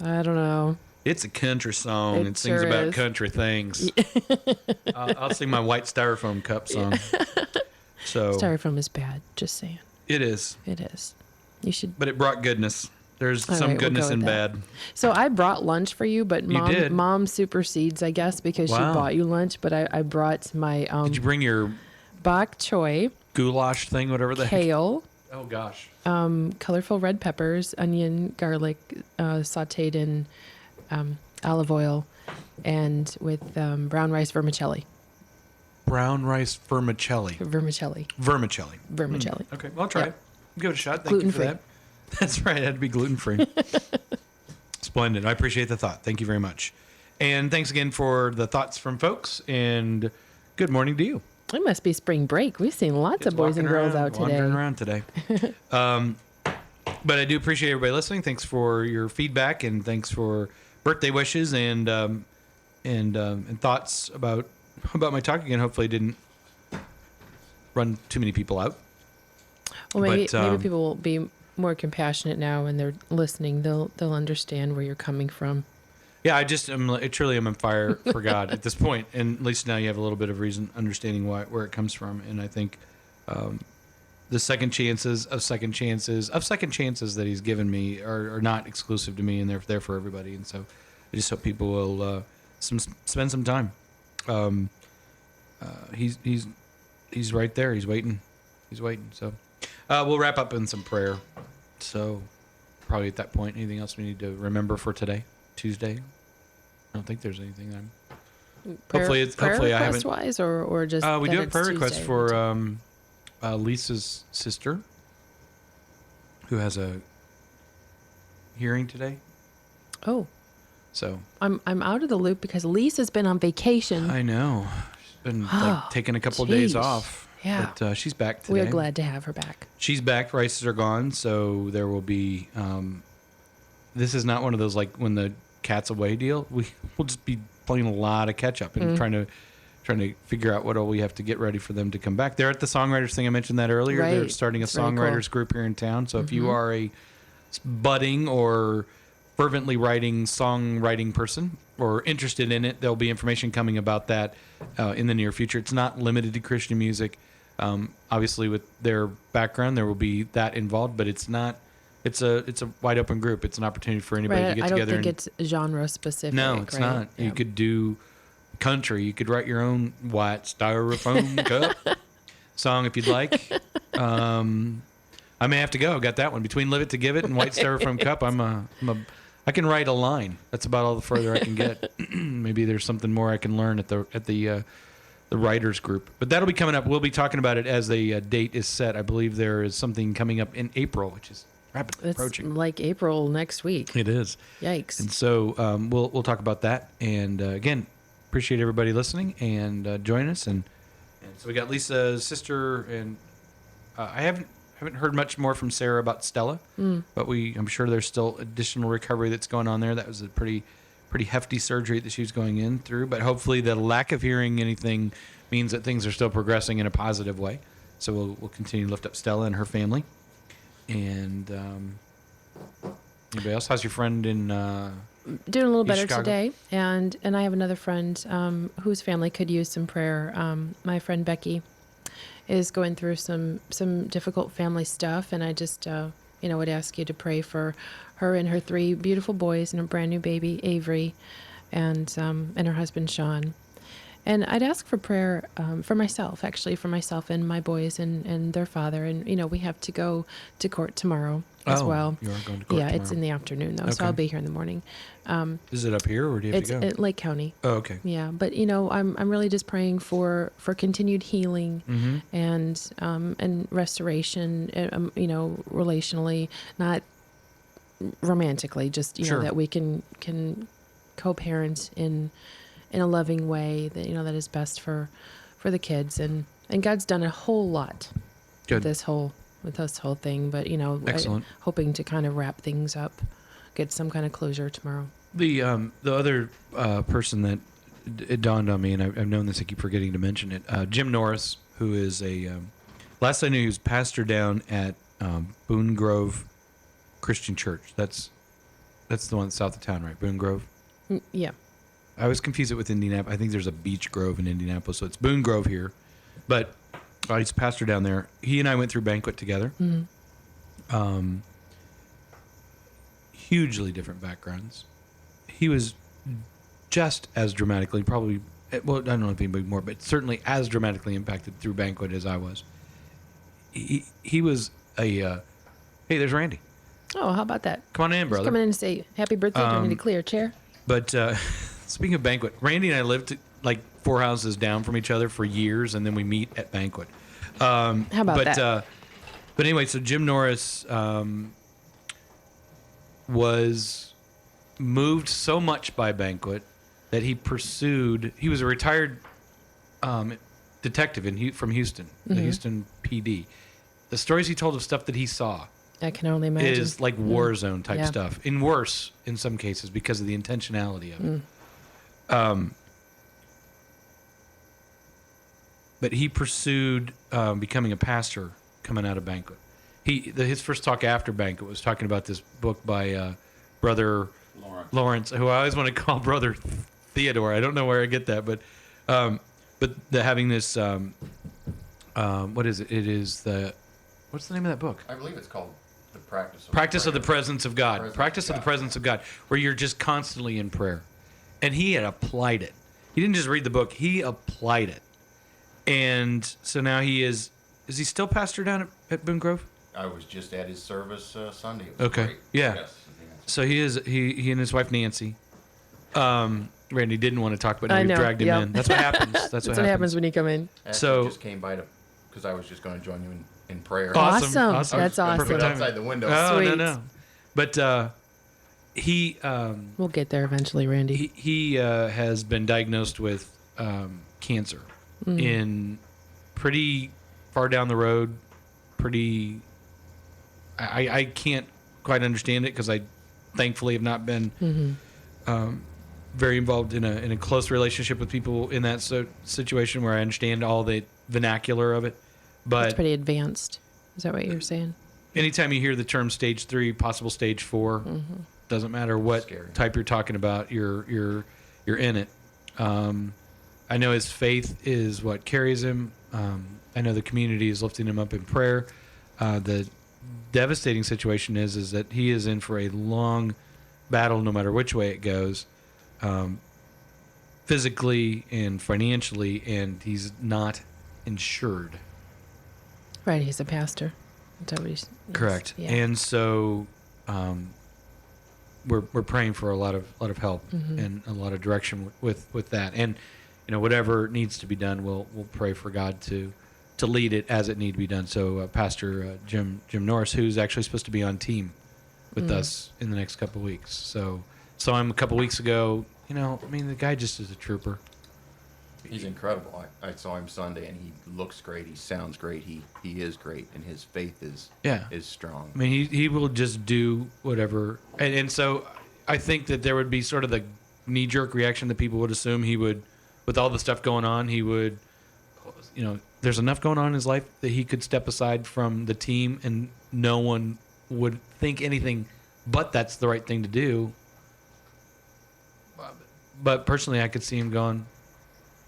Speaker 2: I don't know.
Speaker 1: It's a country song.
Speaker 2: It
Speaker 1: It sings
Speaker 2: sure
Speaker 1: about
Speaker 2: is.
Speaker 1: country things. I'll sing my white styrofoam cup song. So
Speaker 2: Styrofoam is bad. Just saying.
Speaker 1: it is,
Speaker 2: It is. You should.
Speaker 1: but it brought goodness. There's
Speaker 2: All
Speaker 1: some
Speaker 2: right, we'll
Speaker 1: goodness
Speaker 2: go
Speaker 1: in
Speaker 2: with that.
Speaker 1: bad.
Speaker 2: So I brought lunch for you, but
Speaker 1: did?
Speaker 2: mom supersedes, I guess, because
Speaker 1: Wow.
Speaker 2: she bought you lunch. But I brought my
Speaker 1: Did you bring your
Speaker 2: bok choy,
Speaker 1: goulash thing, whatever the heck?
Speaker 2: kale,
Speaker 1: Oh gosh.
Speaker 2: colorful red peppers, onion, garlic, sautéed in olive oil, and with brown rice vermicelli.
Speaker 1: Brown rice vermicelli.
Speaker 2: Vermicelli.
Speaker 1: Vermicelli. Okay, well, I'll try
Speaker 2: Yep.
Speaker 1: it. Give it a shot. Thank you for
Speaker 2: Gluten-free.
Speaker 1: that. That's right. It had to be gluten-free. Splendid. I appreciate the thought. Thank you very much. And thanks again for the thoughts from folks. And good morning to you.
Speaker 2: It must be spring break. We've seen lots of boys and girls out today.
Speaker 1: Wandering around today. But I do appreciate everybody listening. Thanks for your feedback and thanks for birthday wishes and thoughts about my talk again. Hopefully, it didn't run too many people out.
Speaker 2: Well, maybe
Speaker 1: But,
Speaker 2: people will be more compassionate now when they're listening. They'll understand where you're coming from.
Speaker 1: Yeah, I truly am on fire for God at this point, and at least now you have a little bit of reason understanding where it comes from. And I think the second chances that He's given me are not exclusive to me, and they're there for everybody. And so I just hope people will spend some time. He's right there. He's waiting. So we'll wrap up in some prayer. So probably at that point, anything else we need to remember for today, Tuesday? I don't think there's anything. Hopefully I haven't.
Speaker 2: Wise or just
Speaker 1: We
Speaker 2: that
Speaker 1: do have
Speaker 2: it's
Speaker 1: prayer requests
Speaker 2: Tuesday.
Speaker 1: for Lisa's sister, who has a hearing today.
Speaker 2: Oh,
Speaker 1: So
Speaker 2: I'm out of the loop because Lisa's been on vacation.
Speaker 1: I know she's been
Speaker 2: Oh,
Speaker 1: taking a couple of days
Speaker 2: geez.
Speaker 1: off.
Speaker 2: Yeah.
Speaker 1: But she's back today.
Speaker 2: We're glad to have her back.
Speaker 1: She's back. Rices are gone, so there will be. This is not one of those like when the cat's away deal. We'll just be playing a lot of catch up and trying to figure out what all we have to get ready for them to come back. They're at the songwriters thing I mentioned that earlier. They're
Speaker 2: Right.
Speaker 1: starting a
Speaker 2: It's very
Speaker 1: songwriters
Speaker 2: cool.
Speaker 1: group here in town. So if you are a budding or fervently songwriting person or interested in it, there'll be information coming about that in the near future. It's not limited to Christian music. Obviously, with their background, there will be that involved, but it's not. It's a wide open group. It's an opportunity for anybody to
Speaker 2: Right.
Speaker 1: get
Speaker 2: I don't
Speaker 1: together.
Speaker 2: think it's genre specific.
Speaker 1: No, it's
Speaker 2: right?
Speaker 1: not.
Speaker 2: Yeah.
Speaker 1: You could do country. You could write your own white styrofoam cup song if you'd like. I'm I may have to go. Got that one between Live It to Give It and White Styrofoam Cup. I can write a line. That's about all the further I can get. Maybe there's something more I can learn at the writers group. But that'll be coming up. We'll be talking about it as the date is set. I believe there is something coming up in April, which is rapidly approaching.
Speaker 2: It's like April next week.
Speaker 1: It is.
Speaker 2: Yikes.
Speaker 1: And so we'll talk about that. And again, appreciate everybody listening and joining us. And so we got Lisa's sister, and I haven't heard much more from Sarah about Stella, but I'm sure there's still additional recovery that's going on there. That was a pretty hefty surgery that she was going in through, but hopefully the lack of hearing anything means that things are still progressing in a positive way. So we'll continue to lift up Stella and her family. And anybody else? How's your friend in
Speaker 2: doing a little better
Speaker 1: Chicago?
Speaker 2: today, and I have another friend whose family could use some prayer. My friend Becky is going through some difficult family stuff, and I just would ask you to pray for her and her 3 beautiful boys and a brand new baby Avery, and her husband Sean. And I'd ask for prayer for myself and my boys and their father. And, we have to go to court tomorrow as well.
Speaker 1: You are going to court
Speaker 2: Yeah,
Speaker 1: tomorrow.
Speaker 2: it's in the afternoon, though, so
Speaker 1: Okay.
Speaker 2: I'll be here in the morning.
Speaker 1: Is it up here, or do you have
Speaker 2: It's
Speaker 1: to go?
Speaker 2: at Lake County.
Speaker 1: Oh, okay.
Speaker 2: Yeah, but, I'm really just praying for continued healing and restoration, relationally, not romantically, just,
Speaker 1: Sure.
Speaker 2: that we can co-parent in a loving way that that is best for the kids, and God's done a whole lot
Speaker 1: Good.
Speaker 2: with this whole thing, but
Speaker 1: Excellent.
Speaker 2: hoping to kind of wrap things up, get some kind of closure tomorrow.
Speaker 1: The other person that it dawned on me, and I've known this, I keep forgetting to mention it. Jim Norris, who is last I knew, he was pastor down at Boone Grove Christian Church. That's the one south of town, right? Boone Grove.
Speaker 2: Yeah.
Speaker 1: I was confused it with Indianapolis. I think there's a Beach Grove in Indianapolis, so it's Boone Grove here. But he's a pastor down there. He and I went through banquet together. Hugely different backgrounds. He was just as dramatically, probably, well, I don't know if anybody more, but certainly as dramatically impacted through banquet as I was. He was hey, there's Randy.
Speaker 2: Oh, how about that?
Speaker 1: Come on in, brother.
Speaker 2: Just come in and say happy birthday. Do I need to clear a chair?
Speaker 1: But speaking of banquet, Randy and I lived like 4 houses down from each other for years, and then we meet at banquet.
Speaker 2: How about that?
Speaker 1: But anyway, so Jim Norris was moved so much by banquet that he pursued. He was a retired detective from Houston, the Houston PD. The stories he told of stuff that he saw
Speaker 2: I can only imagine.
Speaker 1: is like war zone type
Speaker 2: Yeah.
Speaker 1: stuff, and worse in some cases because of the intentionality of it. But he pursued becoming a pastor coming out of banquet. His first talk after banquet was talking about this book by Brother Lawrence, who I always want to call Brother Theodore. I don't know where I get that, but having this what is it? It is what's the name of that book?
Speaker 4: I believe it's called The Practice
Speaker 1: Practice of the Presence of God.
Speaker 4: Presence
Speaker 1: Practice
Speaker 4: of
Speaker 1: of the
Speaker 4: God.
Speaker 1: Presence of God, where you're just constantly in prayer. And he had applied it. He didn't just read the book, he applied it. And so now he is he still pastor down at Boone Grove?
Speaker 4: I was just at his service Sunday. It was
Speaker 1: Okay.
Speaker 4: great.
Speaker 1: Yeah.
Speaker 4: Yes.
Speaker 1: So he and his wife Nancy. Randy didn't want to talk, but now
Speaker 2: I
Speaker 1: we've
Speaker 2: know,
Speaker 1: dragged him
Speaker 2: yep.
Speaker 1: in. That's what happens.
Speaker 2: That's what happens when you come in.
Speaker 4: Actually,
Speaker 1: So-
Speaker 4: just came by because I was just going to join you in prayer.
Speaker 2: Awesome.
Speaker 4: I was
Speaker 2: That's
Speaker 4: gonna
Speaker 2: awesome.
Speaker 4: put it
Speaker 1: Perfect
Speaker 4: outside the window.
Speaker 1: Oh,
Speaker 2: Sweet.
Speaker 1: no. But he
Speaker 2: We'll get there eventually, Randy.
Speaker 1: he has been diagnosed with cancer in pretty far down the road. I can't quite understand it because I thankfully have not been very involved in a close relationship with people in that situation where I understand all the vernacular of it.
Speaker 2: It's
Speaker 1: But
Speaker 2: pretty advanced. Is that what you're saying?
Speaker 1: anytime you hear the term stage 3, possible stage 4, doesn't matter what
Speaker 4: Scary.
Speaker 1: type you're talking about, you're in it. I know his faith is what carries him. I know the community is lifting him up in prayer. The devastating situation is that he is in for a long battle, no matter which way it goes, physically and financially, and he's not insured.
Speaker 2: Right. He's a pastor. Nobody's,
Speaker 1: Correct.
Speaker 2: Yeah.
Speaker 1: And so we're praying for a lot of help and a lot of direction with that. And whatever needs to be done, we'll pray for God to lead it as it need to be done. So Pastor Jim Norris, who's actually supposed to be on team with us in the next couple of weeks. So saw him a couple weeks ago. The guy just is a trooper.
Speaker 4: He's incredible. I saw him Sunday, and he looks great. He sounds great. He is great, and his faith is strong.
Speaker 1: He will just do whatever. And so I think that there would be sort of the knee-jerk reaction that people would assume he would, with all the stuff going on, he would, there's enough going on in his life that he could step aside from the team and no one would think anything but that's the right thing to do. But personally, I could see him going,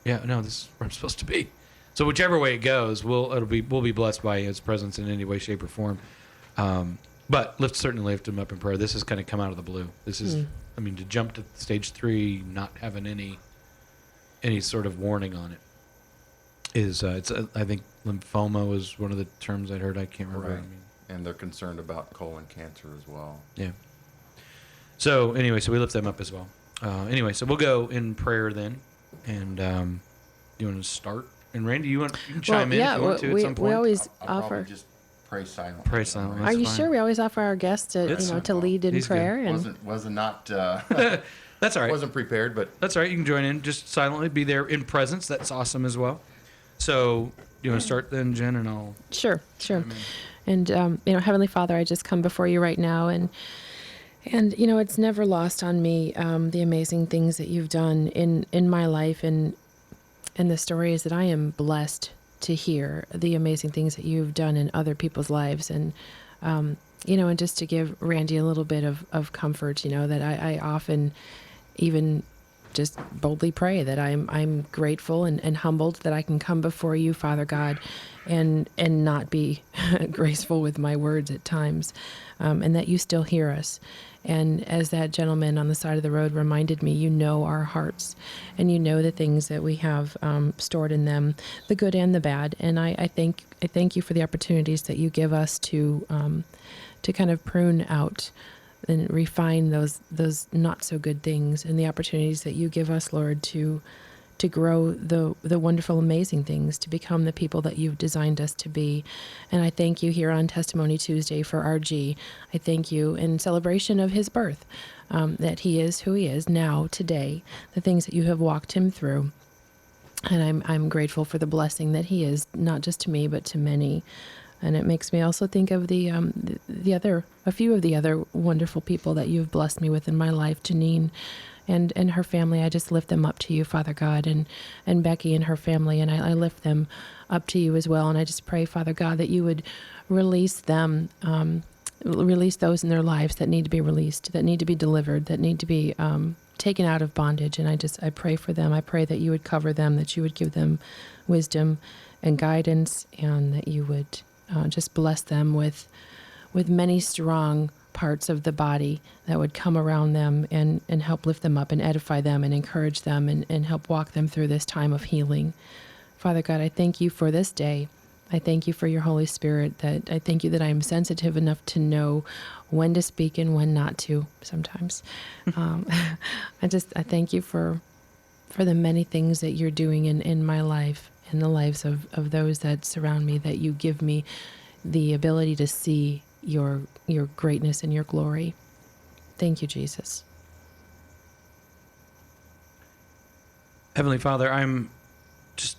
Speaker 1: yeah, no, this is where I'm supposed to be. So whichever way it goes, we'll be blessed by his presence in any way, shape, or form. But certainly lift him up in prayer. This has kind of come out of the blue. This is, to jump to stage 3, not having any sort of warning on it, is I think lymphoma was one of the terms I'd heard. I can't remember.
Speaker 4: Right. And they're concerned about colon cancer as well.
Speaker 1: Yeah. So anyway, we lift them up as well. So we'll go in prayer then. And you want to start? And Randy, you can chime in if you want to at some point.
Speaker 2: We always
Speaker 4: I'll
Speaker 2: offer.
Speaker 4: probably just pray silently.
Speaker 1: Pray silently.
Speaker 2: Are you
Speaker 1: fine.
Speaker 2: sure? We always offer our guests to
Speaker 1: It's fine.
Speaker 2: to lead in
Speaker 1: He's good.
Speaker 2: prayer. And
Speaker 4: Wasn't not
Speaker 1: That's all right.
Speaker 4: wasn't prepared, but
Speaker 1: That's all right. You can join in. Just silently be there in presence. That's awesome as well. So you want to start then, Jen, and I'll.
Speaker 2: Sure. And Heavenly Father, I just come before you right now, and it's never lost on me the amazing things that you've done in my life, and the stories that I am blessed to hear, the amazing things that you've done in other people's lives, and and just to give Randy a little bit of comfort, that I often even just boldly pray that I'm grateful and humbled that I can come before you, Father God, and not be graceful with my words at times, and that you still hear us. And as that gentleman on the side of the road reminded me, you know our hearts, and you know the things that we have stored in them, the good and the bad. And I thank you for the opportunities that you give us to kind of prune out and refine those not so good things, and the opportunities that you give us, Lord, to grow the wonderful, amazing things, to become the people that you've designed us to be. And I thank you here on Testimony Tuesday for RG. I thank you in celebration of his birth, that he is who he is now, today, the things that you have walked him through. And I'm grateful for the blessing that he is, not just to me, but to many. And it makes me also think of a few of the other wonderful people that you've blessed me with in my life, Janine and her family. I just lift them up to you, Father God, and Becky and her family, and I lift them up to you as well. And I just pray, Father God, that you would release them, release those in their lives that need to be released, that need to be delivered, that need to be taken out of bondage. And I pray for them. I pray that you would cover them, that you would give them wisdom and guidance, and that you would just bless them with many strong parts of the body that would come around them and help lift them up and edify them and encourage them and help walk them through this time of healing. Father God, I thank you for this day. I thank you for your Holy Spirit. That I thank you that I am sensitive enough to know when to speak and when not to sometimes. I thank you for the many things that you're doing in my life, in the lives of those that surround me, that you give me the ability to see your greatness and your glory. Thank you, Jesus.
Speaker 1: Heavenly Father, I'm just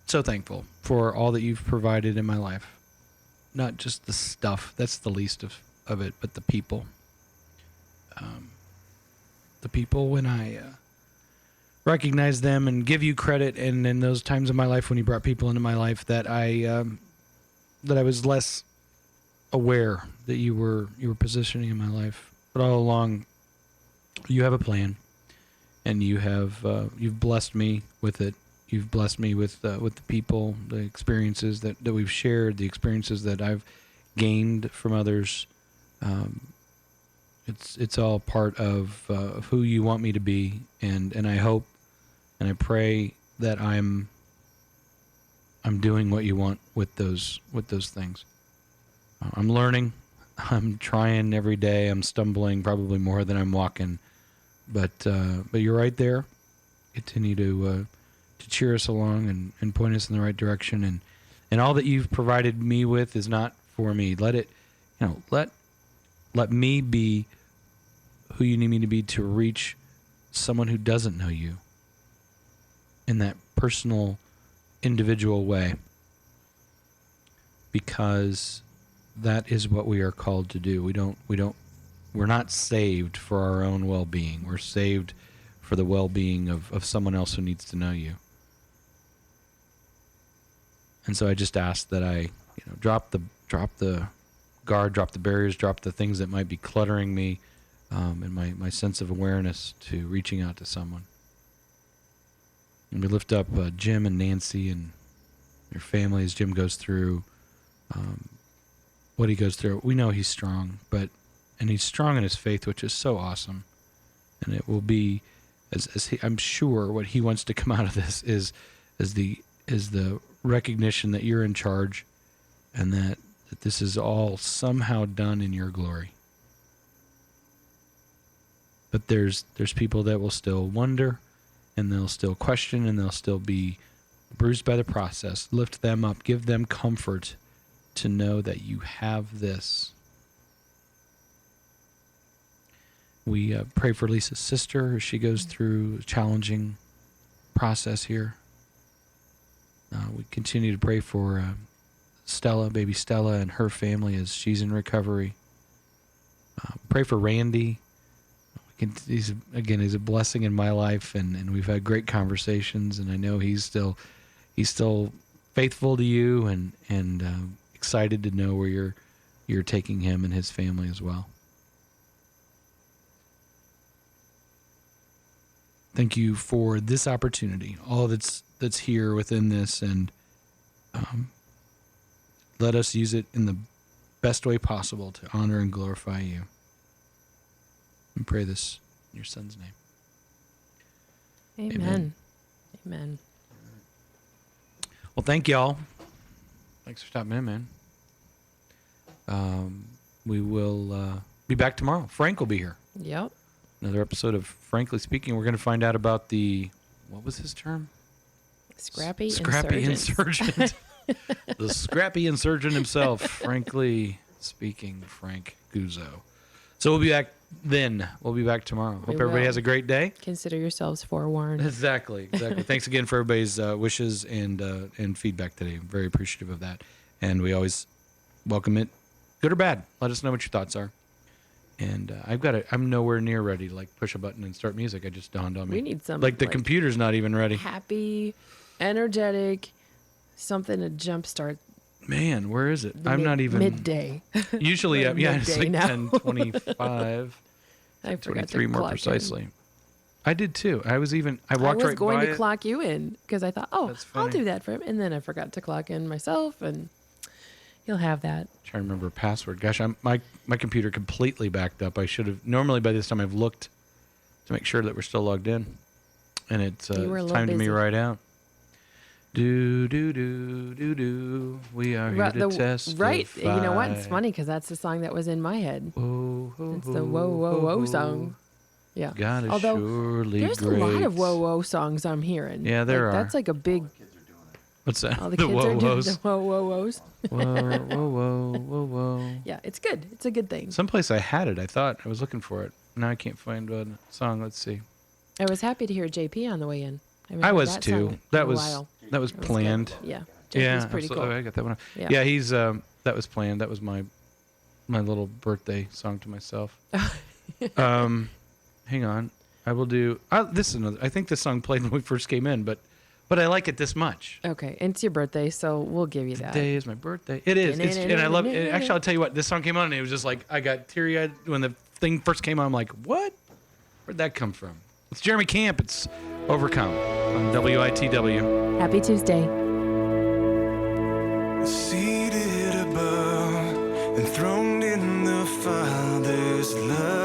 Speaker 1: so thankful for all that you've provided in my life. Not just the stuff, that's the least of it, but the people. The people, when I recognize them and give you credit, and in those times in my life when you brought people into my life that I was less aware that you were positioning in my life. But all along, you have a plan, and you've blessed me with it. You've blessed me with the people, the experiences that we've shared, the experiences that I've gained from others. It's all part of who you want me to be, and I hope and I pray that I'm doing what you want with those things. I'm learning. I'm trying every day. I'm stumbling probably more than I'm walking. But you're right there. Continue to cheer us along and point us in the right direction. And all that you've provided me with is not for me. Let it, let me be who you need me to be to reach someone who doesn't know you in that personal, individual way. Because that is what we are called to do. We're not saved for our own well-being. We're saved for the well-being of someone else who needs to know you. And so I just ask that I, drop the guard, drop the barriers, drop the things that might be cluttering me, and my sense of awareness to reaching out to someone. And we lift up Jim and Nancy and their family as Jim goes through what he goes through. We know he's strong, and he's strong in his faith, which is so awesome. And it will be, I'm sure, what he wants to come out of this is the recognition that you're in charge, and that this is all somehow done in your glory. But there's people that will still wonder, and they'll still question, and they'll still be bruised by the process. Lift them up, give them comfort to know that you have this. We pray for Lisa's sister as she goes through a challenging process here. We continue to pray for Stella, baby Stella, and her family as she's in recovery. Pray for Randy. He's a blessing in my life, and we've had great conversations, and I know he's still faithful to you and excited to know where you're taking him and his family as well. Thank you for this opportunity, all that's here within this, and let us use it in the best way possible to honor and glorify you. And pray this in your son's name.
Speaker 2: Amen. Amen.
Speaker 1: Well, thank y'all. Thanks for stopping in, man. We will be back tomorrow. Frank will be here.
Speaker 2: Yep.
Speaker 1: Another episode of Frankly Speaking. We're going to find out about what was his term?
Speaker 2: Scrappy
Speaker 1: insurgent. The scrappy insurgent himself, frankly speaking, Frank Guzzo. So we'll be back then. We'll be back tomorrow. Hope everybody has a great day.
Speaker 2: Consider yourselves forewarned.
Speaker 1: Exactly. Thanks again for everybody's wishes and feedback today. I'm very appreciative of that. And we always welcome it, good or bad. Let us know what your thoughts are. And I'm nowhere near ready to push a button and start music. It just dawned on me.
Speaker 2: We need some
Speaker 1: the computer's not even ready.
Speaker 2: Happy, energetic, something to jumpstart.
Speaker 1: Man, where is it? I'm not even
Speaker 2: midday.
Speaker 1: Usually, it's like
Speaker 2: now.
Speaker 1: 10:25.
Speaker 2: I forgot
Speaker 1: 23
Speaker 2: to
Speaker 1: more
Speaker 2: clock
Speaker 1: precisely.
Speaker 2: in.
Speaker 1: I did too. I walked right by
Speaker 2: I was going to
Speaker 1: it.
Speaker 2: clock you in because I thought,
Speaker 1: That's
Speaker 2: I'll
Speaker 1: funny.
Speaker 2: do that for him, and then I forgot to clock in myself, and you'll have that.
Speaker 1: Trying to remember a password. Gosh, my computer completely backed up. I should have. Normally by this time I've looked to make sure that we're still logged in, and it's time to me right out. Do. We are here to test.
Speaker 2: Right. You know what? It's funny because that's the song that was in my head.
Speaker 1: Whoa,
Speaker 2: It's the whoa, whoa, whoa song. Yeah.
Speaker 1: God is
Speaker 2: Although
Speaker 1: surely
Speaker 2: there's
Speaker 1: great.
Speaker 2: a lot of whoa, whoa songs I'm hearing.
Speaker 1: Yeah, there are.
Speaker 2: That's like a big.
Speaker 1: What's that?
Speaker 2: All the kids are doing the
Speaker 1: whoa-who's.
Speaker 2: whoa, whoa, whoas.
Speaker 1: Whoa.
Speaker 2: Yeah, it's good. It's a good thing.
Speaker 1: Someplace I had it. I thought I was looking for it. Now I can't find a song. Let's see.
Speaker 2: I was happy to hear JP on the way in. haven't
Speaker 1: I
Speaker 2: heard
Speaker 1: was
Speaker 2: that
Speaker 1: too.
Speaker 2: song
Speaker 1: That
Speaker 2: in a
Speaker 1: was
Speaker 2: while.
Speaker 1: that was planned.
Speaker 2: Good. Yeah. JP's
Speaker 1: Yeah,
Speaker 2: pretty
Speaker 1: absolutely.
Speaker 2: cool.
Speaker 1: I got that one.
Speaker 2: Yeah.
Speaker 1: Yeah, he's that was planned. That was my little birthday song to myself. Hang on. I will do this is another. I think this song played when we first came in, but I like it this much.
Speaker 2: Okay, and it's your birthday, so we'll give you that.
Speaker 1: Today is my birthday. It is. And I love it. Actually, I'll tell you what. This song came on, and it was just like I got teary-eyed when the thing first came on. I'm like, what? Where'd that come from? It's Jeremy Camp. It's Overcome on WITW.
Speaker 2: Happy Tuesday.
Speaker 5: Seated above, enthroned in the Father's love.